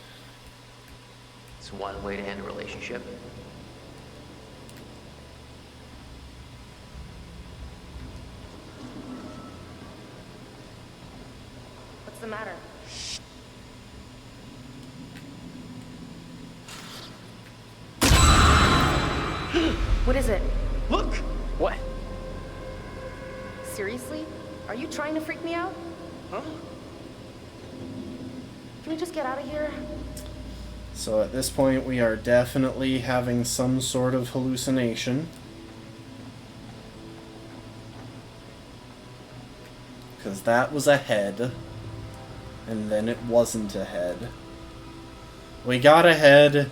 it's one way to end a relationship. What's the matter? What is it? Look! What? Seriously? Are you trying to freak me out? Huh? Can we just get out of here? So at this point we are definitely having some sort of hallucination. Because that was a head. And then it wasn't a head. We got a head.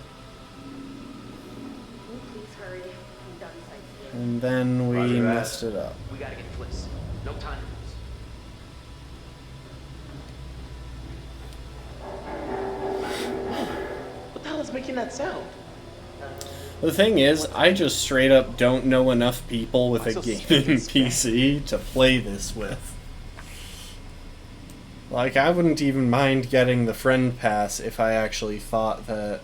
And then we messed it up. We gotta get Fliss. No time to lose. What the hell is making that sound? The thing is, I just straight up don't know enough people with a gaming PC to play this with. Like, I wouldn't even mind getting the friend pass if I actually thought that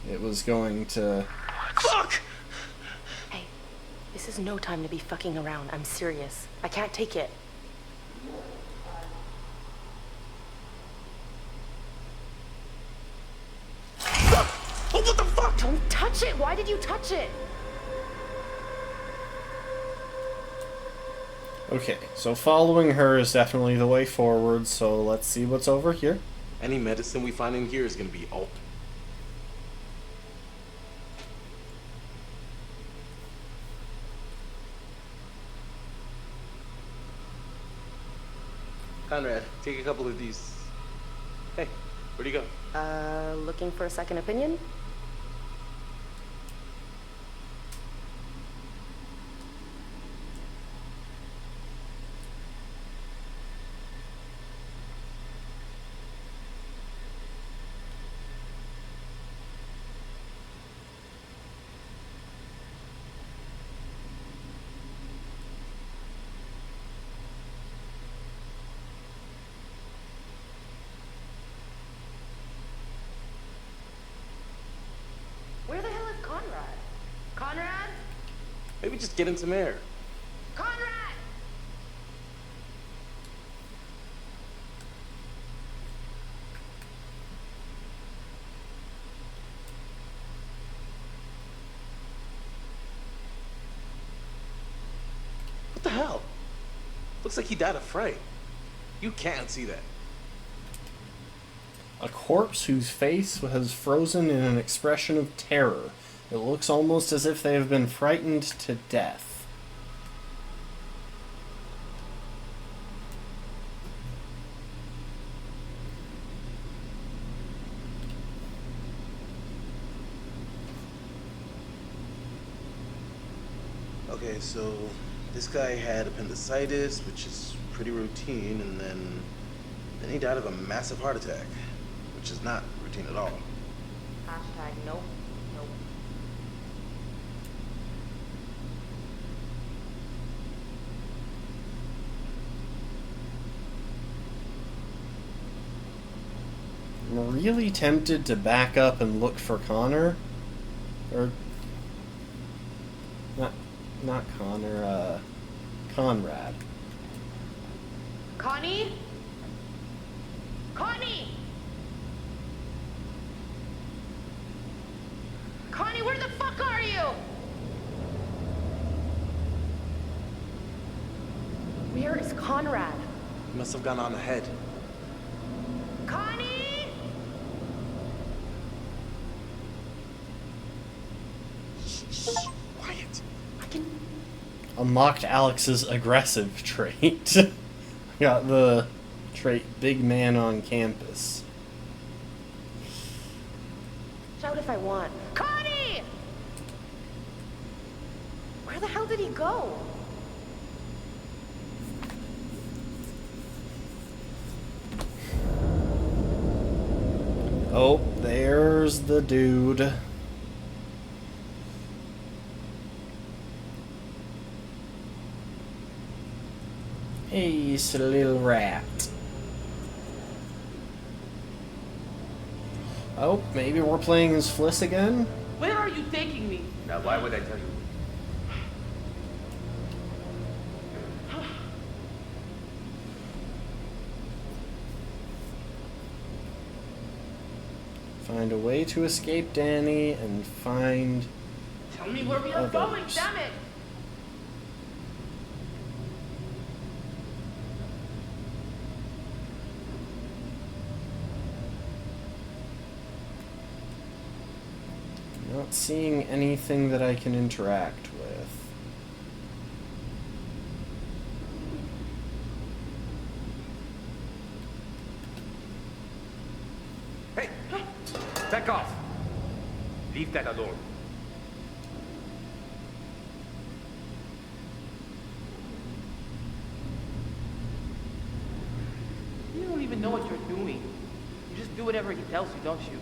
it was going to... Fuck! Hey, this is no time to be fucking around. I'm serious. I can't take it. Oh, what the fuck? Don't touch it! Why did you touch it? Okay, so following her is definitely the way forward, so let's see what's over here. Any medicine we find in here is gonna be all... Conrad, take a couple of these. Hey, where'd you go? Looking for a second opinion? Where the hell is Conrad? Conrad? Maybe just get in some air. Conrad! What the hell? Looks like he died of fright. You can't see that. A corpse whose face has frozen in an expression of terror. It looks almost as if they have been frightened to death. Okay, so this guy had appendicitis, which is pretty routine, and then he died of a massive heart attack, which is not routine. quarantine at all. Hashtag nope. Nope. I'm really tempted to back up and look for Connor. Or not Connor, Conrad. Connie? Connie! Connie, where the fuck are you? Where is Conrad? He must have gone on ahead. Connie! Shh, quiet. Unlocked Alex's aggressive trait. Got the trait big man on campus. Shout if I want. Connie! Where the hell did he go? Oh, there's the dude. Hey, it's a little rat. Oh, maybe we're playing as Fliss again? Where are you taking me? Now, why would I tell you? Find a way to escape Danny and find... Tell me where we are going, damn it! Not seeing anything that I can interact with. Hey! Back off! Leave that alone. You don't even know what you're doing. You just do whatever he tells you, don't you?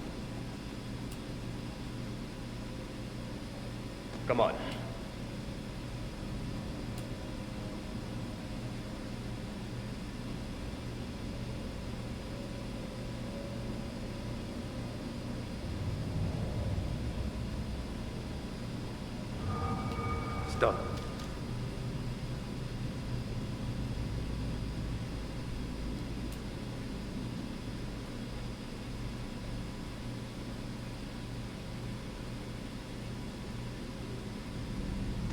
Come on. Stop.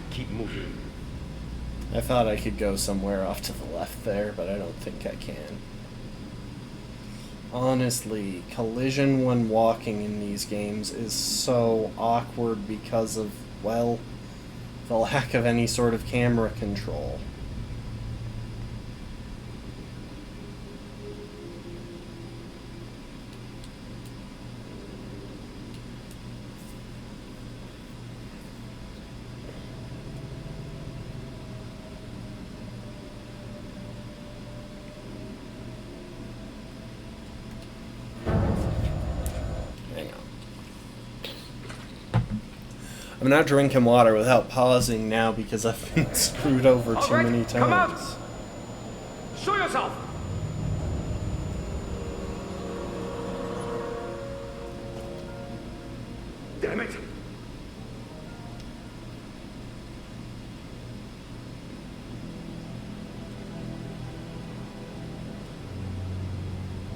Keep moving. I thought I could go somewhere off to the left there, but I don't think I can. Honestly, collision when walking in these games is so awkward because of, well, the lack of any sort of camera control. I'm not drinking water without pausing now because I've been screwed over too many times. Come out! Show yourself! Damn it!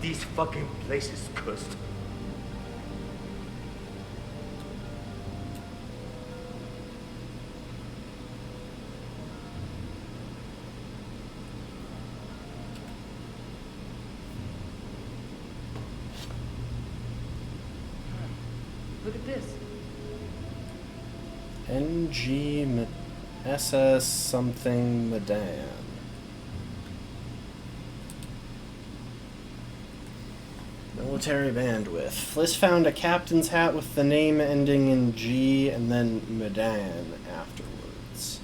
This fucking place is cursed. Look at this. NG SS something Medan. Military bandwidth. Fliss found a captain's hat with the name ending in G and then Medan afterwards.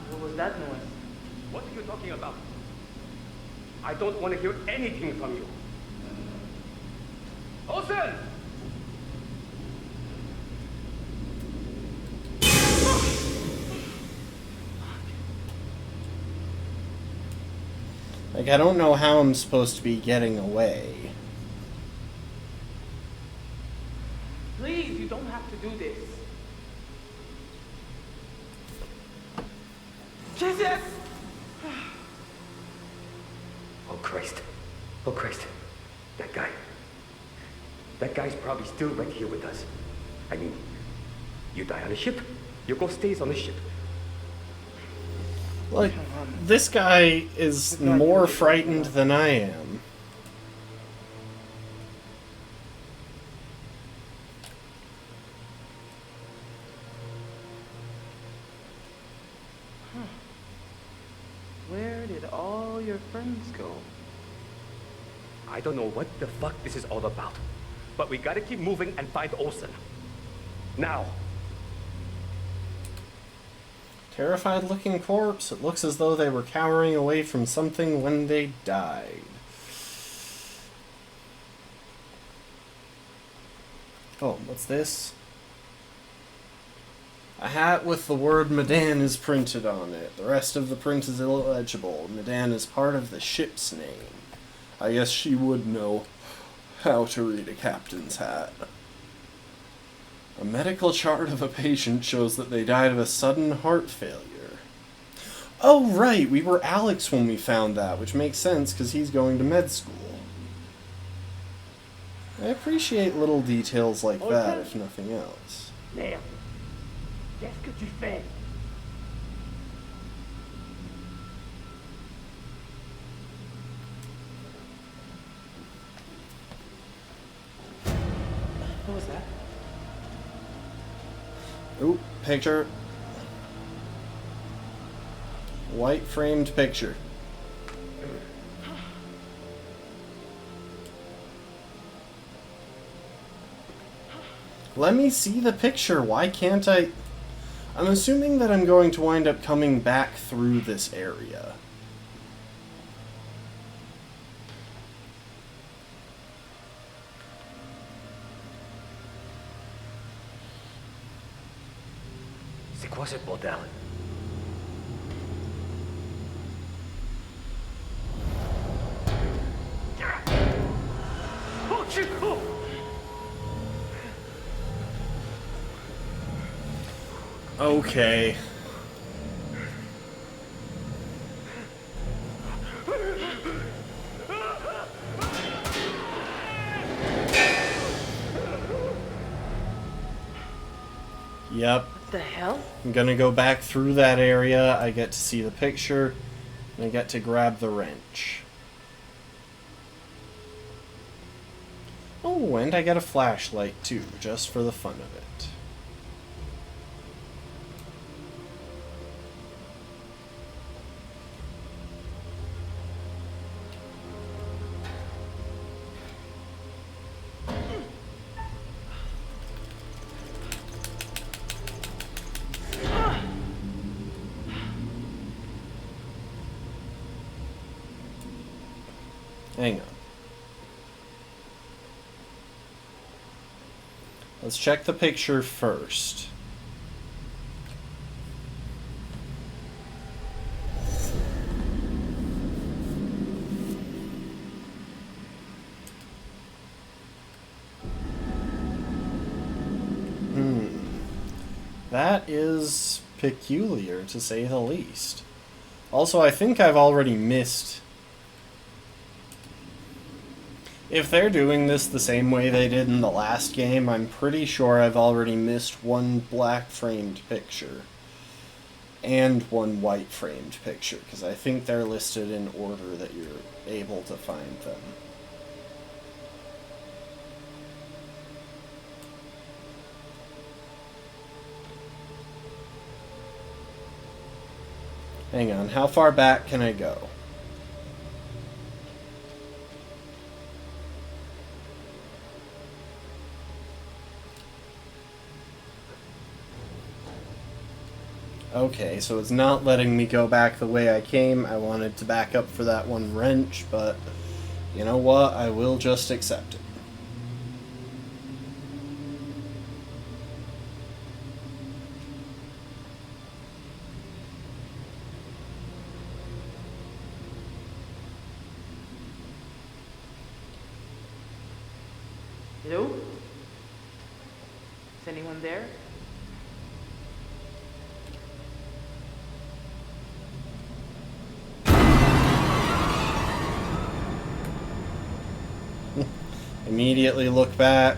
What was that What are you talking about? I don't want to hear anything from you. Olsen! Like, I don't know how I'm supposed to be getting away. Please, you don't have to do this. Jesus! Oh, Christ. Oh, Christ. That guy. That guy's probably still right here with us. I mean, you die on the ship, your ghost stays on the ship. Like, this guy is more frightened than I am. Where did all your friends go? I don't know what the fuck this is all about, but we gotta keep moving and find Olsen. Now. Terrified looking corpse. It looks as though they were cowering away from something when they died. Oh, what's this? A hat with the word Medan is printed on it. The rest of the print is illegible. Medan is part of the ship's name. I guess she would know how to read a captain's hat. A medical chart of a patient shows that they died of a sudden heart failure. Oh, right, we were Alex when we found that, which makes sense because he's going to med school. I appreciate little details like that, if nothing else. Merde. Qu'est-ce que tu fais? What was that? Ooh, picture. White framed picture. Let me see the picture. Why can't I? I'm assuming that I'm going to wind up coming back through this area. C'est quoi ce bordel? Oh, shit! Oh! Okay. Yep. What the hell? I'm gonna go back through that area. I get to see the picture, and I get to grab the wrench. Oh, and I get a flashlight too, just for the fun of it. Hang on. Let's check the picture first. That is peculiar, to say the least. Also, I think I've already missed... If they're doing this the same way they did in the last game, I'm pretty sure I've already missed one black framed picture. And one white framed picture, because I think they're listed in order that you're able to find them. Hang on, how far back can I go? Okay, so it's not letting me go back the way I came. I wanted to back up for that one wrench, but you know what? I will just accept it. Hello? Is anyone there? Immediately look back.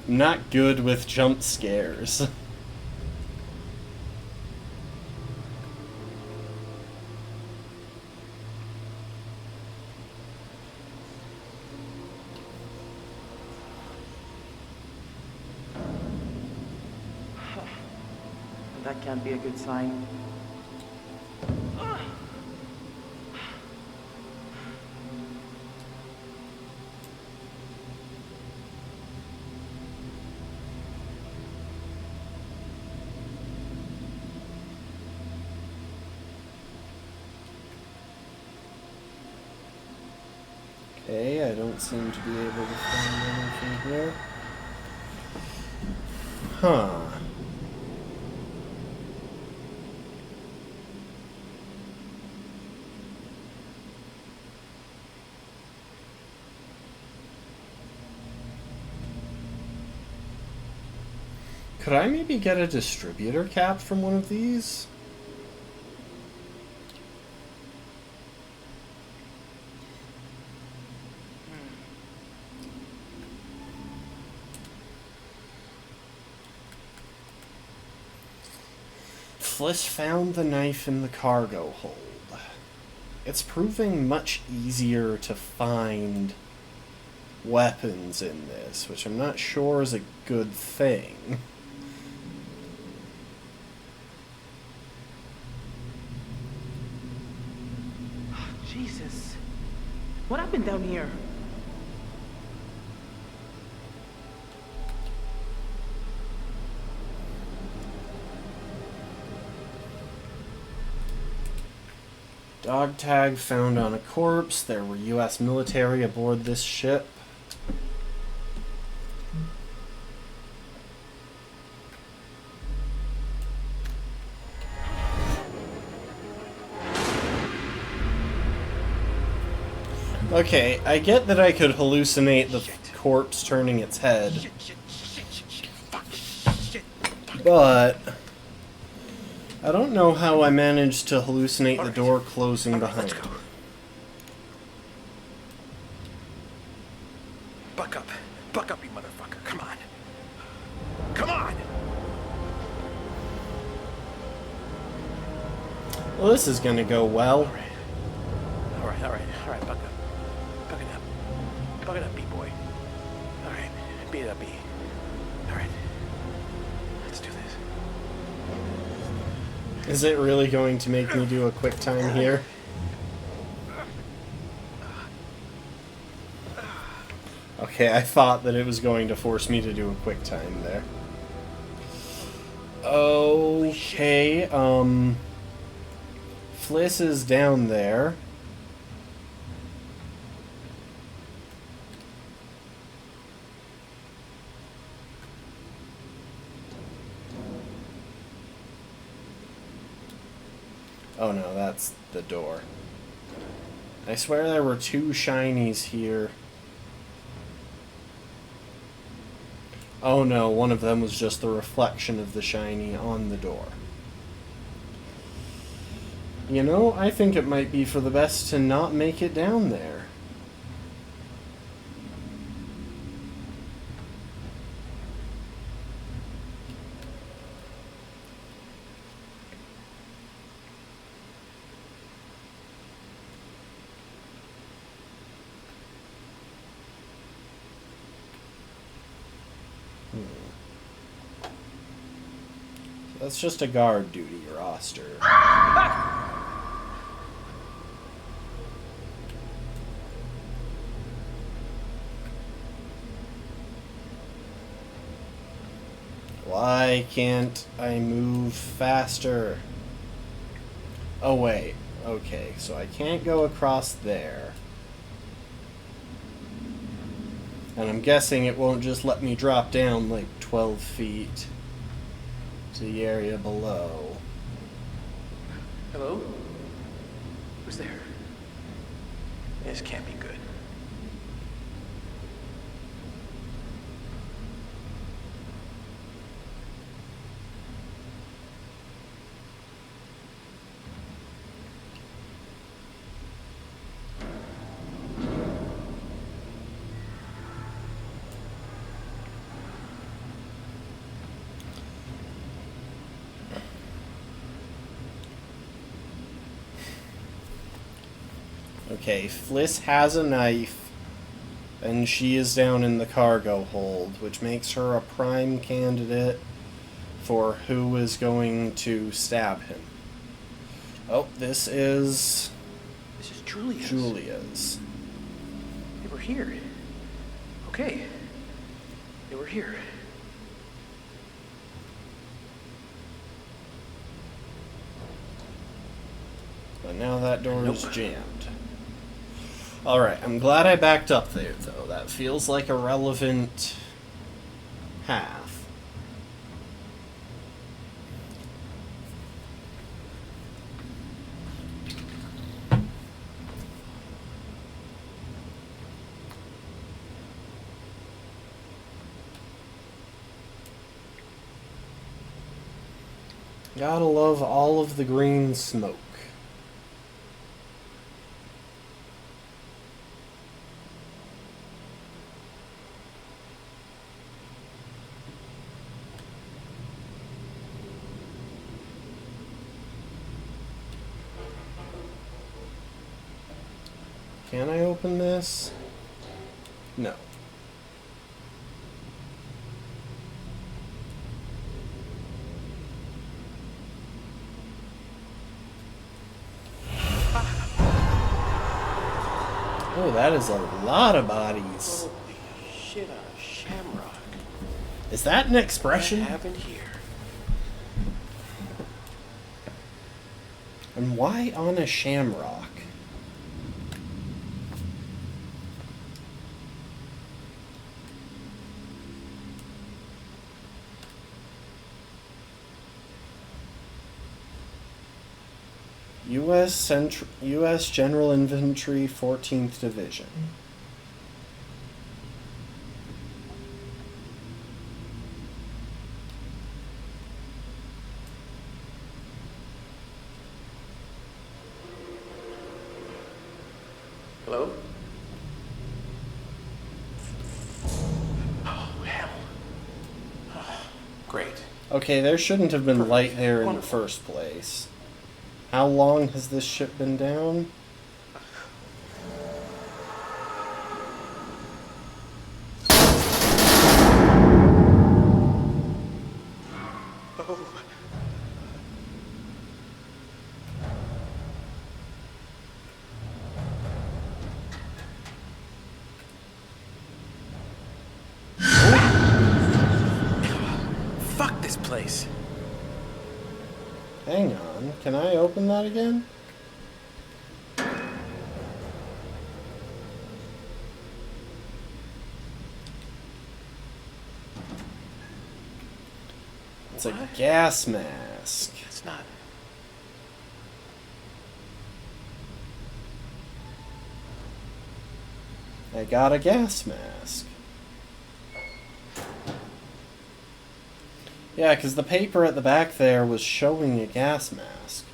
I'm not good with jump scares. That can't be a good sign. Okay, I don't seem to be able to find anything here. Huh. Could I maybe get a distributor cap from one of these? Fliss found the knife in the cargo hold. It's proving much easier to find weapons in this, which I'm not sure is a good thing. Jesus. What happened down here? Dog tag found on a corpse. There were U.S. military aboard this ship. Okay, I get that I could hallucinate the corpse turning its head. But I don't know how I managed to hallucinate the door closing behind me. Buck up, you motherfucker. Come on. Come on! Well, this is gonna go well. All right, buck up. Buck it up, B-boy. All right, beat it up, B. All right, let's do this. Is it really going to make me do a quick time here? Okay, I thought that it was going to force me to do a quick time there. Okay, Fliss is down there. Oh no, that's the door. I swear there were two shinies here. Oh no, one of them was just the reflection of the shiny on the door. You know, I think it might be for the best to not make it down there. That's just a guard duty roster. Why can't I move faster? Oh, wait. Okay, so I can't go across there. And I'm guessing it won't just let me drop down like 12 feet to the area below. Hello? Who's there? This can't be good. Okay, Fliss has a knife, and she is down in the cargo hold, which makes her a prime candidate for who is going to stab him. Oh, this is Julia's. Julia's. They were here. Okay. They were here. But now that door is jammed. Alright, I'm glad I backed up there, though. That feels like a relevant path. Gotta love all of the green smoke. Can I open this? No. Oh, that is a lot of bodies. Holy shit on a shamrock. Is that an expression? What happened here? And why on a shamrock? U.S. General Infantry 14th Division. Hello? Oh, hell. Great. Okay, there shouldn't have been light there in the first place. How long has this ship been down? Fuck this place. Hang on, can I open that again? It's a gas mask. It's not. I got a gas mask. Yeah, because the paper at the back there was showing a gas mask.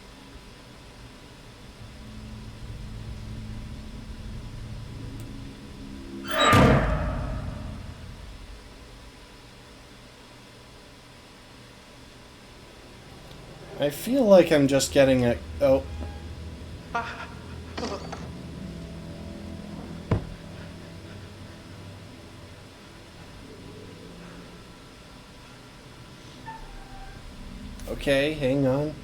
I feel like I'm just getting a... Oh. Okay, hang on.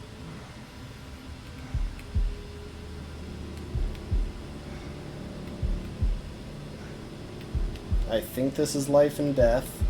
I think this is life and death.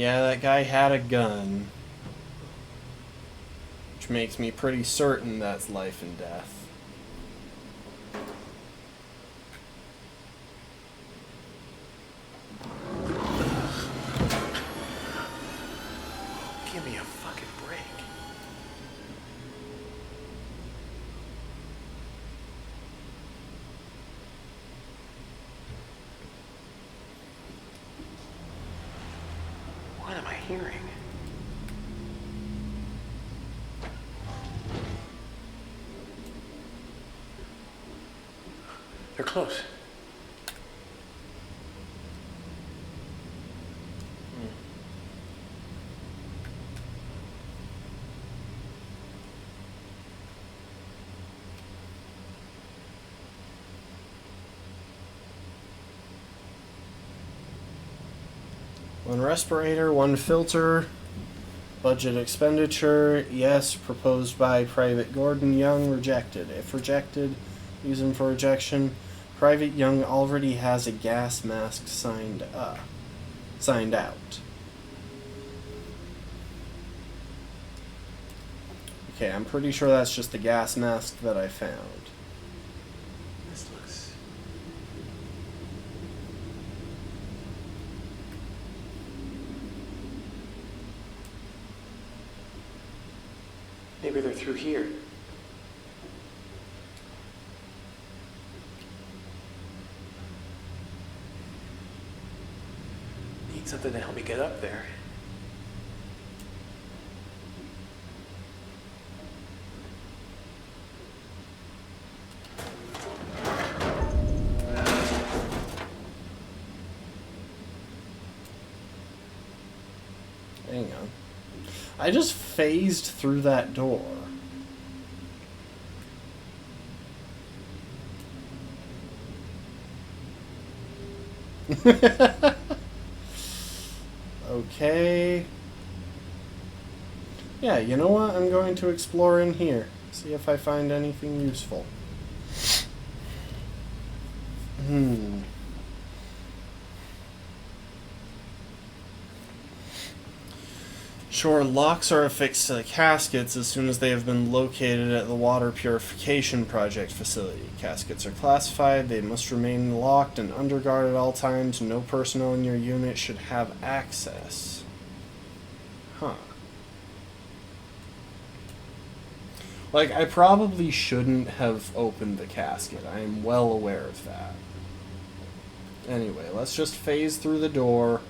Yeah, that guy had a gun. Which makes me pretty certain that's life and death. Give me a fucking break. What am I hearing? They're close. One respirator, one filter. Budget expenditure, yes. Proposed by Private Gordon Young, rejected. If rejected, reason for rejection. Private Young already has a gas mask signed out. Okay, I'm pretty sure that's just the gas mask that I found. This looks... Maybe they're through here. Need something to help me get up there. Hang on. I just phased through that door. Okay. Yeah, you know what? I'm going to explore in here. See if I find anything useful. Sure, locks are affixed to the caskets as soon as they have been located at the water purification project facility. Caskets are classified, they must remain locked and under guard at all times. No personnel in your unit should have access. Huh. Like, I probably shouldn't have opened the casket. I am well aware of that. Anyway, let's just phase through the door.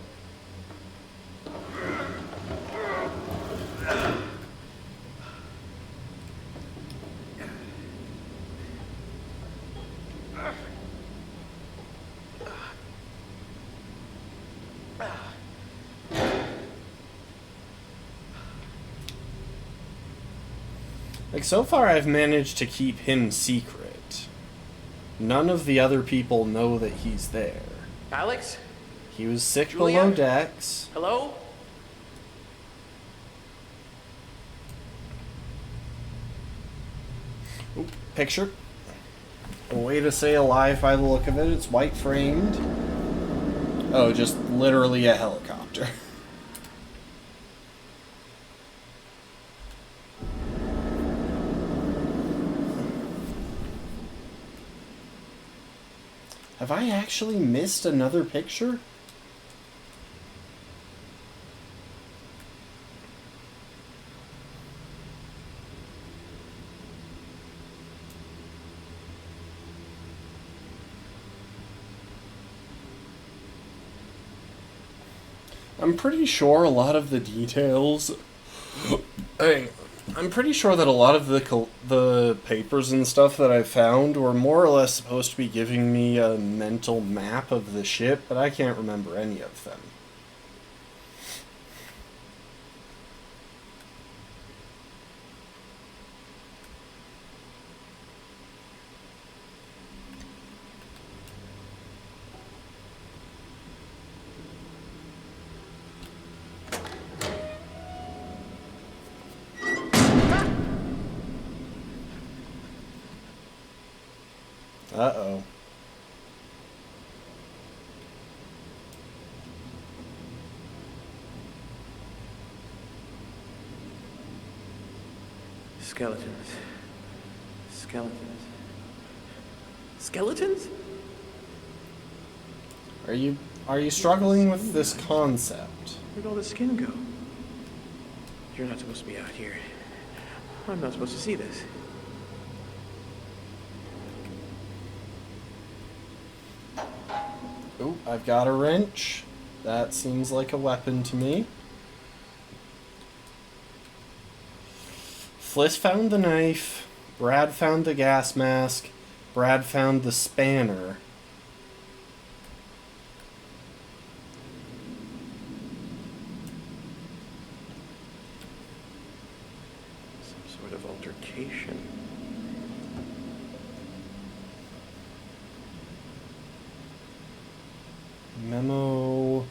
Like, so far I've managed to keep him secret. None of the other people know that he's there. Alex? He was sick Julia? below decks. Hello? Oop, picture. A way to say alive by the look of it. It's white framed. Oh, just literally a helicopter. Have I actually missed another picture? I'm pretty sure a lot of the details... I'm pretty sure that a lot of the papers and stuff that I found were more or less supposed to be giving me a mental map of the ship, but I can't remember any of them. Uh-oh. Skeletons. Skeletons. Skeletons? Are you struggling with this concept? Where'd all the skin go? You're not supposed to be out here. I'm not supposed to see this. Oh, I've got a wrench. That seems like a weapon to me. Fliss found the knife. Brad found the gas mask. Brad found the spanner. Some sort of altercation. Memo.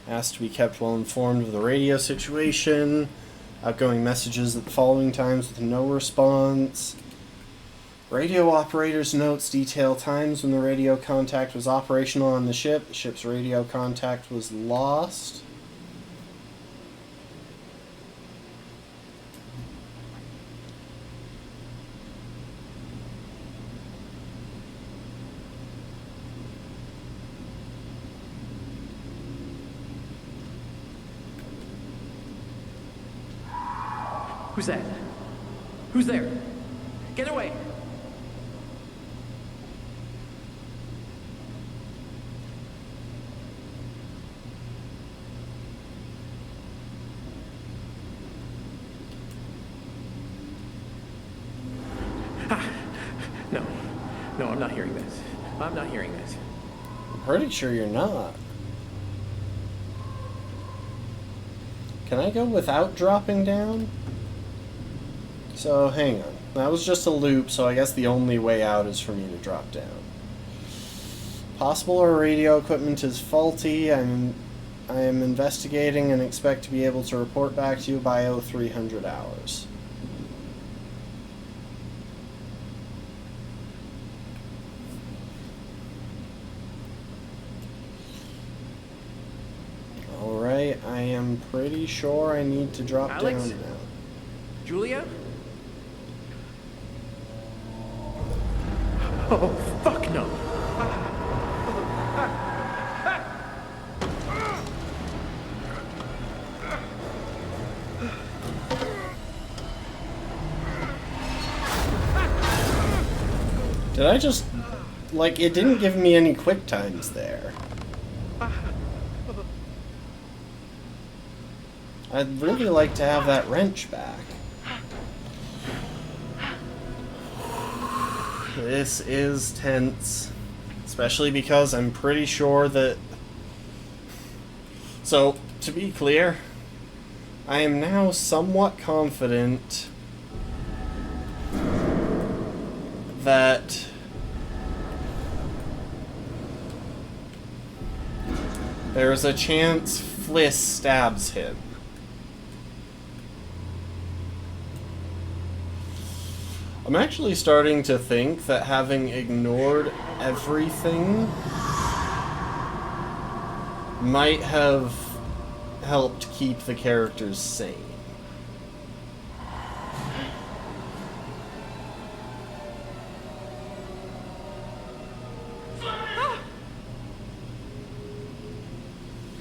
Asked to be kept well informed of the radio situation. Outgoing messages at the following times with no response. Radio operator's notes detail times when the radio contact was operational on the ship. The ship's radio contact was lost. Who's that? Who's there? Get away! No. No, I'm not hearing this. I'm not hearing this. I'm pretty sure you're not. Can I go without dropping down? So, hang on. That was just a loop, so I guess the only way out is for me to drop down. Possible our radio equipment is faulty. I am investigating and expect to be able to report back to you by 0300 hours. Alright, I am pretty sure I need to drop Alex? down now. Julia? Oh, fuck no. Did I just... like, it didn't give me any quick times there. I'd really like to have that wrench back. This is tense. Especially because I'm pretty sure that... So, to be clear, I am now somewhat confident that there's a chance Fliss stabs him. I'm actually starting to think that having ignored everything might have helped keep the characters sane.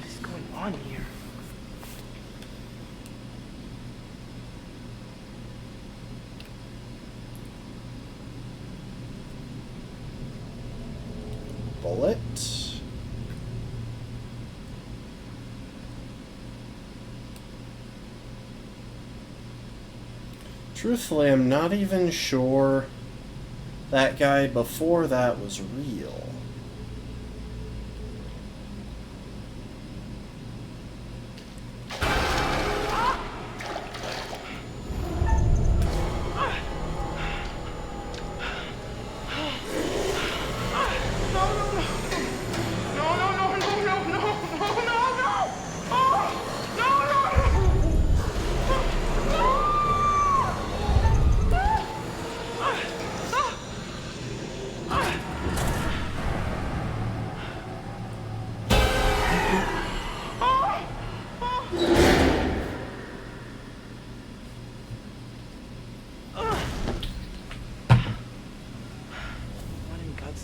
What's going on here? Bullet. Truthfully, I'm not even sure that guy before that was real.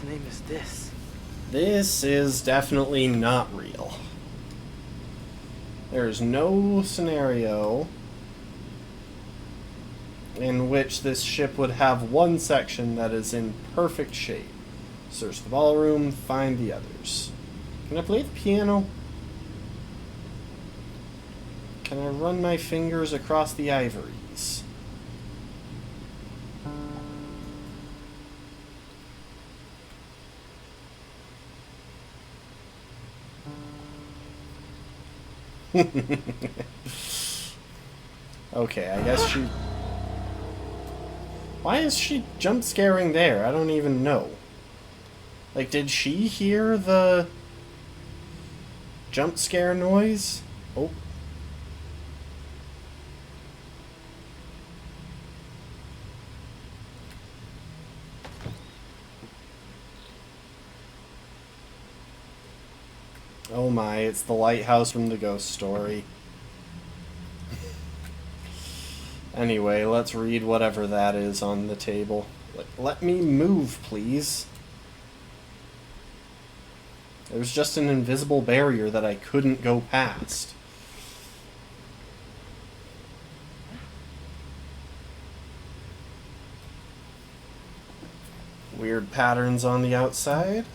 God's name is this? This is definitely not real. There's no scenario in which this ship would have one section that is in perfect shape. Search the ballroom, find the others. Can I play the piano? Can I run my fingers across the ivories? Okay, I guess she... Why is she jump scaring there? I don't even know. Like, did she hear the jump scare noise? Oh. Oh my, it's the lighthouse from the ghost story. Anyway, let's read whatever that is on the table. Let me move, please. It was just an invisible barrier that I couldn't go past. Weird patterns on the outside.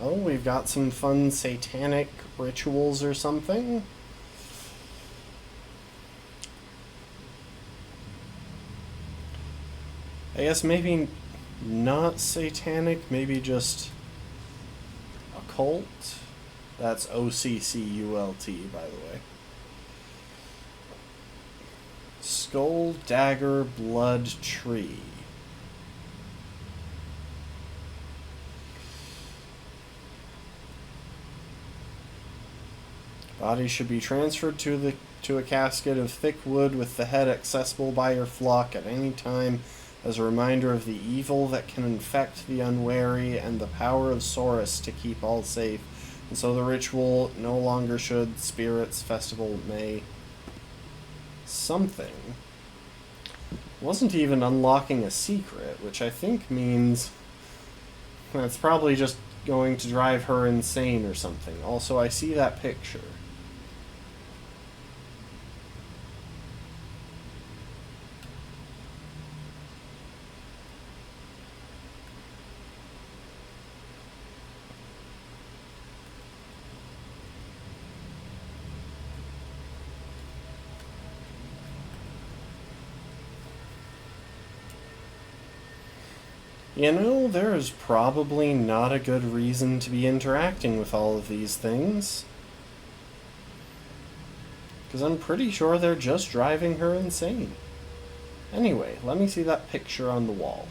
Oh, we've got some fun satanic rituals or something. I guess maybe not satanic, maybe just occult. That's OCCULT, by the way. Skull, dagger, blood, tree. Body should be transferred to a casket of thick wood with the head accessible by your flock at any time as a reminder of the evil that can infect the unwary and the power of Saurus to keep all safe. And so the ritual no longer should spirits festival may something. Wasn't even unlocking a secret, which I think means that's probably just going to drive her insane or something. Also, I see that picture. You know, there's probably not a good reason to be interacting with all of these things. Because I'm pretty sure they're just driving her insane. Anyway, let me see that picture on the wall.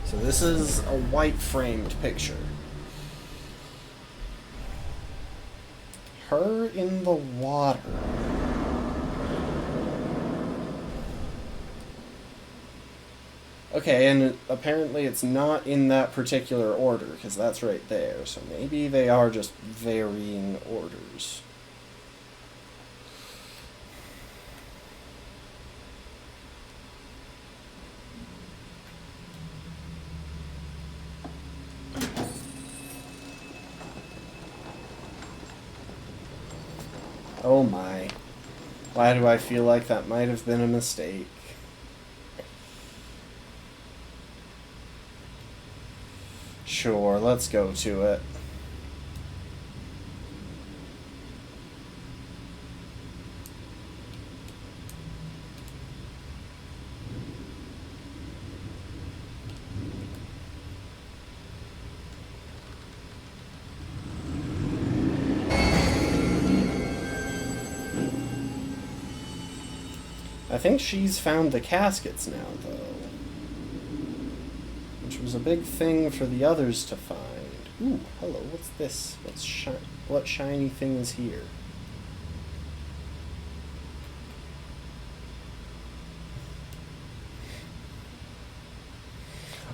So this is a white framed picture. Her in the water. Okay, and apparently it's not in that particular order, because that's right there. So maybe they are just varying orders. Oh my. Why do I feel like that might have been a mistake? Sure, let's go to it. I think she's found the caskets now, though. Which was a big thing for the others to find. Ooh, hello, what's this? What shiny thing is here?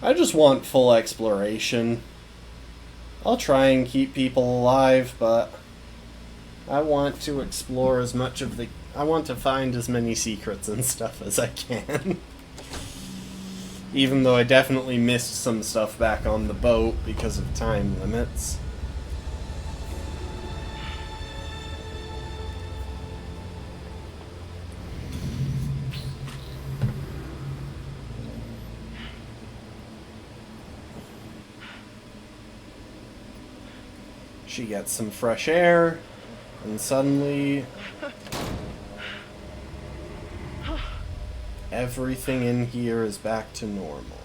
I just want full exploration. I'll try and keep people alive, but I want to explore as much of the... I want to find as many secrets and stuff as I can. Even though I definitely missed some stuff back on the boat because of time limits. She gets some fresh air, and suddenly everything in here is back to normal.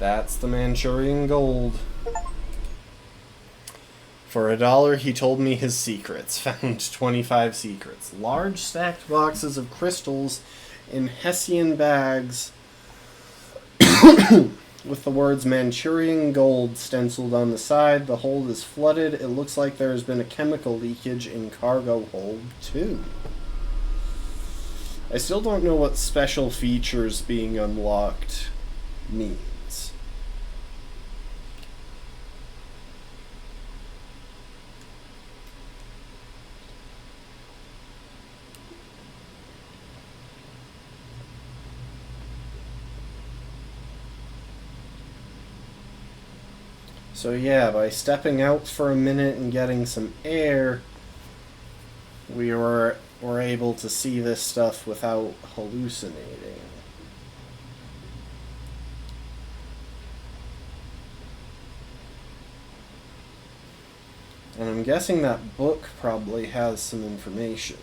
That's the Manchurian gold. For $1, he told me his secrets. Found 25 secrets. Large stacked boxes of crystals in Hessian bags with the words Manchurian gold stenciled on the side. The hold is flooded. It looks like there has been a chemical leakage in cargo hold 2. I still don't know what special features being unlocked means. So yeah, by stepping out for a minute and getting some air, we were able to see this stuff without hallucinating. And I'm guessing that book probably has some information.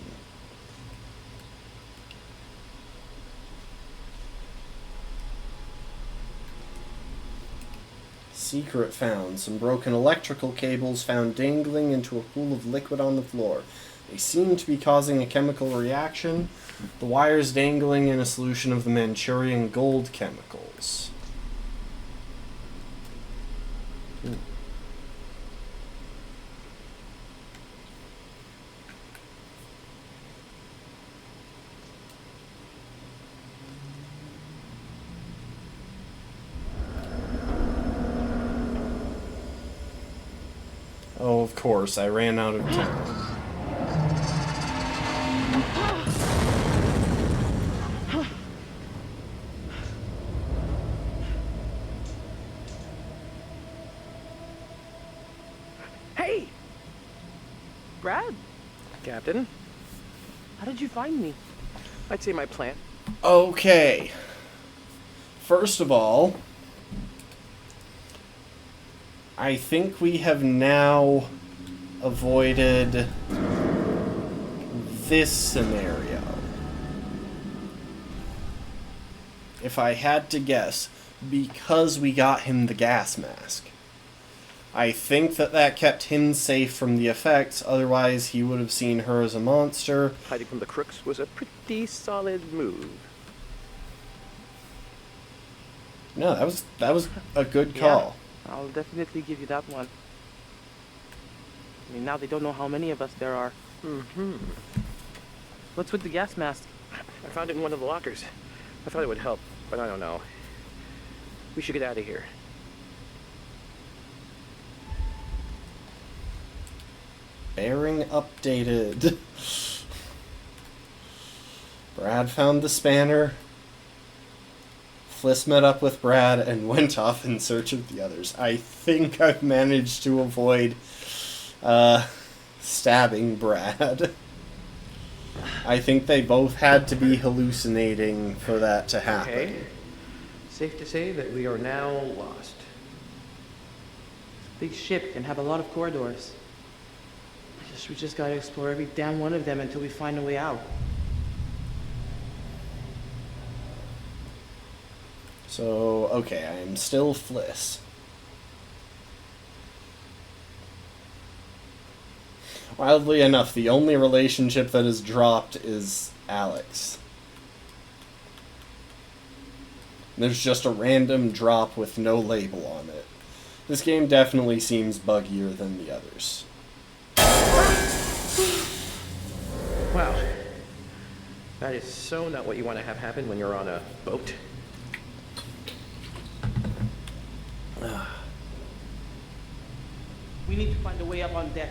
Secret found. Some broken electrical cables found dangling into a pool of liquid on the floor. They seem to be causing a chemical reaction. The wires dangling in a solution of the Manchurian gold chemicals. Oh, of course, I ran out of time. Hey! Brad? Captain? How did you find me? I'd say my plan. Okay. First of all, I think we have now avoided this scenario. If I had to guess, because we got him the gas mask. I think that kept him safe from the effects, otherwise he would have seen her as a monster. Hiding from the crooks was a pretty solid move. No, that was a good call. Yeah, I'll definitely give you that one. I mean, now they don't know how many of us there are. Mm-hmm. What's with the gas mask? I found it in one of the lockers. I thought it would help, but I don't know. We should get out of here. Bearing updated. Brad found the spanner. Fliss met up with Brad and went off in search of the others. I think I've managed to avoid stabbing Brad. I think they both had to be hallucinating for that to happen. Okay. Safe to say that we are now lost. Big ship can have a lot of corridors. We just gotta explore every damn one of them until we find a way out. So, okay, I am still Fliss. Wildly enough, the only relationship that is dropped is Alex. There's just a random drop with no label on it. This game definitely seems buggier than the others. Wow. That is so not what you want to have happen when you're on a boat. We need to find a way up on deck.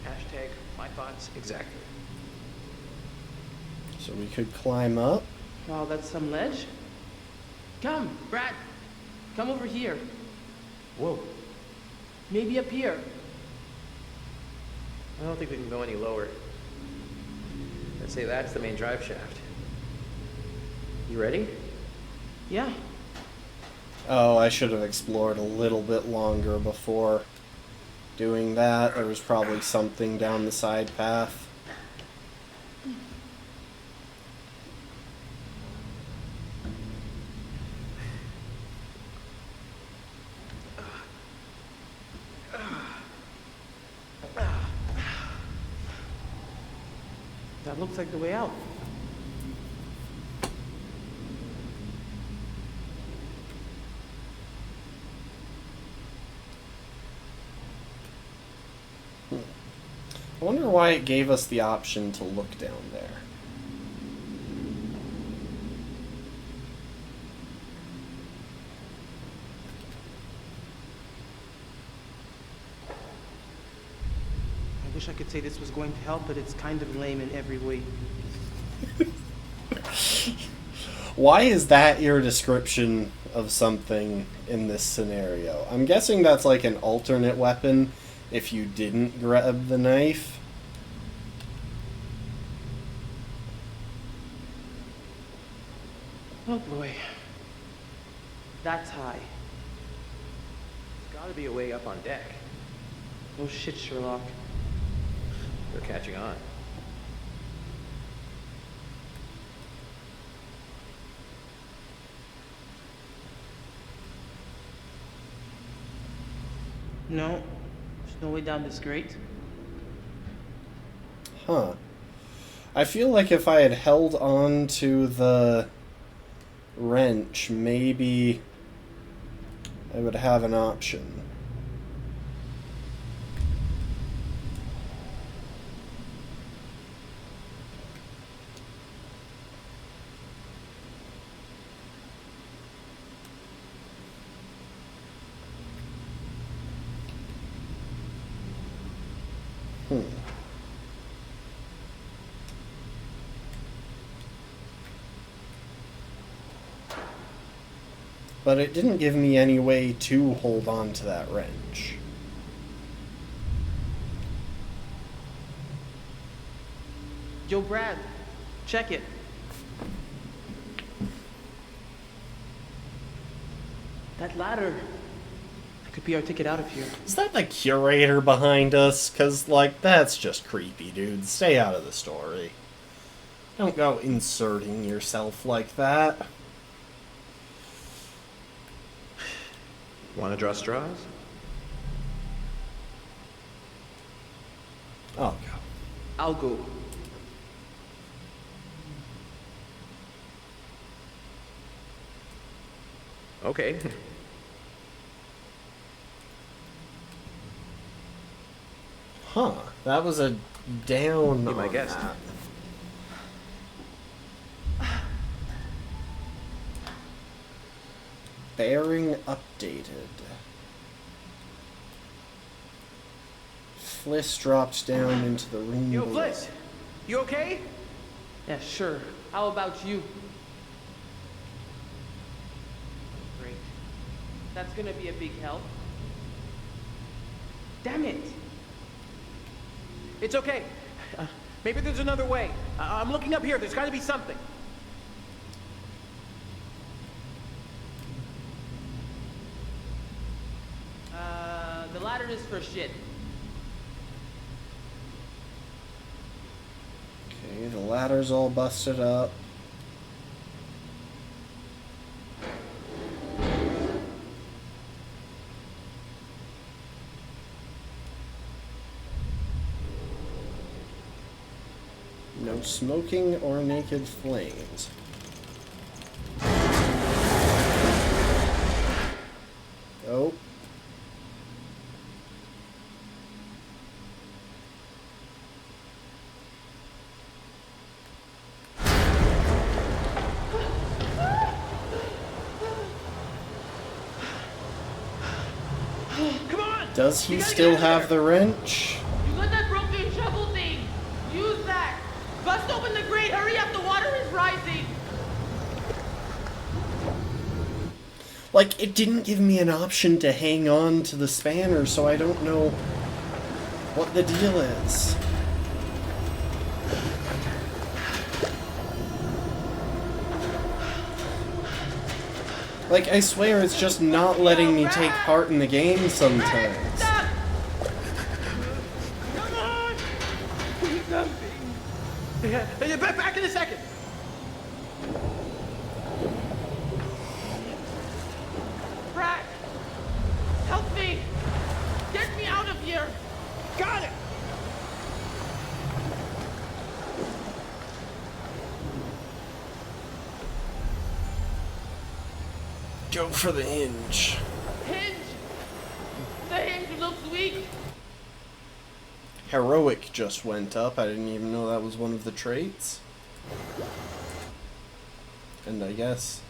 Hashtag my thoughts exactly. So we could climb up. Wow, that's some ledge. Come, Brad. Come over here. Whoa. Maybe up here. I don't think we can go any lower. I'd say that's the main drive shaft. You ready? Yeah. Oh, I should have explored a little bit longer before doing that. There was probably something down the side path. That looks like the way out. I wonder why it gave us the option to look down there. I wish I could say this was going to help, but it's kind of lame in every way. Why is that your description of something in this scenario? I'm guessing that's like an alternate weapon if you didn't grab the knife. Oh boy. That's high. There's gotta be a way up on deck. Oh shit, Sherlock. They're catching on. No, there's no way down this grate. Huh. I feel like if I had held on to the wrench, maybe I would have an option. But it didn't give me any way to hold on to that wrench. Yo, Brad, check it. That ladder. That could be our ticket out of here. Is that the curator behind us? 'Cause, like, that's just creepy, dude. Stay out of the story. Don't go inserting yourself like that. Want to draw straws? I'll go. I'll go. Okay. Huh. That was a down Be my on guest. that. Bearing updated. Fliss dropped down into the room Yo, below. Fliss, you okay? Yeah, sure. How about you? Great. That's gonna be a big help. Damn it! It's okay. Maybe there's another way. I'm looking up here. There's got to be something. The ladder is for shit. Okay, the ladder's all busted up. No smoking or naked flames. Oh. Come on! Does he still have the wrench? You got that broken shovel thing. Use that. Bust open the grate. Hurry up. The water is rising. Like, it didn't give me an option to hang on to the spanner, so I don't know what the deal is. Like, I swear it's just not letting me take part in the game sometimes. Come on. Do something. Yeah, back in a second. Brad, help me. Get me out of here. Got it. Go for the hinge. Hinge. The hinge looks weak. Heroic just went up. I didn't even know that was one of the traits. And I guess...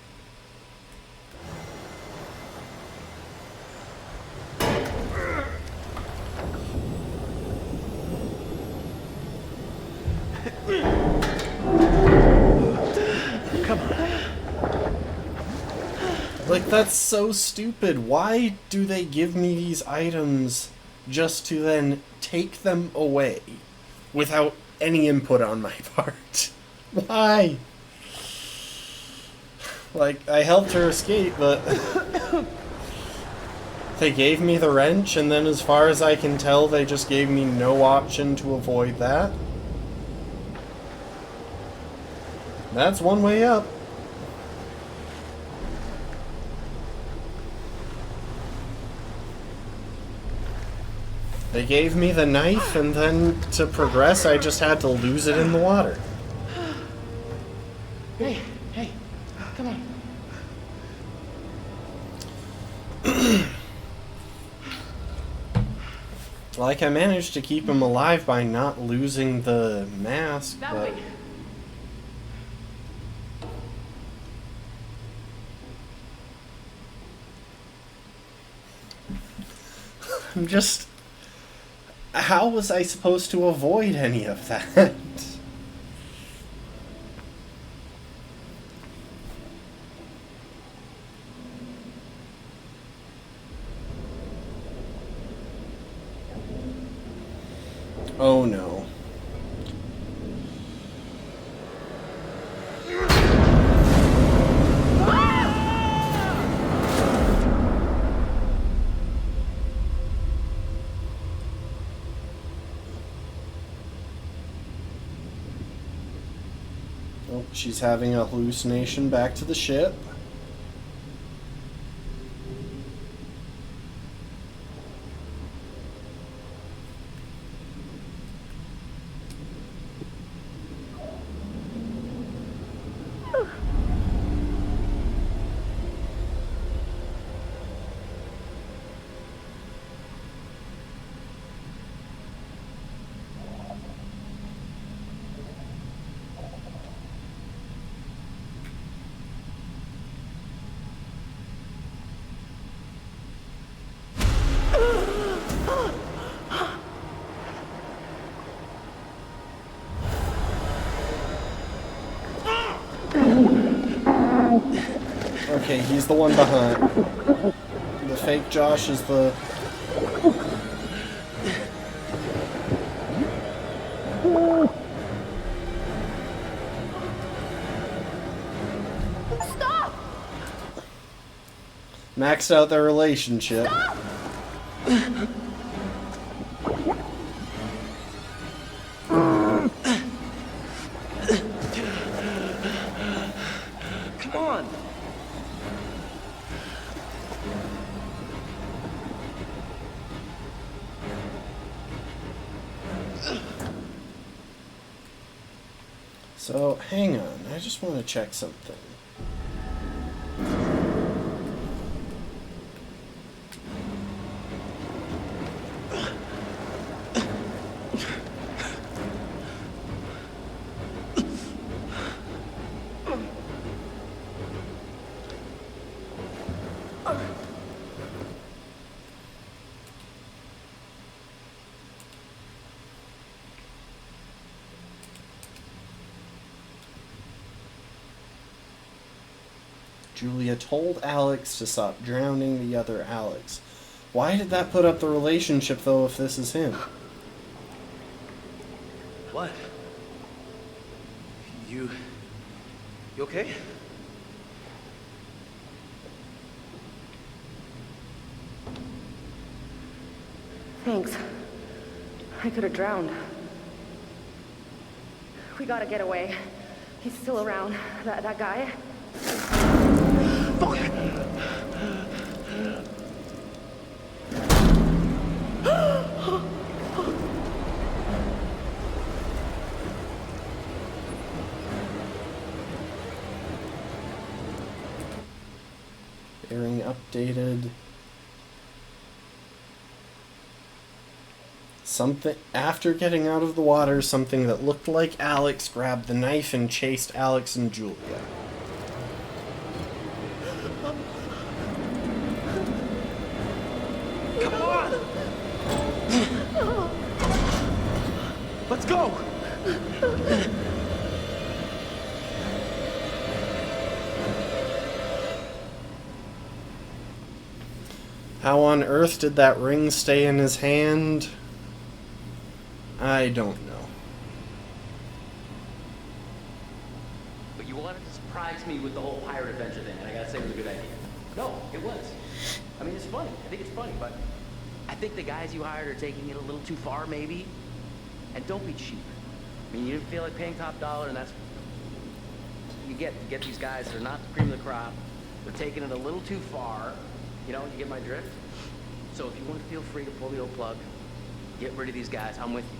Come on. Like, that's so stupid. Why do they give me these items just to then take them away without any input on my part? Why? Like, I helped her escape, but they gave me the wrench, and then as far as I can tell, they just gave me no option to avoid that. That's one way up. They gave me the knife, and then to progress, I just had to lose it in the water. Hey, come on. Like, I managed to keep him alive by not losing the mask, That but... way. I'm just... How was I supposed to avoid any of that? Oh no. Oh, she's having a hallucination back to the ship. Okay, he's the one behind. The fake Josh is the... Stop! Maxed out their relationship. Stop! Come on. So, hang on. I just want to check something. Julia told Alex to stop drowning the other Alex. Why did that put up the relationship, though, if this is him? What? You okay? Thanks. I could have drowned. We gotta get away. He's still around. That guy. Fuck! Bearing updated. Something after getting out of the water, something that looked like Alex grabbed the knife and chased Alex and Julia. Come on! Let's go! How on earth did that ring stay in his hand? I don't know. But you wanted to surprise me with the whole pirate adventure thing, and I gotta say it was a good idea. No, it was. I mean, it's funny. I think it's funny, but I think the guys you hired are taking it a little too far, maybe. And don't be cheap. I mean, you didn't feel like paying top dollar, and that's... You get these guys that are not the cream of the crop. They're taking it a little too far. You know, you get my drift? So if you want to feel free to pull the old plug, get rid of these guys, I'm with you.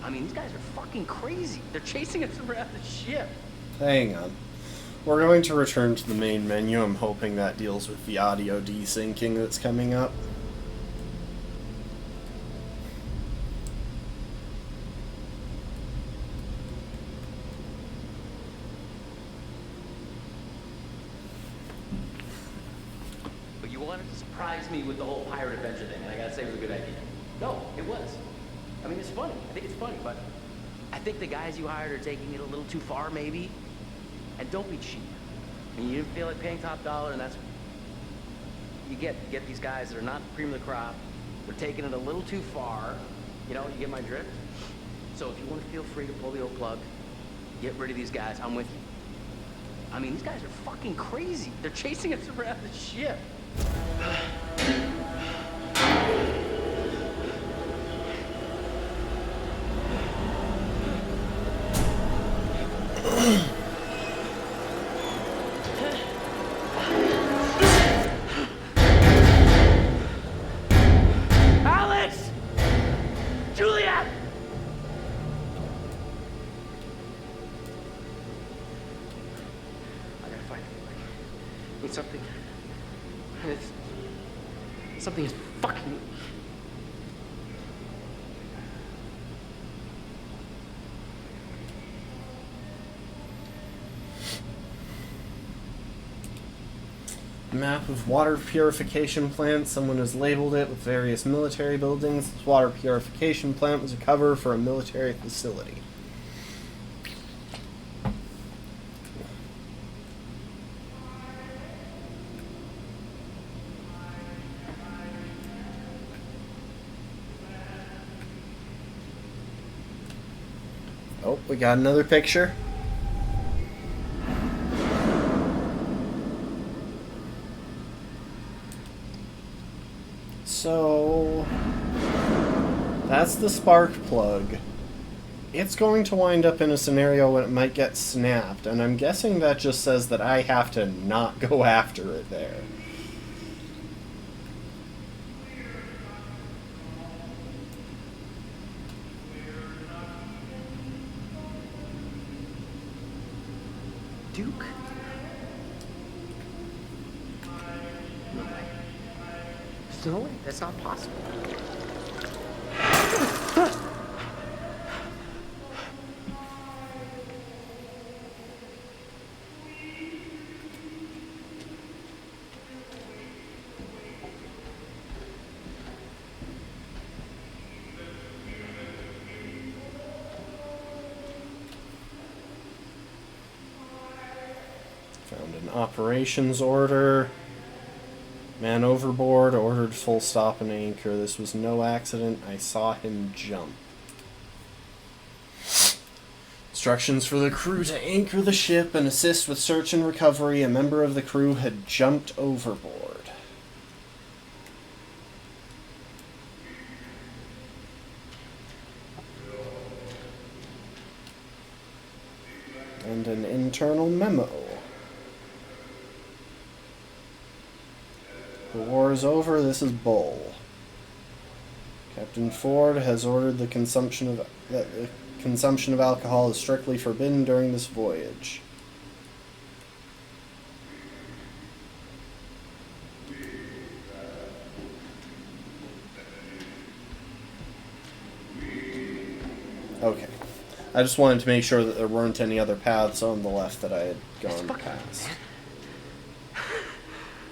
I mean, these guys are fucking crazy. They're chasing us around the ship. Hang on. We're going to return to the main menu. I'm hoping that deals with the audio desyncing that's coming up. But you wanted to surprise me with the whole pirate adventure thing, and I gotta say it was a good idea. No, it was. I mean, it's funny. I think it's funny, but I think the guys you hired are taking it a little too far, maybe. And don't be cheap. I mean, you didn't feel like paying top dollar, and that's... You get these guys that are not the cream of the crop. They're taking it a little too far. You know, you get my drift? So if you want to feel free to pull the old plug, get rid of these guys, I'm with you. I mean, these guys are fucking crazy. They're chasing us around the ship. Alex! Julia! I gotta find it. Need something. Something is fucking... Map of water purification plant. Someone has labeled it with various military buildings. This water purification plant was a cover for a military facility. Oh, we got another picture. So, that's the spark plug. It's going to wind up in a scenario when it might get snapped, and I'm guessing that just says that I have to not go after it there. Duke? No way. There's no way. That's not possible. Found an operations order. Man overboard, ordered full stop and anchor. This was no accident. I saw him jump. Instructions for the crew to anchor the ship and assist with search and recovery. A member of the crew had jumped overboard. And an internal memo. The war is over, this is bull. Captain Ford has ordered the consumption of alcohol is strictly forbidden during this voyage. Okay. I just wanted to make sure that there weren't any other paths on the left that I had gone past.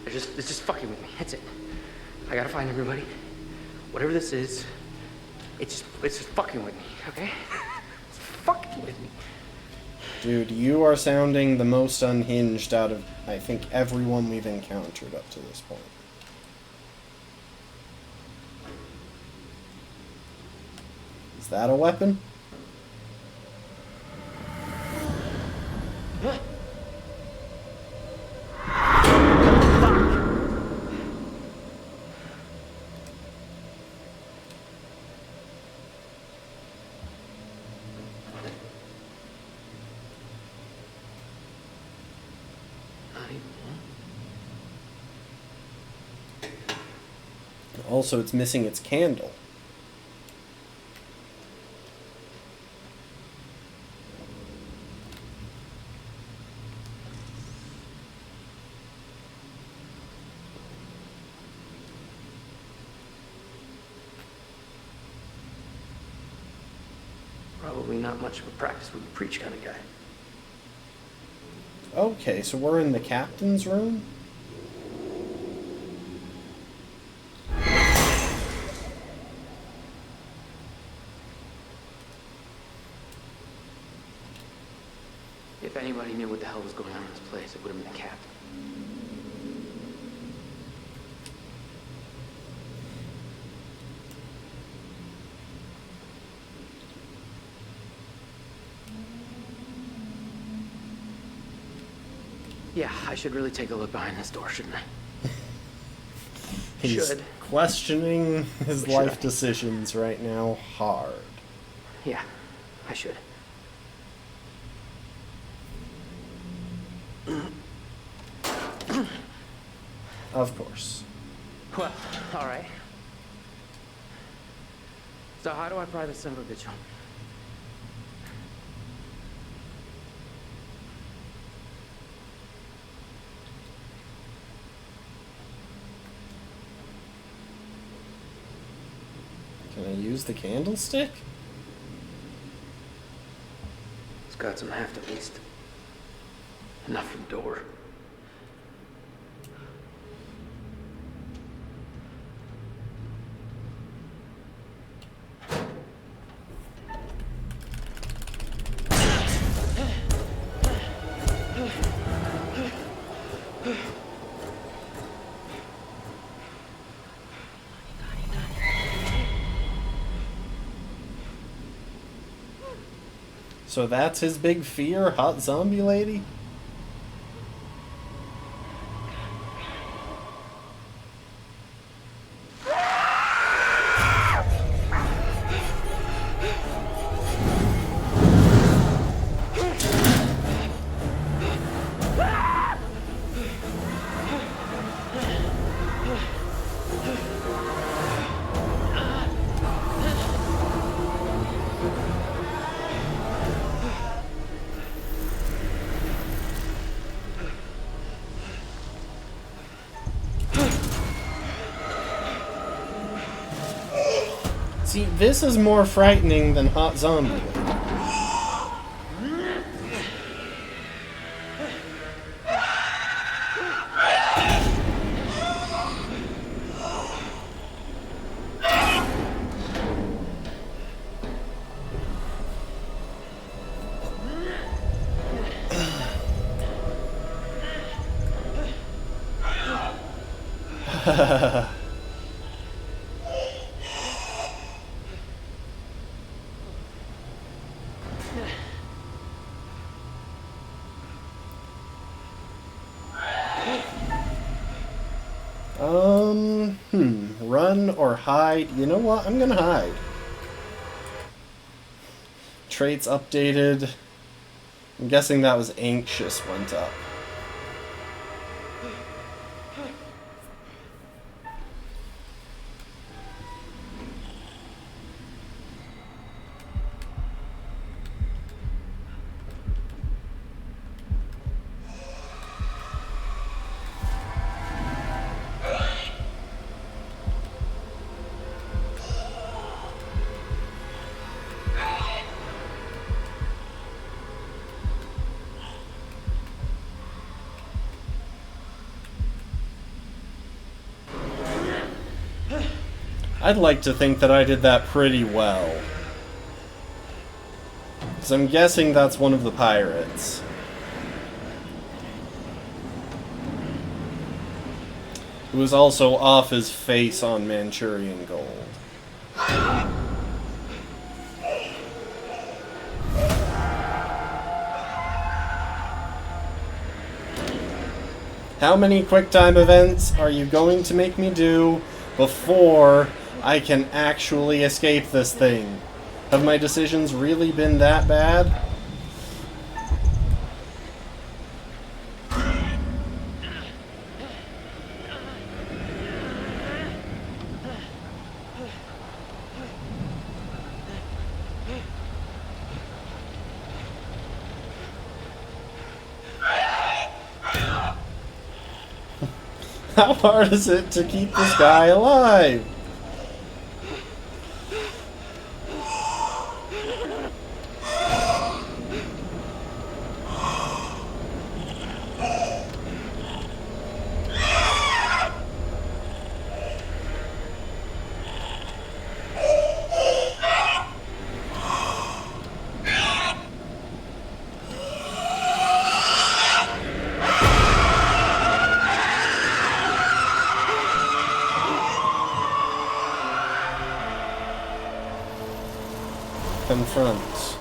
It's just fucking with me. That's it. I gotta find everybody. Whatever this is, it's just fucking with me, okay? It's fucking with me. Dude, you are sounding the most unhinged out of, I think, everyone we've encountered up to this point. Is that a weapon? Also, it's missing its candle. Probably not much of a practice what you preach kind of guy. Okay, so we're in the captain's room? If anybody knew what the hell was going on in this place, it would have been the captain. Yeah, I should really take a look behind this door, shouldn't I? He's questioning his Should life I? decisions right now hard. Yeah, I should. Of course. Well, all right. So how do I pry this son of a bitch open? Can I use the candlestick? It's got some heft at least. Enough for the door. So that's his big fear, hot zombie lady? See, this is more frightening than hot zombie lady. Run or hide? You know what? I'm gonna hide. Traits updated. I'm guessing that was anxious went up. I'd like to think that I did that pretty well. Because I'm guessing that's one of the pirates. Who was also off his face on Manchurian Gold. How many QuickTime events are you going to make me do before I can actually escape this thing? Have my decisions really been that bad? How hard is it to keep this guy alive? Confront.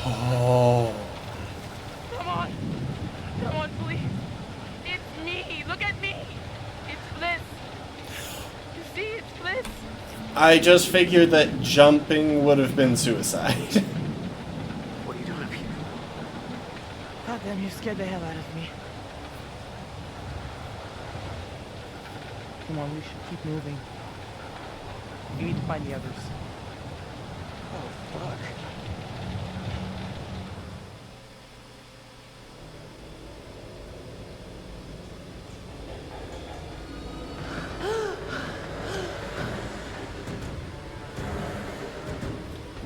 Oh. Come on, please. It's me. Look at me. It's Bliss. You see, it's Bliss. I just figured that jumping would have been suicide. What are you doing up here? God damn, you scared the hell out of me. Come on, we should keep moving. We need to find the others. Oh, fuck.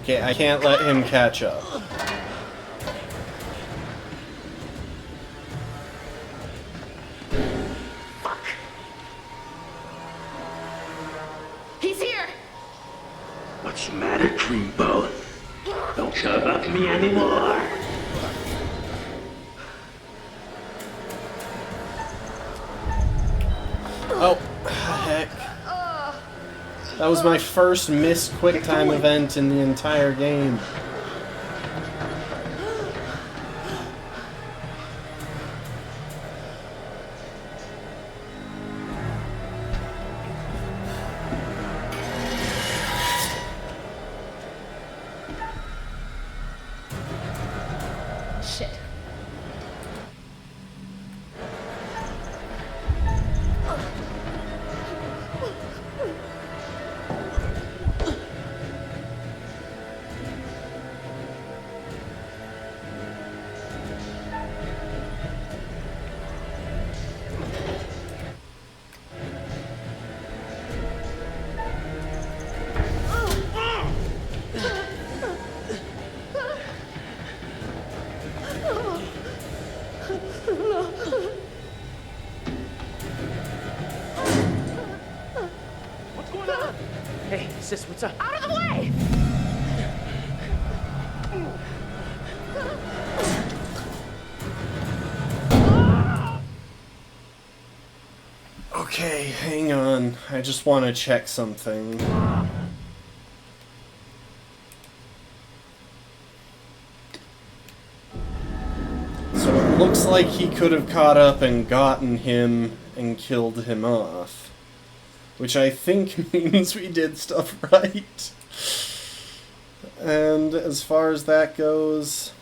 Okay, I can't let him catch up. He's here! What's the matter, Dreamboat? Don't care about me anymore. Oh, heck. That was my first missed QuickTime event in the entire game. Shit. Hey, sis, what's up? Out of the way! Okay, hang on. I just want to check something. So it looks like he could have caught up and gotten him and killed him off. Which I think means we did stuff right. And as far as that goes,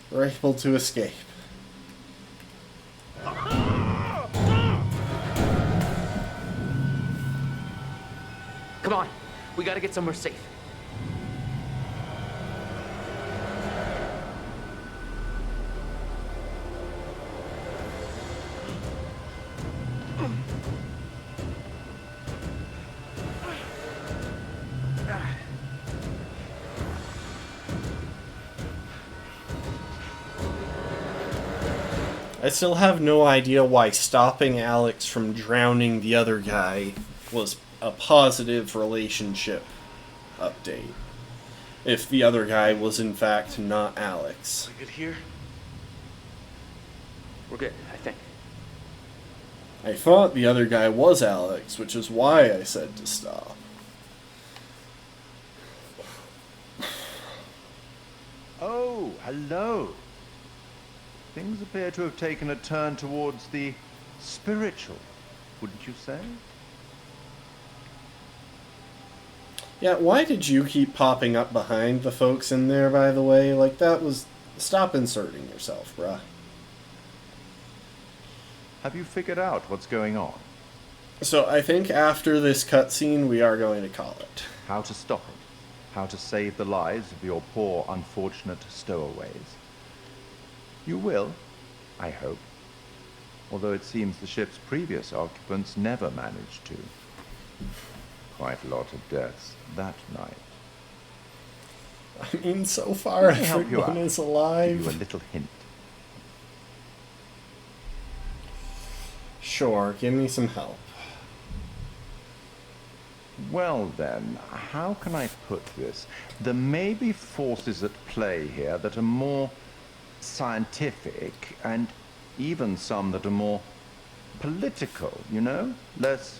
we're able to escape. Come on, we gotta get somewhere safe. I still have no idea why stopping Alex from drowning the other guy was a positive relationship update. If the other guy was in fact not Alex. We good here? We're good, I think. I thought the other guy was Alex, which is why I said to stop. Oh, hello. Things appear to have taken a turn towards the spiritual, wouldn't you say? Yeah, why did you keep popping up behind the folks in there, by the way? Like, that was... Stop inserting yourself, bruh. Have you figured out what's going on? So, I think after this cutscene, we are going to call it. How to stop it. How to save the lives of your poor, unfortunate stowaways. You will, I hope. Although it seems the ship's previous occupants never managed to. Quite a lot of deaths that night. I mean, so far everyone is alive. Give you a little hint. Sure, give me some help. Well then, how can I put this? There may be forces at play here that are more scientific, and even some that are more political, you know? Less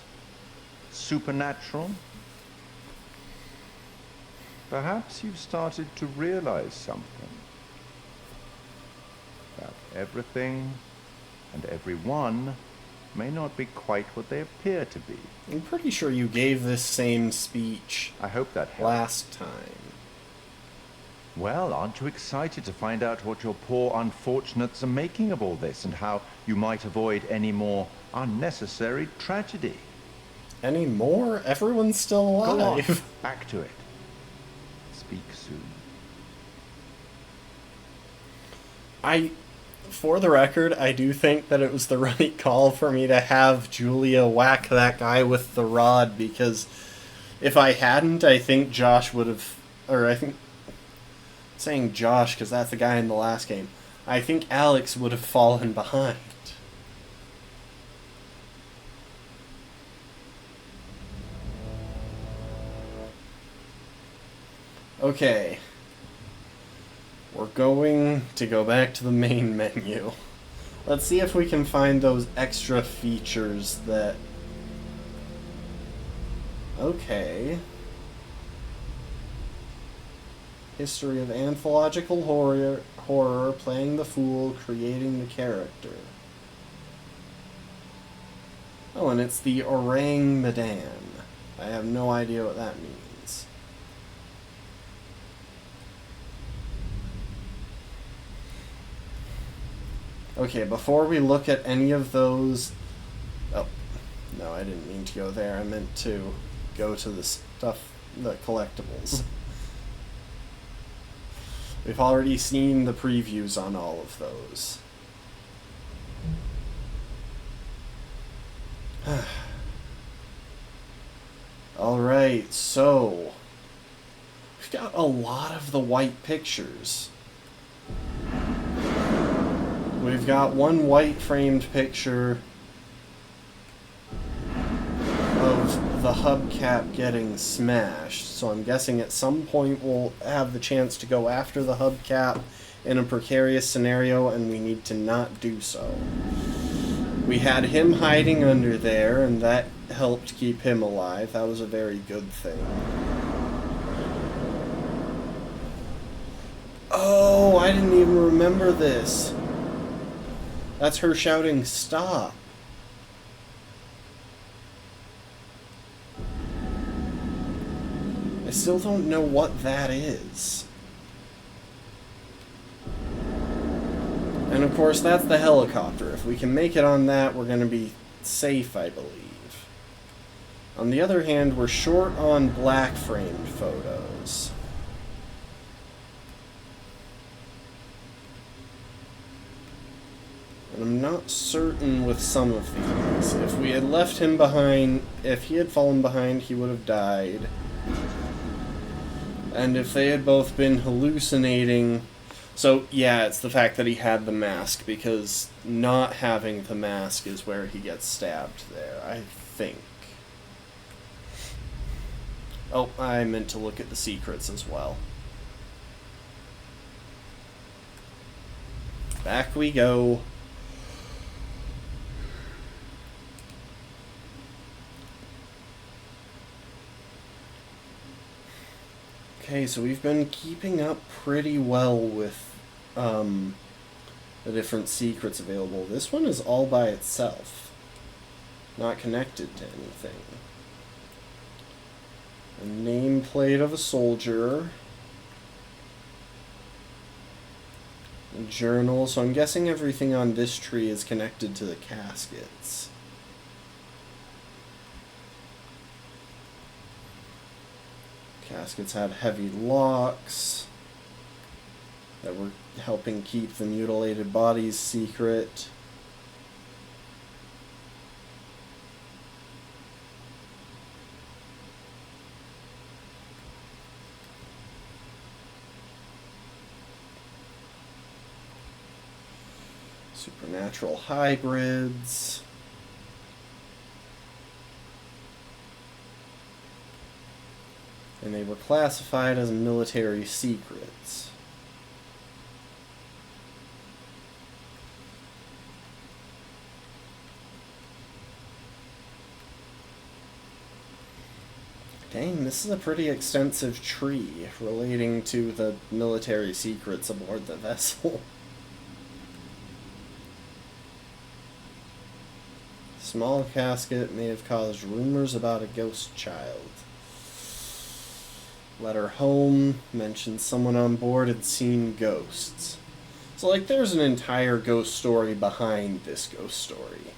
supernatural. Perhaps you've started to realize something. That everything and everyone may not be quite what they appear to be. I'm pretty sure you gave this same speech I hope that helps. last time. Well, aren't you excited to find out what your poor unfortunates are making of all this, and how you might avoid any more unnecessary tragedy? Any more? Everyone's still alive. Go on, back to it. Speak soon. For the record, I do think that it was the right call for me to have Julia whack that guy with the rod, because if I hadn't, I think Josh would have, or I think, saying Josh because that's the guy in the last game, I think Alex would have fallen behind. Okay. We're going to go back to the main menu. Let's see if we can find those extra features that... Okay. History of anthological horror, playing the fool, creating the character. Oh, and it's the Orang Medan. I have no idea what that means. Okay, before we look at any of those... Oh, no, I didn't mean to go there. I meant to go to the stuff, the collectibles. We've already seen the previews on all of those. Alright, so... We've got a lot of the white pictures. We've got one white framed picture of the hubcap getting smashed, so I'm guessing at some point we'll have the chance to go after the hubcap in a precarious scenario, and we need to not do so. We had him hiding under there, and that helped keep him alive. That was a very good thing. Oh, I didn't even remember this. That's her shouting, "Stop." I still don't know what that is. And of course, that's the helicopter. If we can make it on that, we're going to be safe, I believe. On the other hand, we're short on black framed photos. And I'm not certain with some of these. If we had left him behind, if he had fallen behind, he would have died. And if they had both been hallucinating... So, yeah, it's the fact that he had the mask, because not having the mask is where he gets stabbed there, I think. Oh, I meant to look at the secrets as well. Back we go. Okay, so we've been keeping up pretty well with the different secrets available. This one is all by itself, not connected to anything. A nameplate of a soldier. A journal, so I'm guessing everything on this tree is connected to the caskets. Caskets had heavy locks that were helping keep the mutilated bodies secret. Supernatural hybrids. And they were classified as military secrets. Dang, this is a pretty extensive tree relating to the military secrets aboard the vessel. Small casket may have caused rumors about a ghost child. Letter home mentioned someone on board had seen ghosts. So, like, there's an entire ghost story behind this ghost story.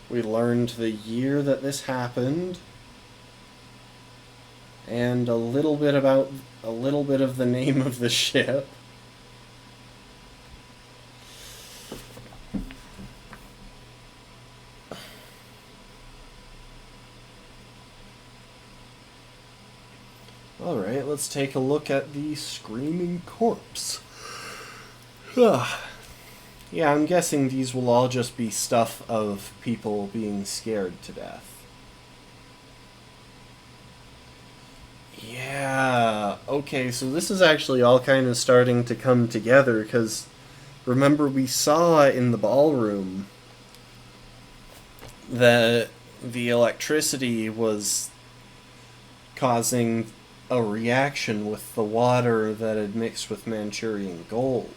We learned the year that this happened, and a little bit of the name of the ship. Alright, let's take a look at the screaming corpse. Yeah, I'm guessing these will all just be stuff of people being scared to death. Yeah, okay, so this is actually all kind of starting to come together, because remember we saw in the ballroom that the electricity was causing a reaction with the water that had mixed with Manchurian gold.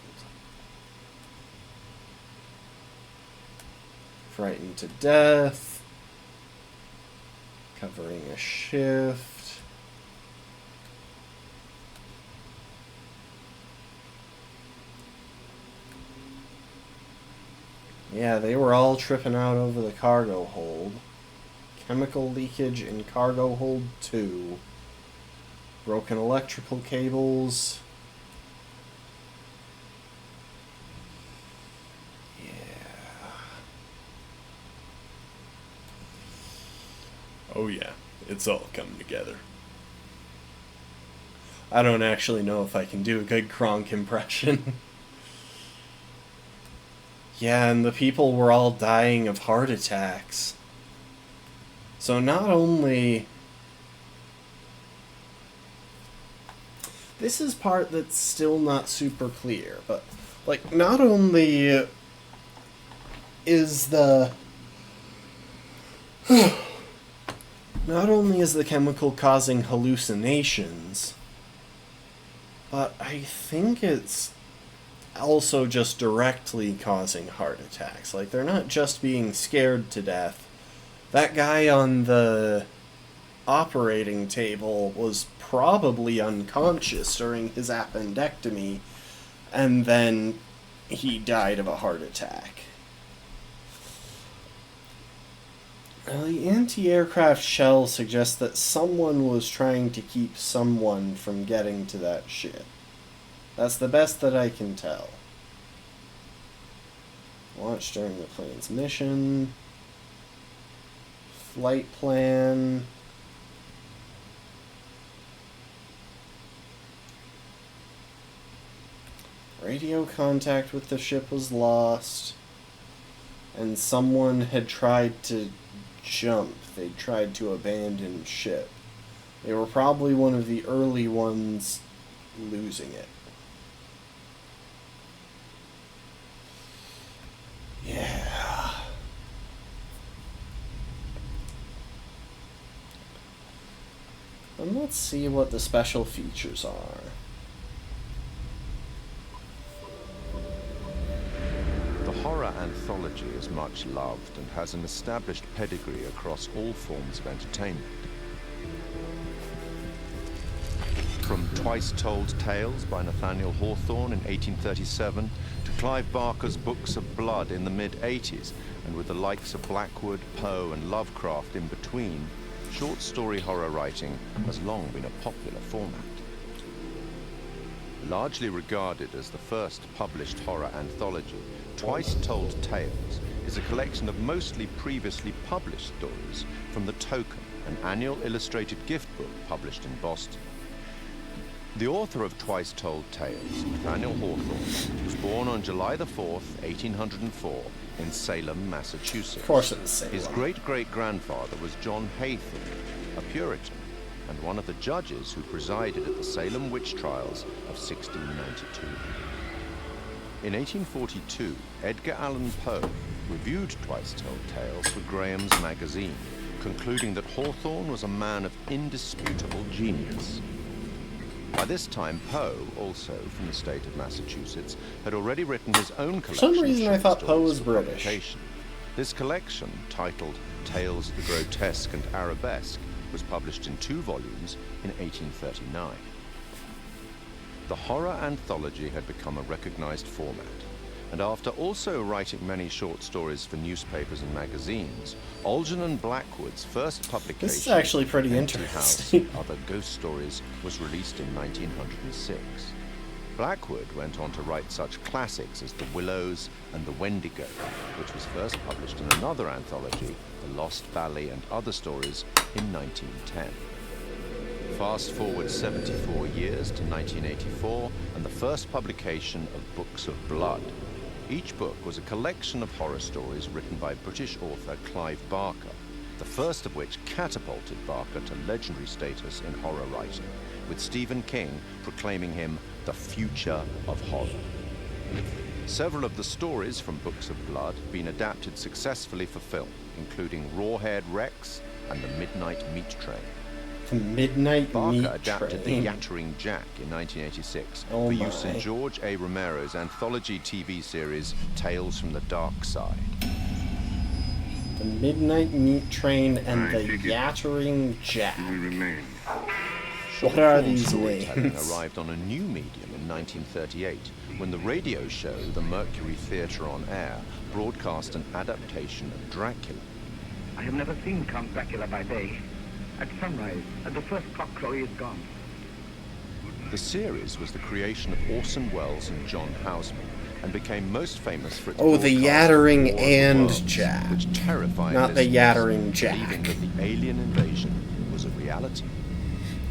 Frightened to death. Covering a shift. Yeah, they were all tripping out over the cargo hold. Chemical leakage in cargo hold 2. Broken electrical cables. Yeah. Oh yeah, it's all coming together. I don't actually know if I can do a good Kronk impression. Yeah, and the people were all dying of heart attacks. So not only... This is part that's still not super clear, but, like, not only is the chemical causing hallucinations, but I think it's also just directly causing heart attacks. Like, they're not just being scared to death. That guy on the operating table was probably unconscious during his appendectomy, and then he died of a heart attack. The anti-aircraft shell suggests that someone was trying to keep someone from getting to that ship. That's the best that I can tell. Launched during the plane's mission. Flight plan. Radio contact with the ship was lost. And someone had tried to jump. They tried to abandon ship. They were probably one of the early ones losing it. Yeah. And let's see what the special features are. The horror anthology is much loved and has an established pedigree across all forms of entertainment. From Twice Told Tales by Nathaniel Hawthorne in 1837 to Clive Barker's Books of Blood in the mid-80s, and with the likes of Blackwood, Poe and Lovecraft in between, short story horror writing has long been a popular format. Largely regarded as the first published horror anthology, Twice Told Tales is a collection of mostly previously published stories from The Token, an annual illustrated gift book published in Boston. The author of Twice Told Tales, Nathaniel Hawthorne, was born on July the 4th, 1804, in Salem, Massachusetts. Of course it was Salem. His great-great-grandfather was John Haythorne, a Puritan, and one of the judges who presided at the Salem witch trials of 1692. In 1842, Edgar Allan Poe reviewed Twice Told Tales for Graham's magazine, concluding that Hawthorne was a man of indisputable genius. By this time, Poe, also from the state of Massachusetts, had already written his own collection. For some reason, I thought Poe was British. This collection, titled Tales of the Grotesque and Arabesque, was published in 2 volumes in 1839. The horror anthology had become a recognized format, and after also writing many short stories for newspapers and magazines, Olgen and Blackwood's first publication, this is actually pretty Empty interesting. House, Other Ghost Stories, was released in 1906. Blackwood went on to write such classics as The Willows and The Wendigo, which was first published in another anthology, The Lost Valley and Other Stories, in 1910. Fast forward 74 years to 1984 and the first publication of Books of Blood. Each book was a collection of horror stories written by British author Clive Barker, the first of which catapulted Barker to legendary status in horror writing, with Stephen King proclaiming him the future of horror. Several of the stories from Books of Blood have been adapted successfully for film, including Rawhead Rex and The Midnight Meat Train. The Midnight Barker Meat adapted Train. The Yattering Jack in 1986 Oh for use my. in George A. Romero's anthology TV series Tales from the Dark Side. The Midnight Meat Train and the Yattering Jack. What are these Storytelling names? arrived on a new medium in 1938 when the radio show The Mercury Theatre on Air broadcast an adaptation of Dracula. I have never seen Count Dracula by day. At sunrise, at the first cockcrow, he is gone. The series was the creation of Orson Welles and John Houseman and became most famous for its Oh, the broadcast of Yattering War of the and Worlds, Jack. which terrified Not the listeners, Yattering Jack. believing that the alien invasion was a reality.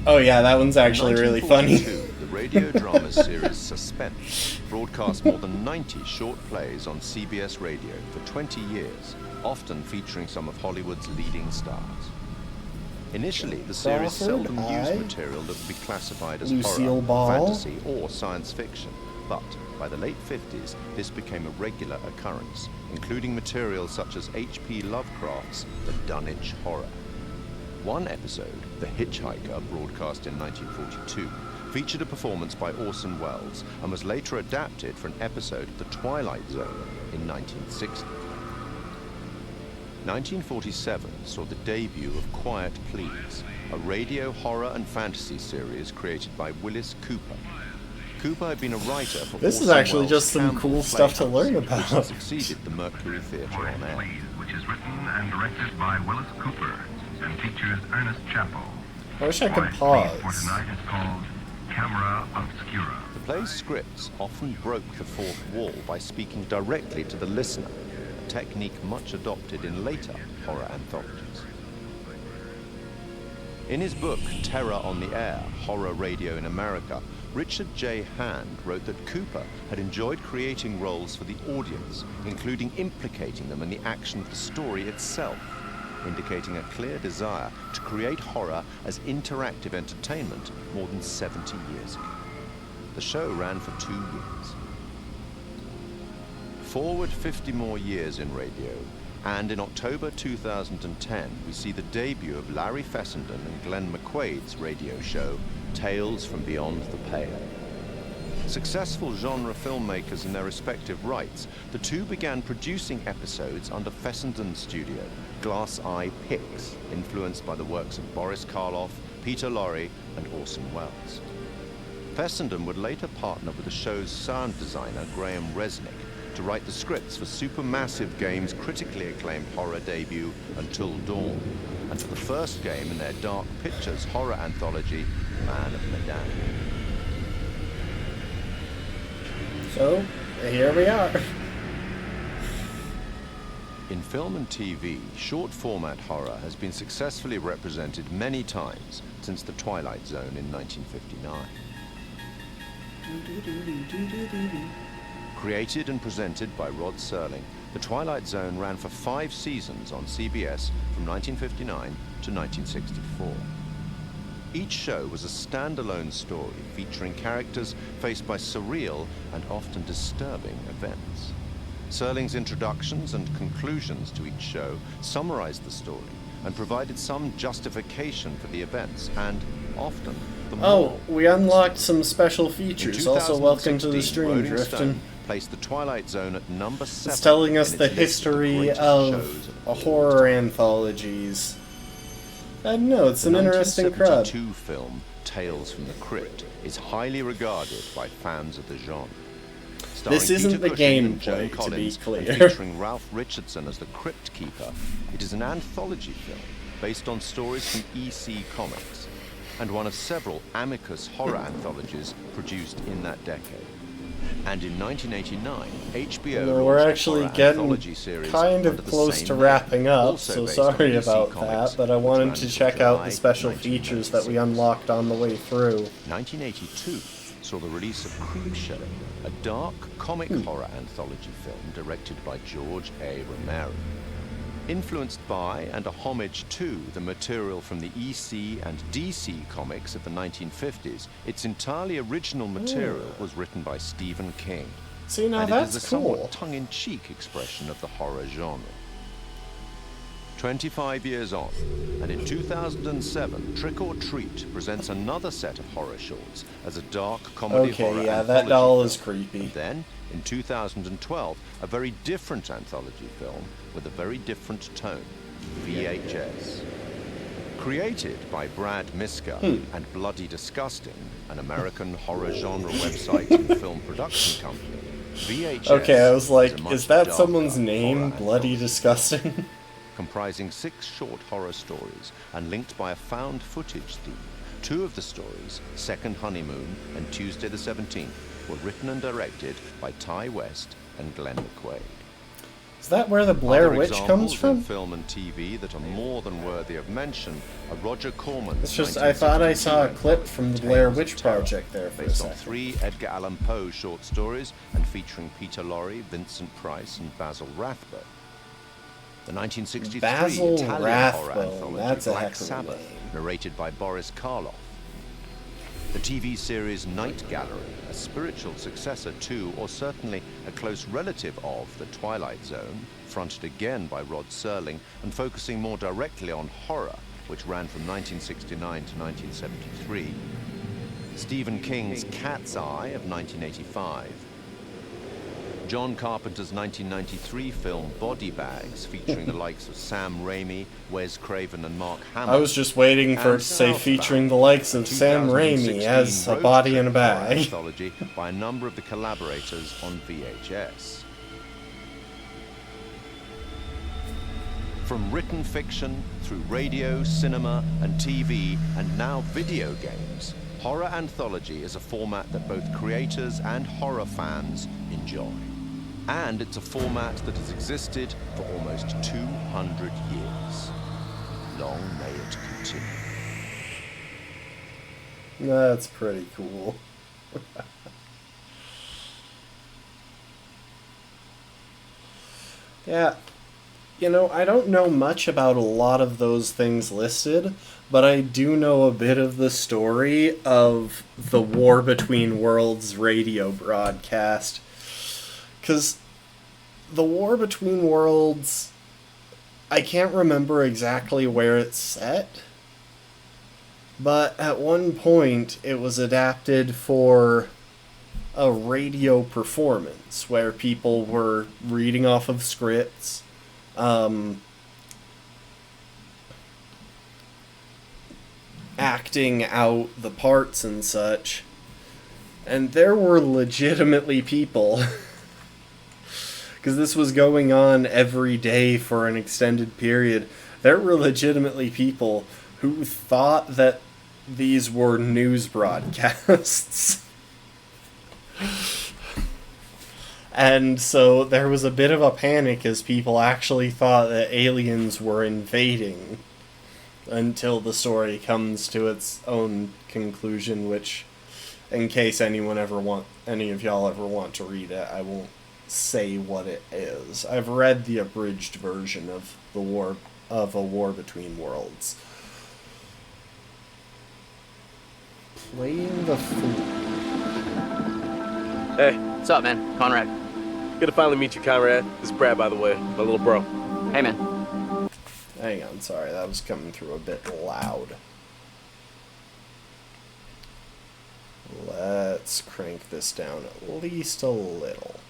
Oh yeah, that one's actually really funny. 1942, the radio drama series Suspense broadcast more than 90 short plays on CBS radio for 20 years, often featuring some of Hollywood's leading stars. Initially, the series Crawford, seldom aye. used material that would be classified as Lucille horror, Ball. fantasy, or science fiction, but by the late 50s, this became a regular occurrence, including material such as H.P. Lovecraft's The Dunwich Horror. One episode, The Hitchhiker, broadcast in 1942, featured a performance by Orson Welles and was later adapted for an episode of The Twilight Zone in 1960. 1947 saw the debut of Quiet Please, a radio horror and fantasy series created by Willis Cooper. Cooper had been a writer for This is Orson actually Welles' just some Campbell cool stuff to Playhouse, learn which about. had succeeded the Mercury Theatre on air. Which is written and directed by Willis Cooper and features Ernest Chappell. I wish I could Quiet Please pause. for tonight is called Camera Obscura. The play's scripts often broke the fourth wall by speaking directly to the listener, a technique much adopted in later horror anthologies. In his book, Terror on the Air, Horror Radio in America, Richard J. Hand wrote that Cooper had enjoyed creating roles for the audience, including implicating them in the action of the story itself, indicating a clear desire to create horror as interactive entertainment more than 70 years ago. The show ran for 2 years. Forward 50 more years in radio, and in October 2010, we see the debut of Larry Fessenden and Glenn McQuaid's radio show, Tales from Beyond the Pale. Successful genre filmmakers in their respective rights, the two began producing episodes under Fessenden's studio, Glass Eye Pix, influenced by the works of Boris Karloff, Peter Lorre, and Orson Welles. Fessenden would later partner with the show's sound designer, Graham Resnick, to write the scripts for Supermassive Games' critically acclaimed horror debut, Until Dawn, and for the first game in their Dark Pictures horror anthology, Man of Medan. So, here we are. In film and TV, short-format horror has been successfully represented many times since The Twilight Zone in 1959. Created and presented by Rod Serling, The Twilight Zone ran for 5 seasons on CBS from 1959 to 1964. Each show was a standalone story featuring characters faced by surreal and often disturbing events. Serling's introductions and conclusions to each show summarized the story and provided some justification for the events, and often the moral. Oh, we unlocked some special features. Also, welcome to the stream, Rolling Drifton. Stone placed The Twilight Zone at number 7. It's telling us in the its list history greatest of shows of all horror anthologies. I don't know, it's an interesting crowd. The 1972 film Tales from the Crypt is highly regarded by fans of the genre. Starring This isn't Peter the Cushing and gameplay, Joan to be Collins, clear. and featuring Ralph Richardson as the Crypt Keeper, it is an anthology film based on stories from EC Comics, and one of several Amicus horror anthologies produced in that decade. And in 1989, HBO Well, we're launched a actually horror getting anthology series kind under of the close same to name, wrapping up, also so based on sorry DC about Comics, that, but I which wanted ran to until check out July the special features that we unlocked on the way through. 1982 saw the release of Creepshow, a dark comic horror anthology film directed by George A. Romero. Influenced by and a homage to the material from the EC and DC comics of the 1950s, its entirely original material was written by Stephen King. See, now and that's it is a cool. somewhat tongue-in-cheek expression of the horror genre. 25 years on, and in 2007, Trick or Treat presents another set of horror shorts as a dark comedy horror Okay, yeah, that anthology doll film. is creepy. And then, in 2012, a very different anthology film with a very different tone, VHS. Created by Brad Miska and Bloody Disgusting, an American horror genre website and film production company, VHS Okay, I was like, is a much is that darker someone's name? horror Bloody Disgusting? comprising 6 short horror stories and linked by a found footage theme. 2 of the stories, Second Honeymoon and Tuesday the 17th, were written and directed by Ty West and Glenn McQuaid. Is that where the Blair Other Witch comes examples from? in film and TV that are more than worthy of mention are Roger Corman's It's just, I thought I saw a 1962 clip from the Tales Blair of Witch Terror, Project there for a based on second. 3 Edgar Allan Poe short stories and featuring Peter Lorre, Vincent Price, and Basil Rathbone. The 1963 Basil Italian horror Rathbone, anthology that's a Black heck of a Sabbath, name. narrated by Boris Karloff. The TV series Night Gallery, a spiritual successor to, or certainly a close relative of, The Twilight Zone, fronted again by Rod Serling and focusing more directly on horror, which ran from 1969 to 1973. Stephen King's Cat's Eye of 1985. John Carpenter's 1993 film Body Bags, featuring the likes of Sam Raimi, Wes Craven and Mark Hamill. I was just waiting for it to say featuring the likes of Sam Raimi as a body in a bag. Anthology by a number of the collaborators on VHS. From written fiction, through radio, cinema and TV, and now video games, Horror Anthology is a format that both creators and horror fans enjoy. And it's a format that has existed for almost 200 years. Long may it continue. That's pretty cool. Yeah. You know, I don't know much about a lot of those things listed, but I do know a bit of the story of the War Between Worlds radio broadcast. Because the War Between Worlds, I can't remember exactly where it's set, but at one point it was adapted for a radio performance where people were reading off of scripts, acting out the parts and such, and there were legitimately people, because this was going on every day for an extended period, there were legitimately people who thought that these were news broadcasts. And so there was a bit of a panic as people actually thought that aliens were invading, until the story comes to its own conclusion, which, in case any of y'all ever want to read it, I won't say what it is. I've read the abridged version of A War Between Worlds. Playing the Fool. Hey. What's up, man? Conrad. Good to finally meet you, Conrad. This is Brad, by the way. My little bro. Hey, man. Hang on, sorry, that was coming through a bit loud. Let's crank this down at least a little.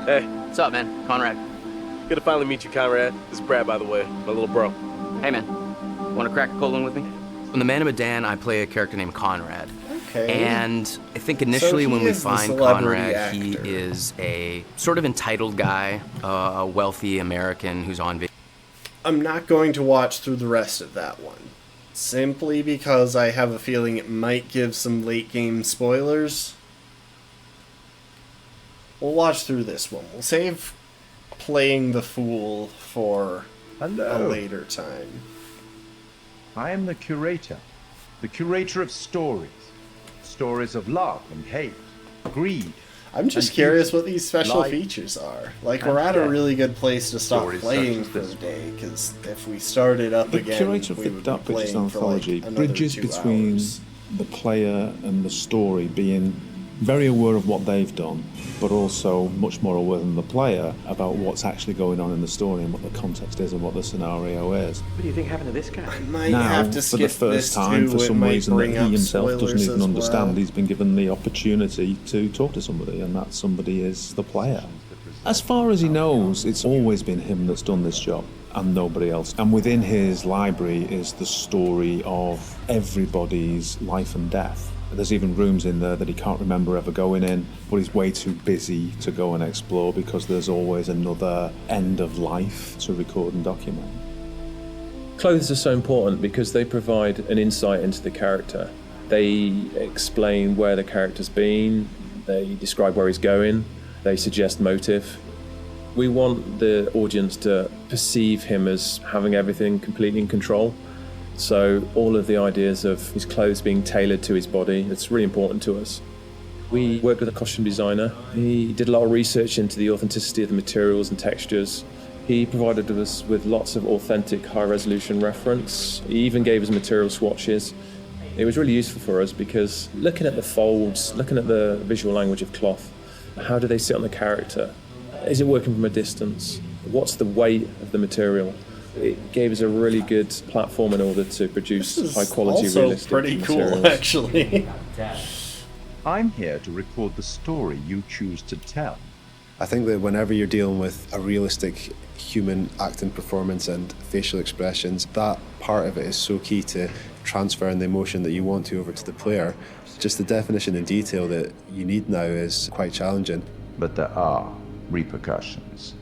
Hey. What's up, man? Conrad. Good to finally meet you, Conrad. This is Brad, by the way. My little bro. Hey, man. Want to crack a cold one with me? In The Man of Medan, I play a character named Conrad. Okay. And I think initially So he when we is the find celebrity Conrad, he actor. is a sort of entitled guy, a wealthy American who's on video. I'm not going to watch through the rest of that one, simply because I have a feeling it might give some late game spoilers. We'll watch through this one. We'll save playing the fool for a later time. I am the curator of stories. Stories of love and hate, greed. I'm just and curious beauty, what these special life, features are. Like, and we're at a death. really good place to stop Stories playing such for as the this day, because if we started up The again, curator of we the would be Dark Pictures playing for like Anthology another bridges 2 between hours. the player and the story, being very aware of what they've done, but also much more aware than the player about what's actually going on in the story and what the context is and what the scenario is. What do you think happened to this guy? Might Now, have to for the skip first this time, too, for it some might reason that bring he up himself doesn't spoilers even as understand, well. he's been given the opportunity to talk to somebody, and that somebody is the player. As far as he knows, it's always been him that's done this job, and nobody else. And within his library is the story of everybody's life and death. There's even rooms in there that he can't remember ever going in, but he's way too busy to go and explore because there's always another end of life to record and document. Clothes are so important because they provide an insight into the character. They explain where the character's been, they describe where he's going, they suggest motive. We want the audience to perceive him as having everything completely in control. So all of the ideas of his clothes being tailored to his body, it's really important to us. We worked with a costume designer. He did a lot of research into the authenticity of the materials and textures. He provided us with lots of authentic high-resolution reference. He even gave us material swatches. It was really useful for us because looking at the folds, looking at the visual language of cloth, how do they sit on the character? Is it working from a distance? What's the weight of the material? It gave us a really good platform in order to produce high-quality, also realistic pretty materials. cool, actually. I'm here to record the story you choose to tell. I think that whenever you're dealing with a realistic human acting performance and facial expressions, that part of it is so key to transferring the emotion that you want to over to the player. Just the definition and detail that you need now is quite challenging. But there are repercussions.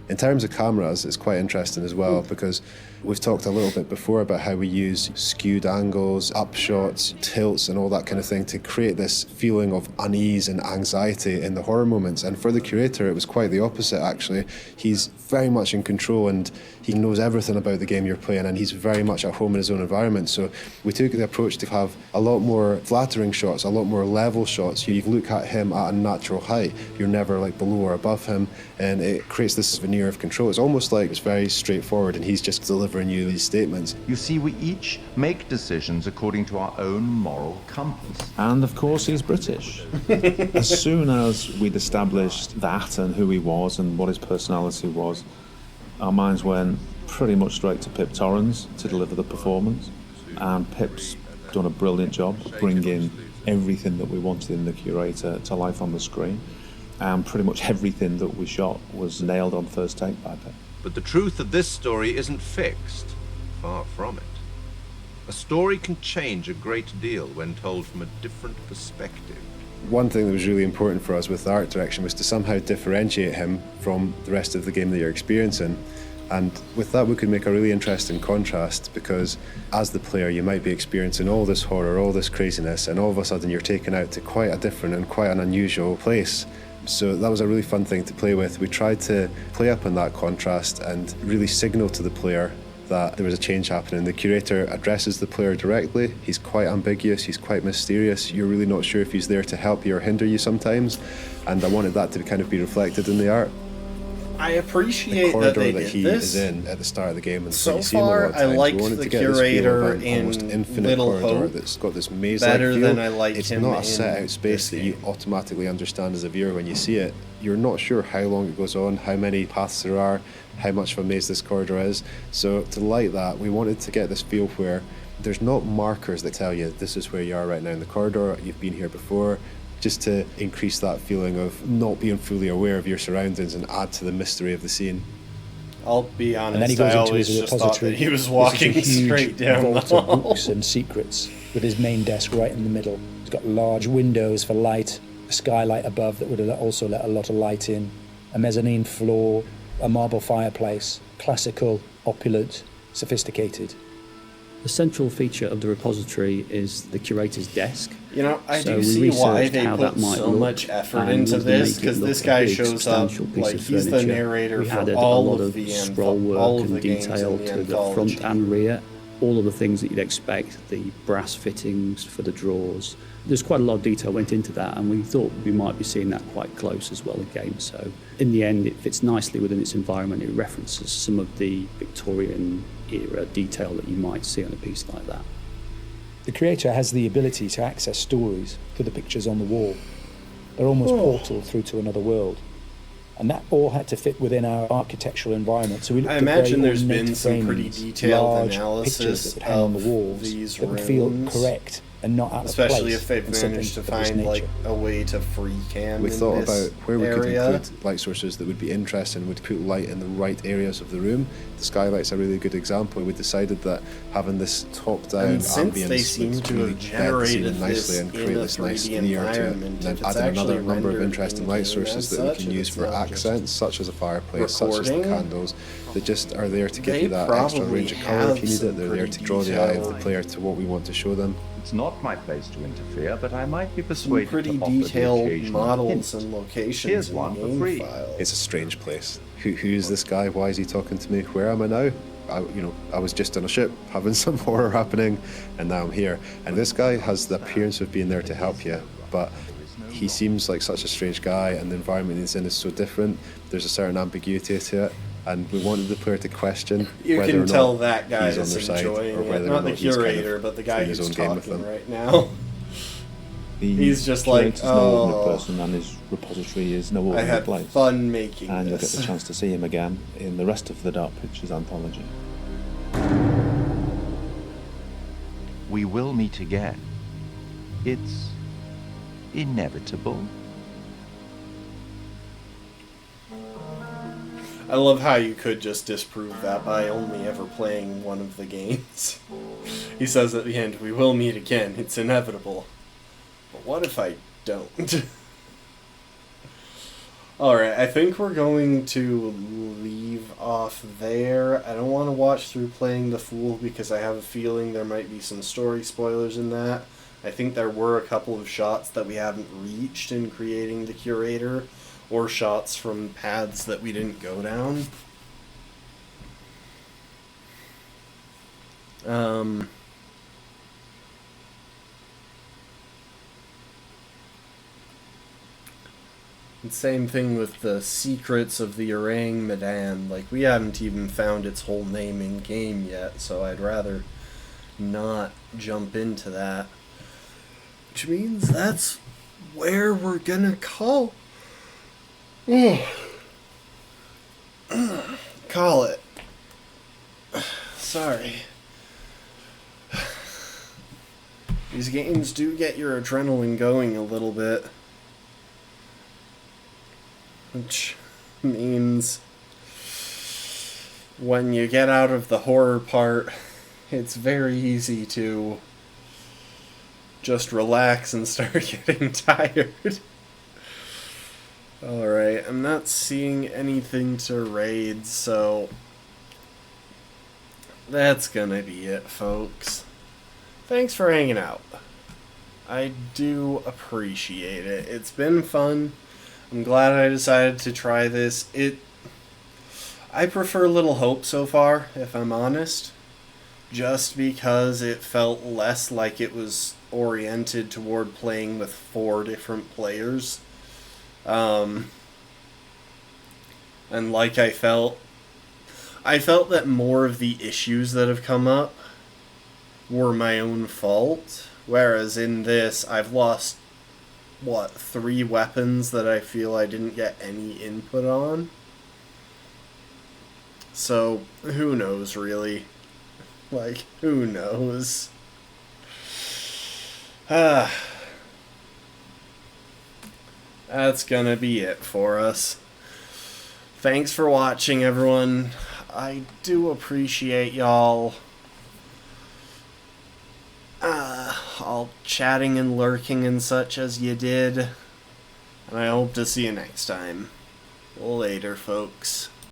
In terms of cameras, it's quite interesting as well because we've talked a little bit before about how we use skewed angles, upshots, tilts and all that kind of thing to create this feeling of unease and anxiety in the horror moments. And for the curator, it was quite the opposite actually. He's very much in control and he knows everything about the game you're playing and he's very much at home in his own environment. So we took the approach to have a lot more flattering shots, a lot more level shots. You look at him at a natural height. You're never like below or above him and it creates this veneer of control. It's almost like it's very straightforward and he's just delivering you these statements. You see, we each make decisions according to our own moral compass. And of course he's British. As soon as we'd established that and who he was and what his personality was, our minds went pretty much straight to Pip Torrens to deliver the performance. And Pip's done a brilliant job bringing everything that we wanted in the curator to life on the screen. And pretty much everything that we shot was nailed on first take by Pip. But the truth of this story isn't fixed. Far from it. A story can change a great deal when told from a different perspective. One thing that was really important for us with the art direction was to somehow differentiate him from the rest of the game that you're experiencing. And with that we could make a really interesting contrast because as the player you might be experiencing all this horror, all this craziness, and all of a sudden you're taken out to quite a different and quite an unusual place. So that was a really fun thing to play with. We tried to play up on that contrast and really signal to the player that there was a change happening. The curator addresses the player directly. He's quite ambiguous, he's quite mysterious. You're really not sure if he's there to help you or hinder you sometimes. And I wanted that to kind of be reflected in the art. I appreciate the corridor that they that did he this. is in at the start of the game, and so you see him a lot far, of I times. liked We wanted the to get this feel curator of an almost in infinite Little corridor Hope that's got this maze-like better feel. than I like it's him not a in set-out space that you automatically understand as a viewer when you see it. You're not sure how long it goes on, how many paths there are, how much of a maze this corridor is. So to light that, we wanted to get this feel where there's not markers that tell you this is where you are right now in the corridor, you've been here before, just to increase that feeling of not being fully aware of your surroundings and add to the mystery of the scene. I'll be honest, And then he goes I into always his just thought repository. that he was This is a walking huge straight down the vault hall. of books and secrets with his main desk right in the middle. It's got large windows for light, a skylight above that would also let a lot of light in, a mezzanine floor, a marble fireplace, classical, opulent, sophisticated. The central feature of the repository is the curator's desk. You know, I So do we see why researched they how put that might so look much effort and into wanted to this, make it because look this a guy big, shows up substantial piece like of he's the furniture. narrator We for added all a lot of of the scroll all work of and the games detail in the to the front anthology. and rear. All of the things that you'd expect, the brass fittings for the drawers. There's quite a lot of detail went into that, and we thought we might be seeing that quite close as well in game. So in the end, it fits nicely within its environment. It references some of the Victorian era detail that you might see on a piece like that. The creator has the ability to access stories through the pictures on the wall. They're almost portal through to another world. And that all had to fit within our architectural environment. So we looked I at imagine very there's been ornate some pretty framings, detailed large analysis pictures that would hang on the of walls these that would feel rooms, correct and not out especially of if place. they've and something managed to of this find like nature. a way to free cam. We in thought this about where we could area. include light sources that would be interesting, would put light in the right areas of the room. The skylight's a really good example. We decided that having this top-down And since ambience they seem would to really have bed the generated scene nicely this and in create a this nice 3D veneer to it, and environment, then if it's adding another actually number of rendered interesting light in-game sources as that we such, can and use it's for not just accents, such as a fireplace, such as the recording. candles, that just are there to give They you that extra probably range of colour if you need have it. They're some there to pretty draw the eye of the detailed- player to what we want to show them. It's not my place to interfere, but I might be Some persuaded pretty to offer the detailed occasional models hint. and locations Here's in one the for game free. files. It's a strange place. Who's this guy? Why is he talking to me? Where am I now? I was just on a ship having some horror happening, and now I'm here. And this guy has the appearance of being there to help you, but he seems like such a strange guy, and the environment he's in is so different. There's a certain ambiguity to it, and we wanted the player to question You whether can or tell not that guy he's on is their side, enjoying or it. whether or Not the not he's kind curator, of but the guy playing his who's own game with talking them. right now. The He's just like, curator's no oh, ordinary person, and his repository is no I ordinary had place. fun making And you'll get this. the chance to see him again in the rest of the Dark Pictures anthology. We will meet again. It's inevitable. I love how you could just disprove that by only ever playing one of the games. He says at the end, we will meet again, it's inevitable. But what if I don't? Alright, I think we're going to leave off there. I don't want to watch through Playing the Fool because I have a feeling there might be some story spoilers in that. I think there were a couple of shots that we haven't reached in creating the curator, or shots from paths that we didn't go down. And same thing with the secrets of the Orang Medan. Like, we haven't even found its whole name in game yet, so I'd rather not jump into that. Which means that's where we're gonna call call it. Sorry. These games do get your adrenaline going a little bit. Which means when you get out of the horror part, it's very easy to just relax and start getting tired. Alright, I'm not seeing anything to raid, so that's gonna be it, folks. Thanks for hanging out. I do appreciate it. It's been fun. I'm glad I decided to try this. I prefer Little Hope so far, if I'm honest, just because it felt less like it was oriented toward playing with 4 different players. And like I felt that more of the issues that have come up were my own fault, whereas in this, I've lost, 3 weapons that I feel I didn't get any input on? So, who knows, really? Like, who knows? That's gonna be it for us. Thanks for watching, everyone. I do appreciate y'all all chatting and lurking and such as you did. And I hope to see you next time. Later, folks.